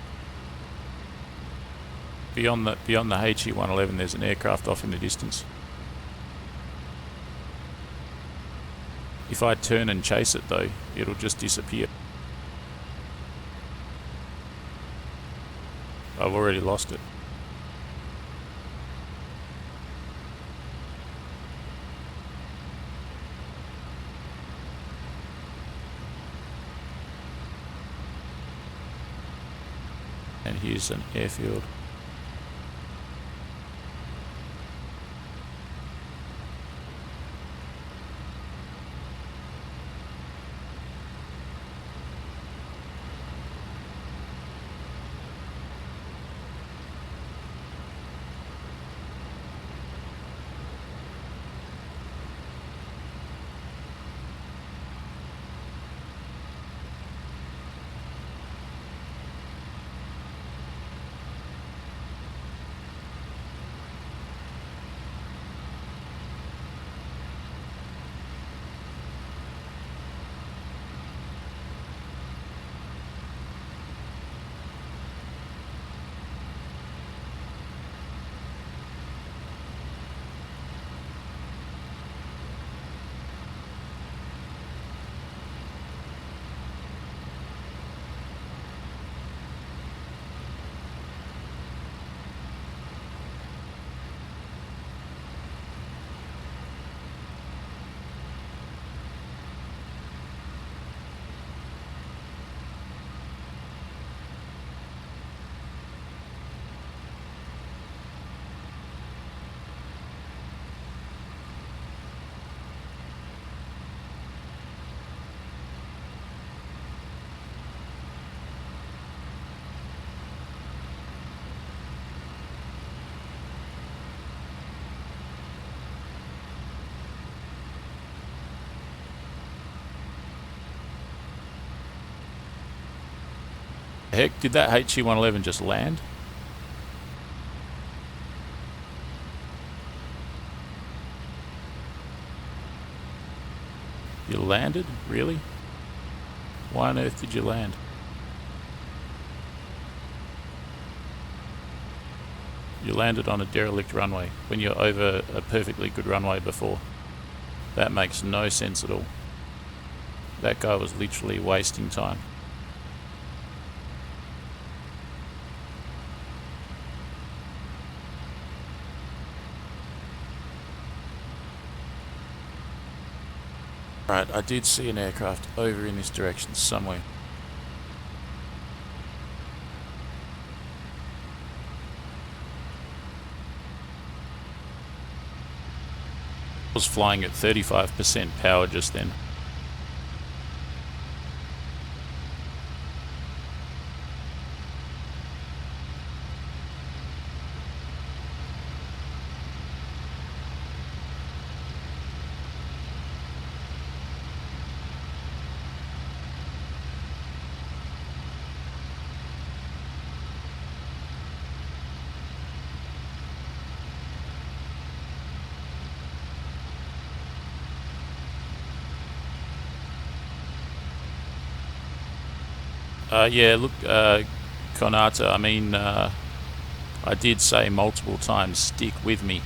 Beyond the HE-111, there's an aircraft off in the distance. If I turn and chase it though, it'll just disappear. I've already lost it. And here's an airfield. Heck, did that HE-111 just land? You landed? Really? Why on earth did you land? You landed on a derelict runway when you're over a perfectly good runway before. That makes no sense at all. That guy was literally wasting time. Right, I did see an aircraft over in this direction somewhere. I was flying at 35% power just then. Yeah, look, Konata, I mean, I did say multiple times, stick with me.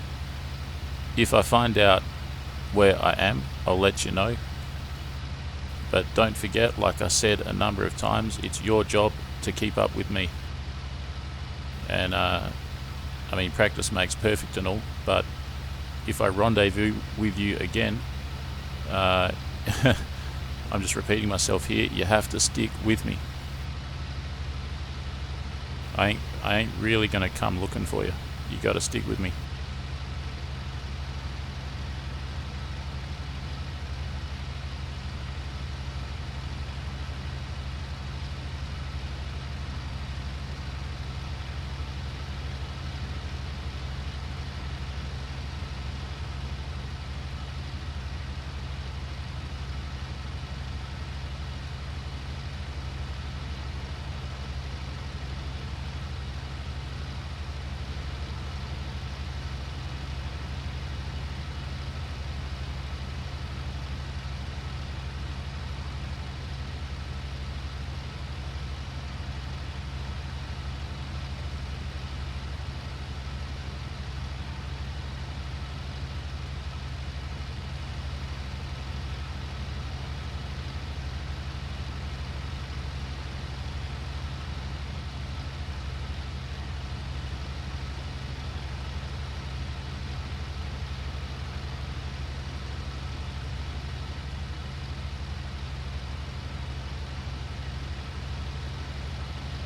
If I find out where I am, I'll let you know. But don't forget, like I said a number of times, it's your job to keep up with me. And, I mean, practice makes perfect and all, but if I rendezvous with you again, I'm just repeating myself here, you have to stick with me. I ain't really gonna come looking for you. You gotta stick with me.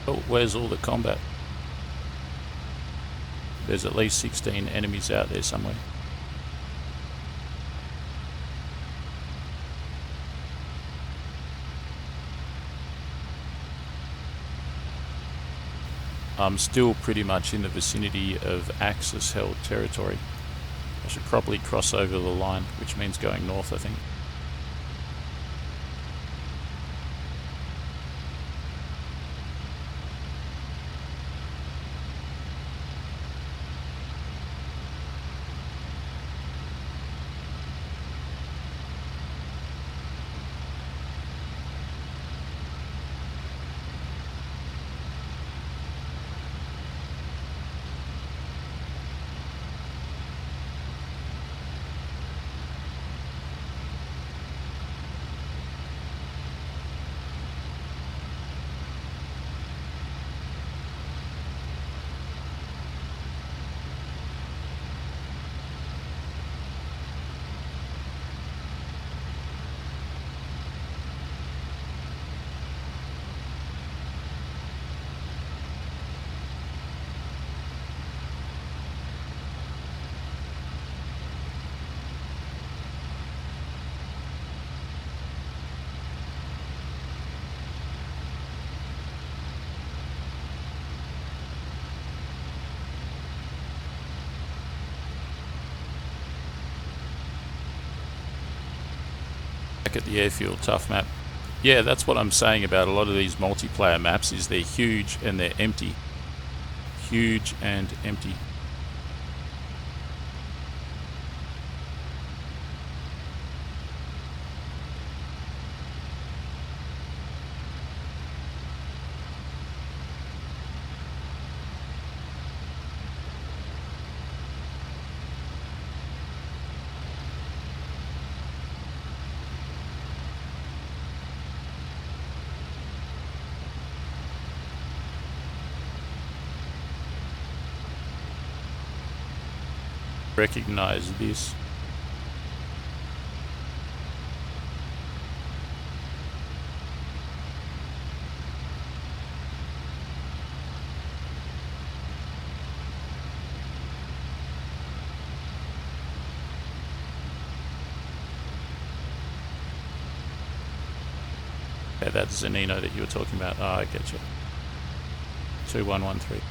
Oh, where's all the combat? There's at least 16 enemies out there somewhere. I'm still pretty much in the vicinity of Axis-held territory. I should probably cross over the line, which means going north, I think. At the airfield tough map. Yeah, that's what I'm saying about a lot of these multiplayer maps, is they're huge and they're empty. Huge and empty. Recognize this. Yeah, that's Zanino that you were talking about. Oh, I get you. 2113.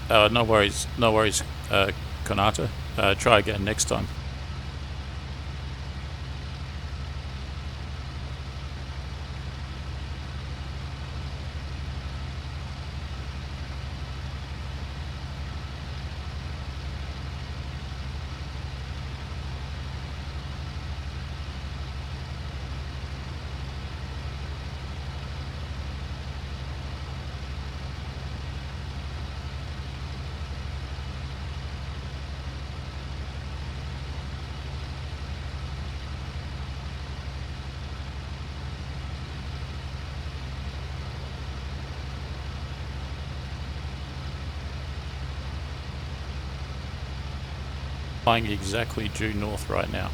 No worries, Konata. Try again next time. Flying exactly due north right now.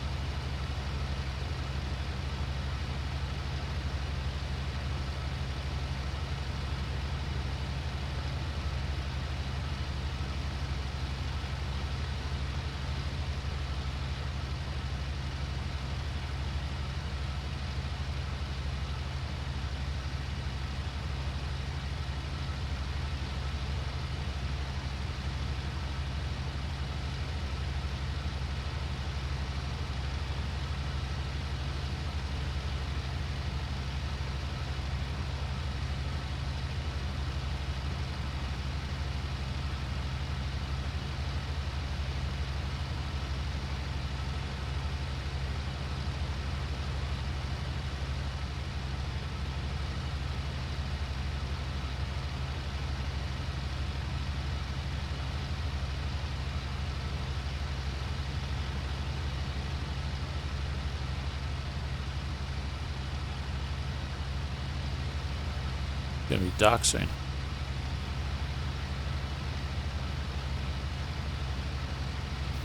Gonna be dark soon.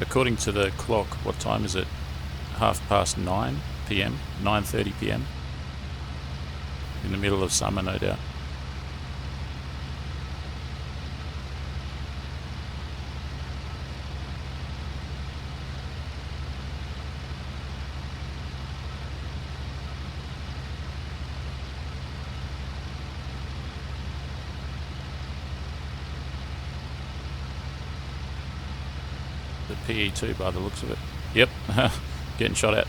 According to the clock, what time is it? 9:30 p.m. 9:30 p.m. In the middle of summer, no doubt. The PE2 by the looks of it. Yep, getting shot at.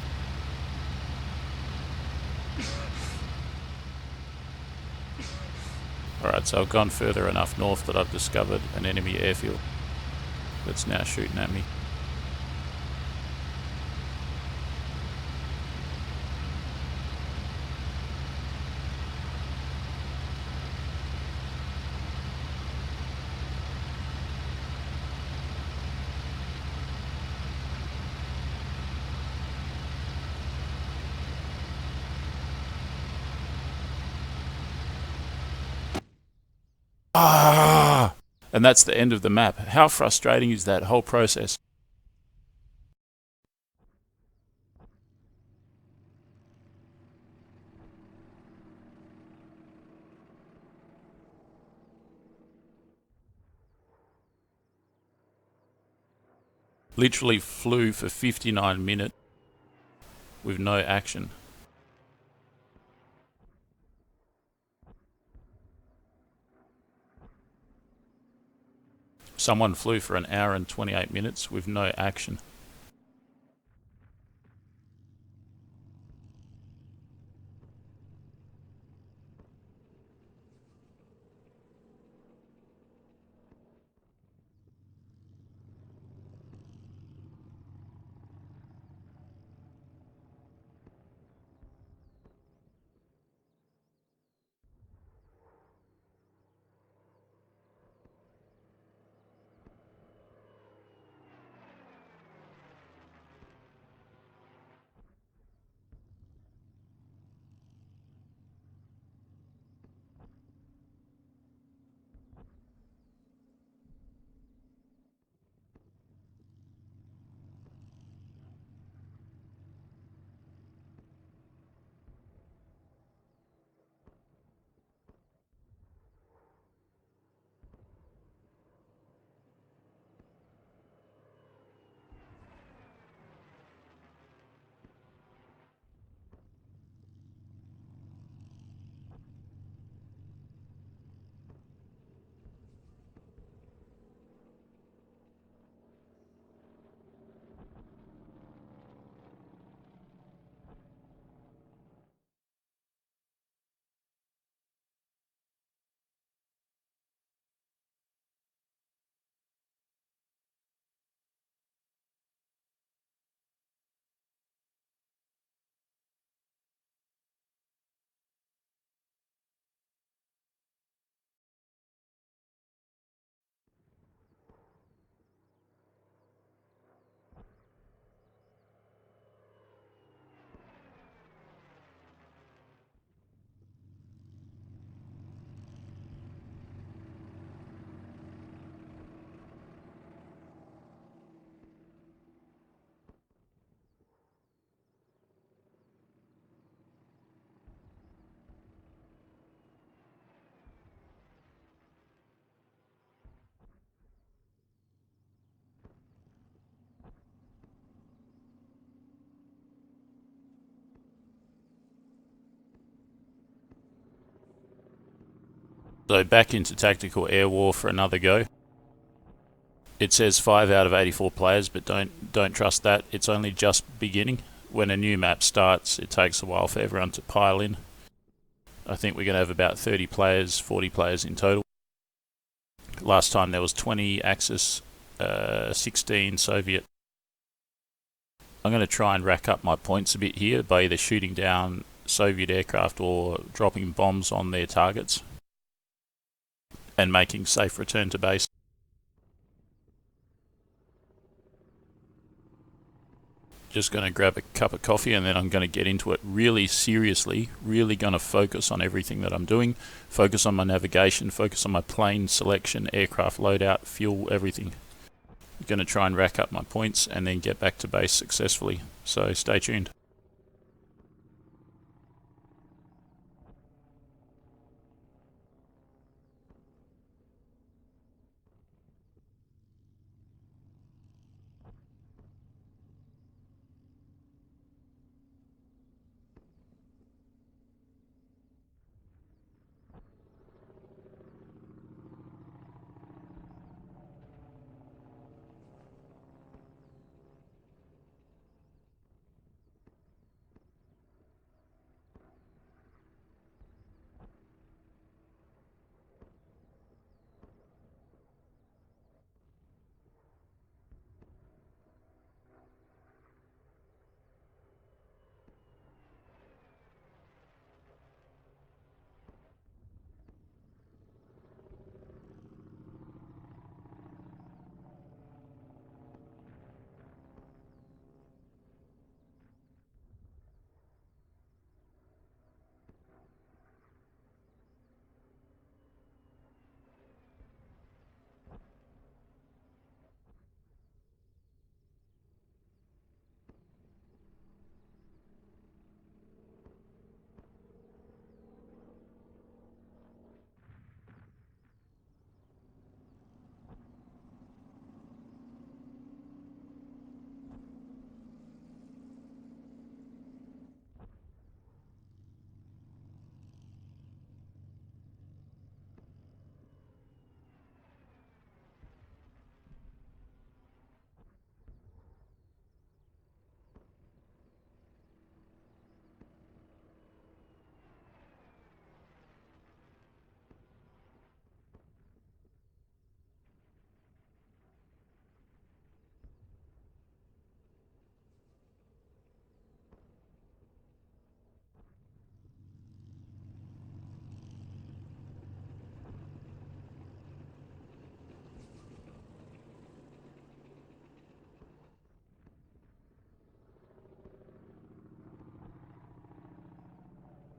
Alright, so I've gone further enough north that I've discovered an enemy airfield that's now shooting at me. Ah! And that's the end of the map. How frustrating is that whole process? Literally flew for 59 minutes with no action. Someone flew for an hour and 28 minutes with no action. So back into tactical air war for another go. It says 5 out of 84 players, but don't trust that. It's only just beginning. When a new map starts, it takes a while for everyone to pile in. I think we're going to have about 30 players, 40 players in total. Last time there was 20 Axis, 16 Soviet. I'm going to try and rack up my points a bit here by either shooting down Soviet aircraft or dropping bombs on their targets and making safe return to base. Just going to grab a cup of coffee and then I'm going to get into it really seriously, really going to focus on everything that I'm doing, focus on my navigation, focus on my plane selection, aircraft loadout, fuel, everything. I'm going to try and rack up my points and then get back to base successfully, so stay tuned.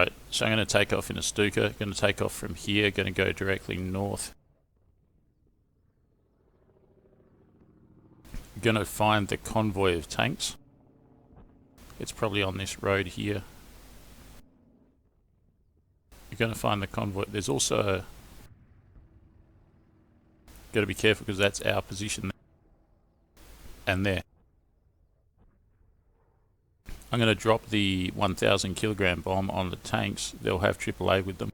Right, so I'm going to take off in a Stuka, going to take off from here, going to go directly north. I'm going to find the convoy of tanks. It's probably on this road here. You're going to find the convoy. There's also a... Got to be careful because that's our position there. And there. I'm going to drop the 1,000 kilogram bomb on the tanks. They'll have AAA with them.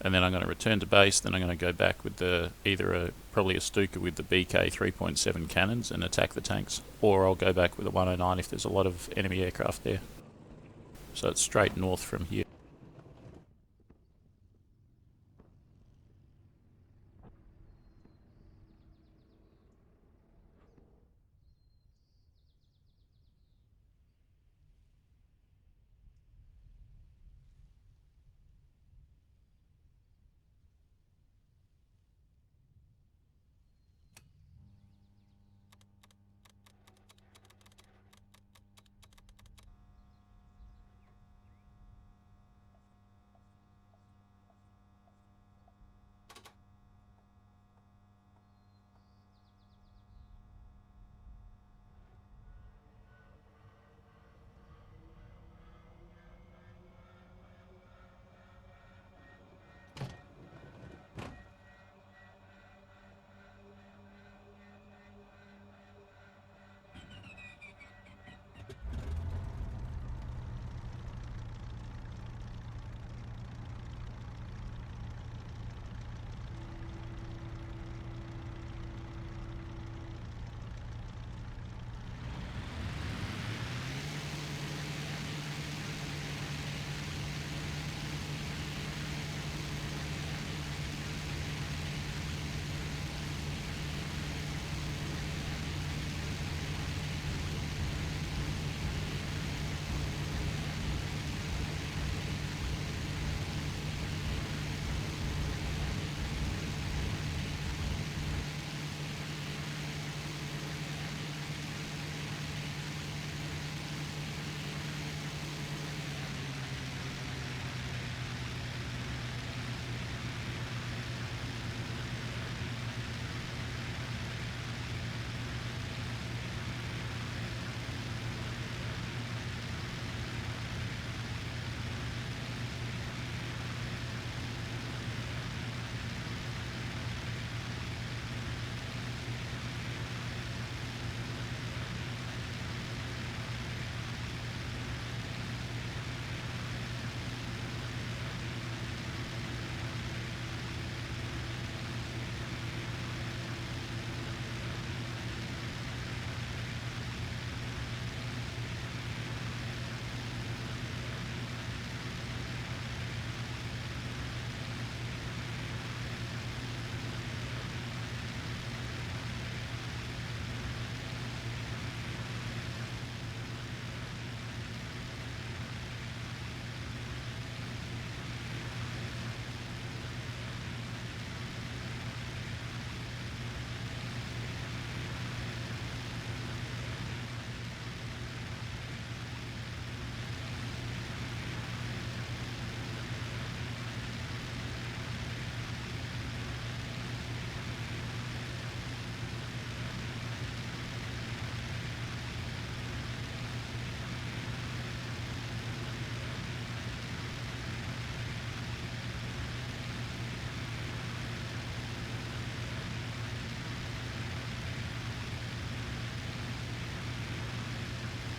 And then I'm going to return to base. Then I'm going to go back with the probably a Stuka with the BK 3.7 cannons and attack the tanks. Or I'll go back with a 109 if there's a lot of enemy aircraft there. So it's straight north from here.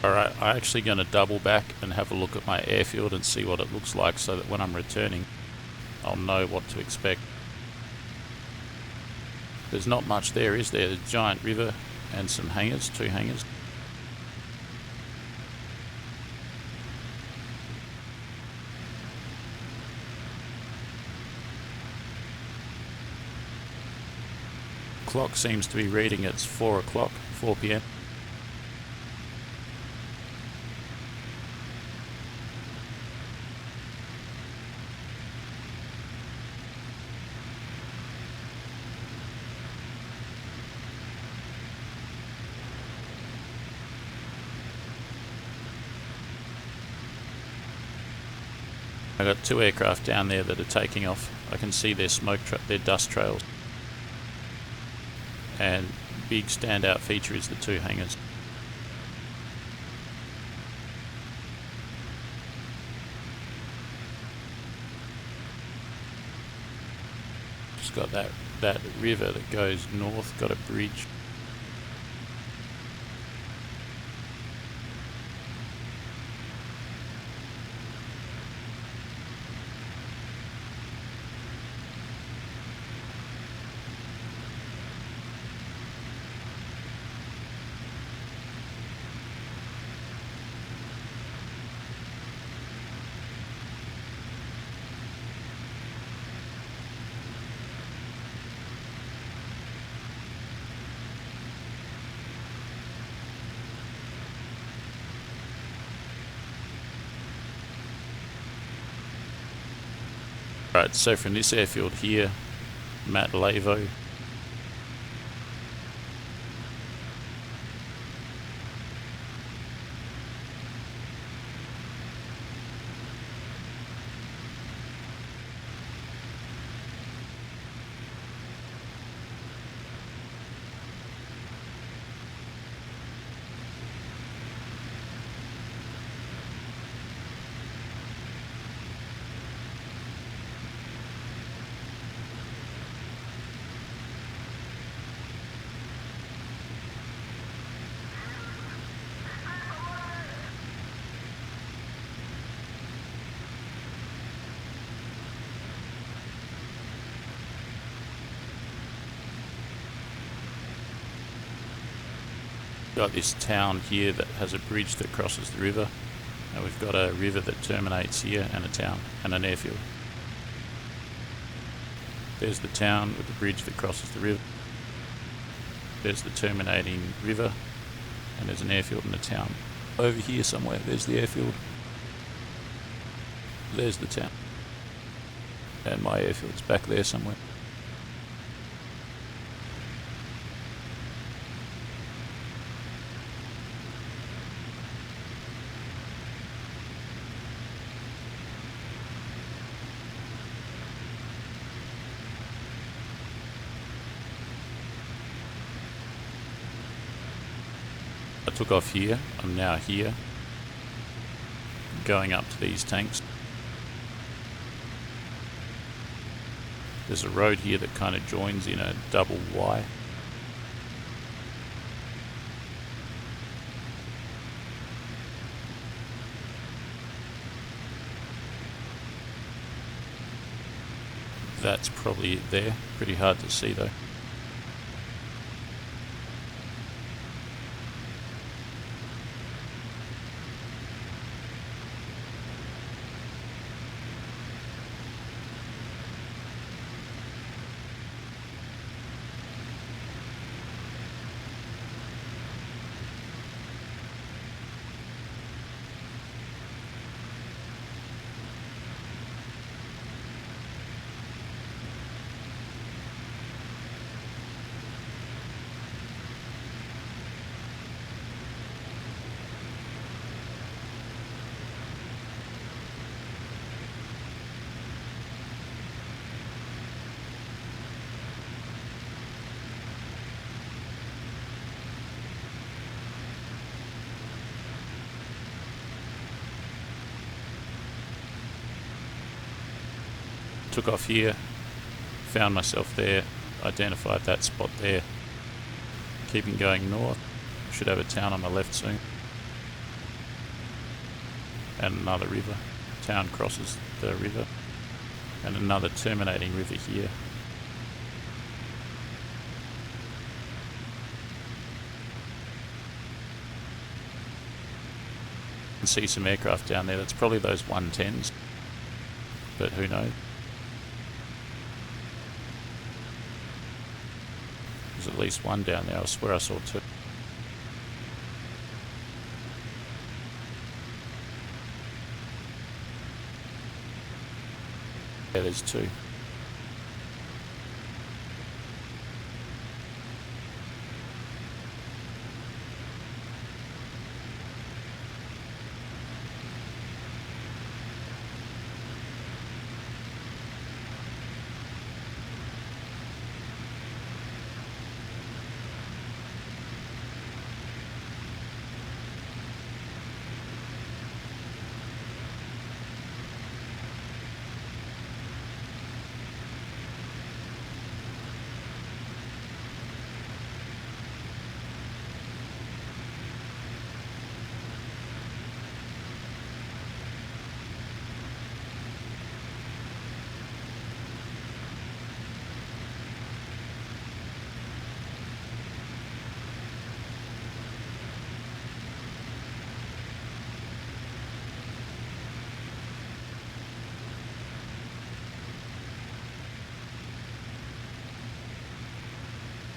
Alright, I'm actually going to double back and have a look at my airfield and see what it looks like so that when I'm returning I'll know what to expect. There's not much there, is there? There's a giant river and some hangars, 2 hangars. Clock seems to be reading it's 4 o'clock, 4 p.m. I got 2 aircraft down there that are taking off. I can see their their dust trails. And big standout feature is the 2 hangars. Just got that river that goes north, got a bridge. Right, so from this airfield here, Matt Lavo, got this town here that has a bridge that crosses the river, and we've got a river that terminates here and a town and an airfield. There's the town with the bridge that crosses the river. There's the terminating river, and there's an airfield and a town. Over here somewhere, there's the airfield. There's the town. And my airfield's back there somewhere. I took off here, I'm now here, going up to these tanks. There's a road here that kind of joins in a double Y. That's probably it there, pretty hard to see though. Took off here, found myself there, identified that spot there, keeping going north. Should have a town on my left soon. and another river. Town crosses the river, and another terminating river here. You can see some aircraft down there. That's probably those 110s, but who knows? There's at least one down there. I swear I saw two. Yeah, there's two.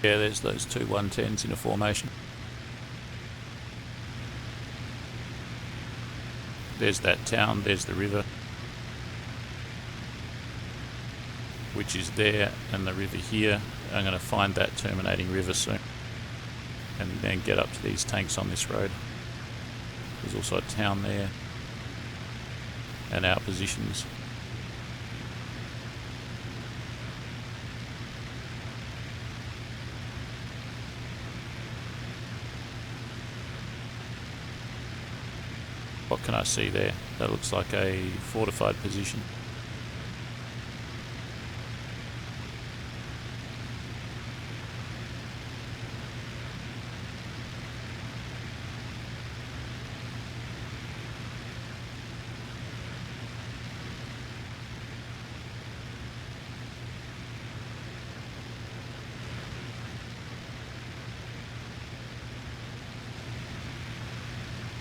Yeah, there's those two 110s in a formation. There's that town, there's the river, which is there, and the river here. I'm going to find that terminating river soon, and then get up to these tanks on this road. There's also a town there, and our positions. What can I see there? That looks like a fortified position.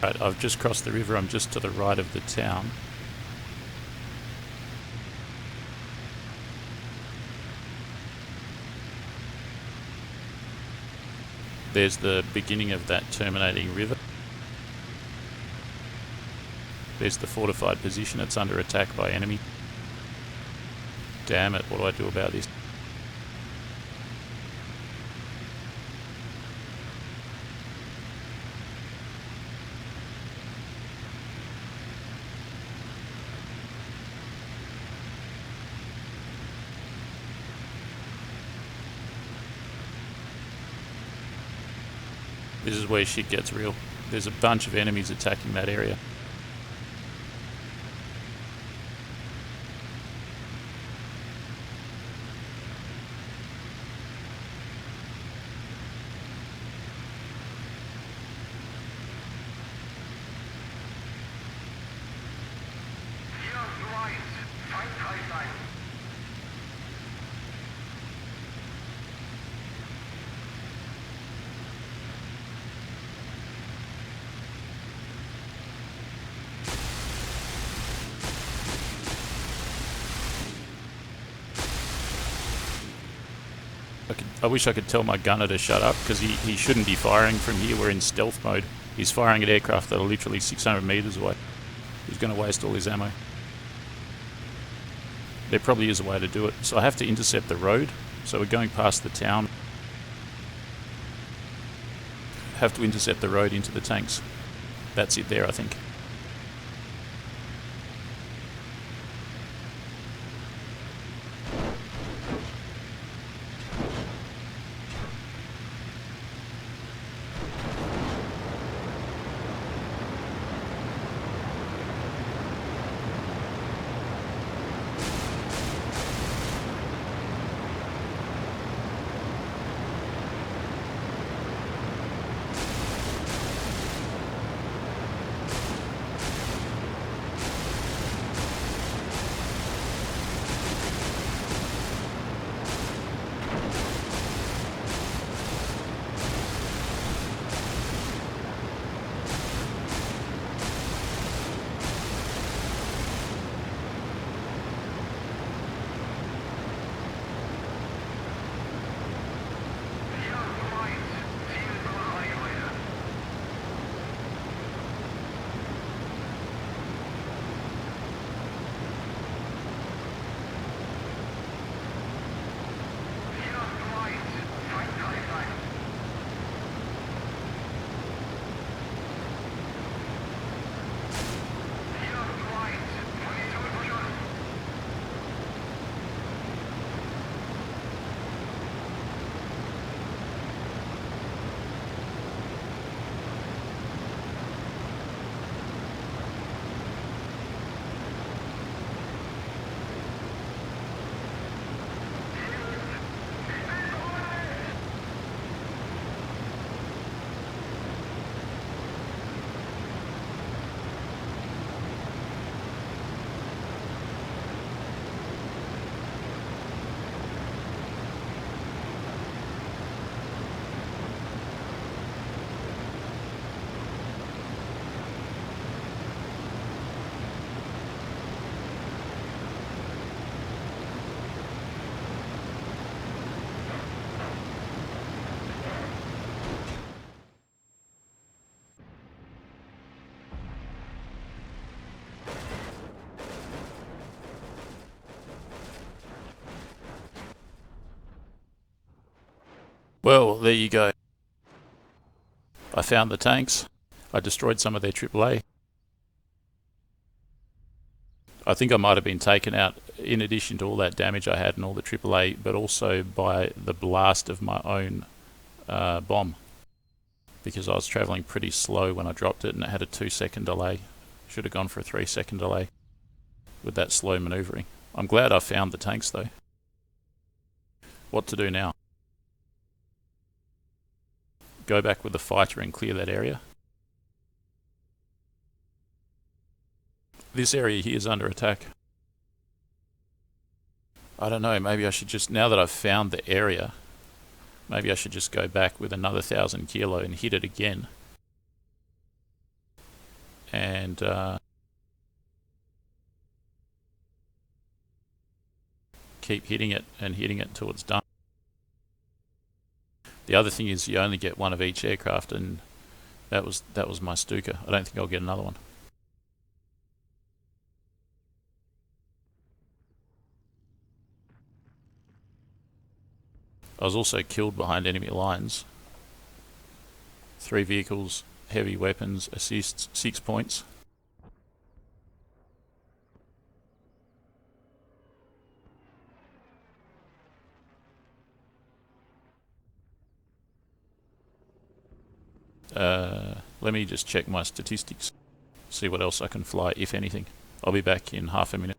Right, I've just crossed the river. I'm just to the right of the town. There's the beginning of that terminating river. There's the fortified position. It's under attack by enemy. Damn it, what do I do about this? This is where shit gets real. There's a bunch of enemies attacking that area. I wish I could tell my gunner to shut up, because he shouldn't be firing from here. We're in stealth mode. He's firing at aircraft that are literally 600 meters away. He's going to waste all his ammo. There probably is a way to do it. So I have to intercept the road. So we're going past the town. Have to intercept the road into the tanks. That's it there, I think. Well, there you go. I found the tanks. I destroyed some of their AAA. I think I might have been taken out, in addition to all that damage I had and all the AAA, but also by the blast of my own bomb, because I was travelling pretty slow when I dropped it and it had a 2-second delay. Should have gone for a 3-second delay with that slow manoeuvring. I'm glad I found the tanks though. What to do now? Go back with the fighter and clear that area. This area here is under attack. I don't know, maybe I should just, now that I've found the area, maybe I should just go back with another 1,000 kilo and hit it again. And keep hitting it and hitting it until it's done. The other thing is you only get one of each aircraft, and that was my Stuka. I don't think I'll get another one. I was also killed behind enemy lines. 3 vehicles, heavy weapons, assists, 6 points. Let me just check my statistics, see what else I can fly, if anything. I'll be back in half a minute.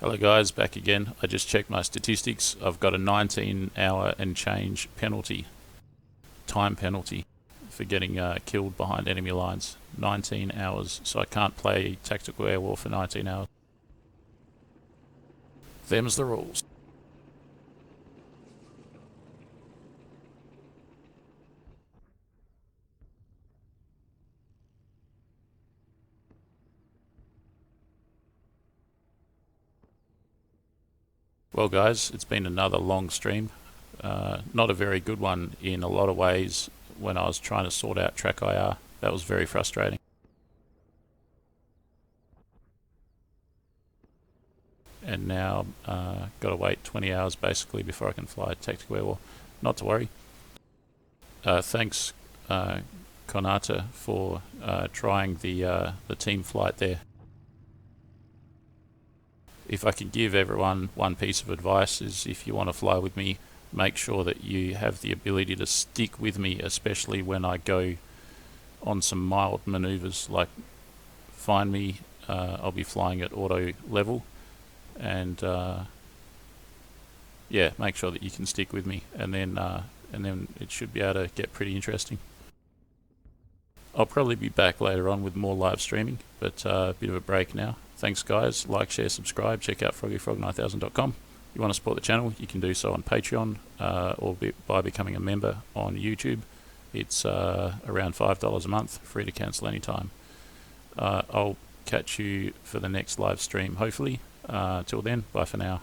Hello guys, back again. I just checked my statistics. I've got a 19-hour and change penalty, time penalty, for getting killed behind enemy lines. 19 hours, so I can't play Tactical Air War for 19 hours. Them's the rules. Well guys, it's been another long stream. Not a very good one in a lot of ways. When I was trying to sort out track IR, that was very frustrating. And now got to wait 20 hours basically before I can fly Tactical Air War. Not to worry. Thanks Konata for trying the team flight there. If I could give everyone one piece of advice, is if you want to fly with me, make sure that you have the ability to stick with me, especially when I go on some mild maneuvers. Like, find me, I'll be flying at auto level, and yeah, make sure that you can stick with me, and then it should be able to get pretty interesting. I'll probably be back later on with more live streaming, but a bit of a break now. Thanks guys, like, share, subscribe, check out froggyfrog9000.com. If you want to support the channel, you can do so on Patreon or by becoming a member on YouTube. It's around $5 a month, free to cancel anytime. I'll catch you for the next live stream, hopefully. Till then, bye for now.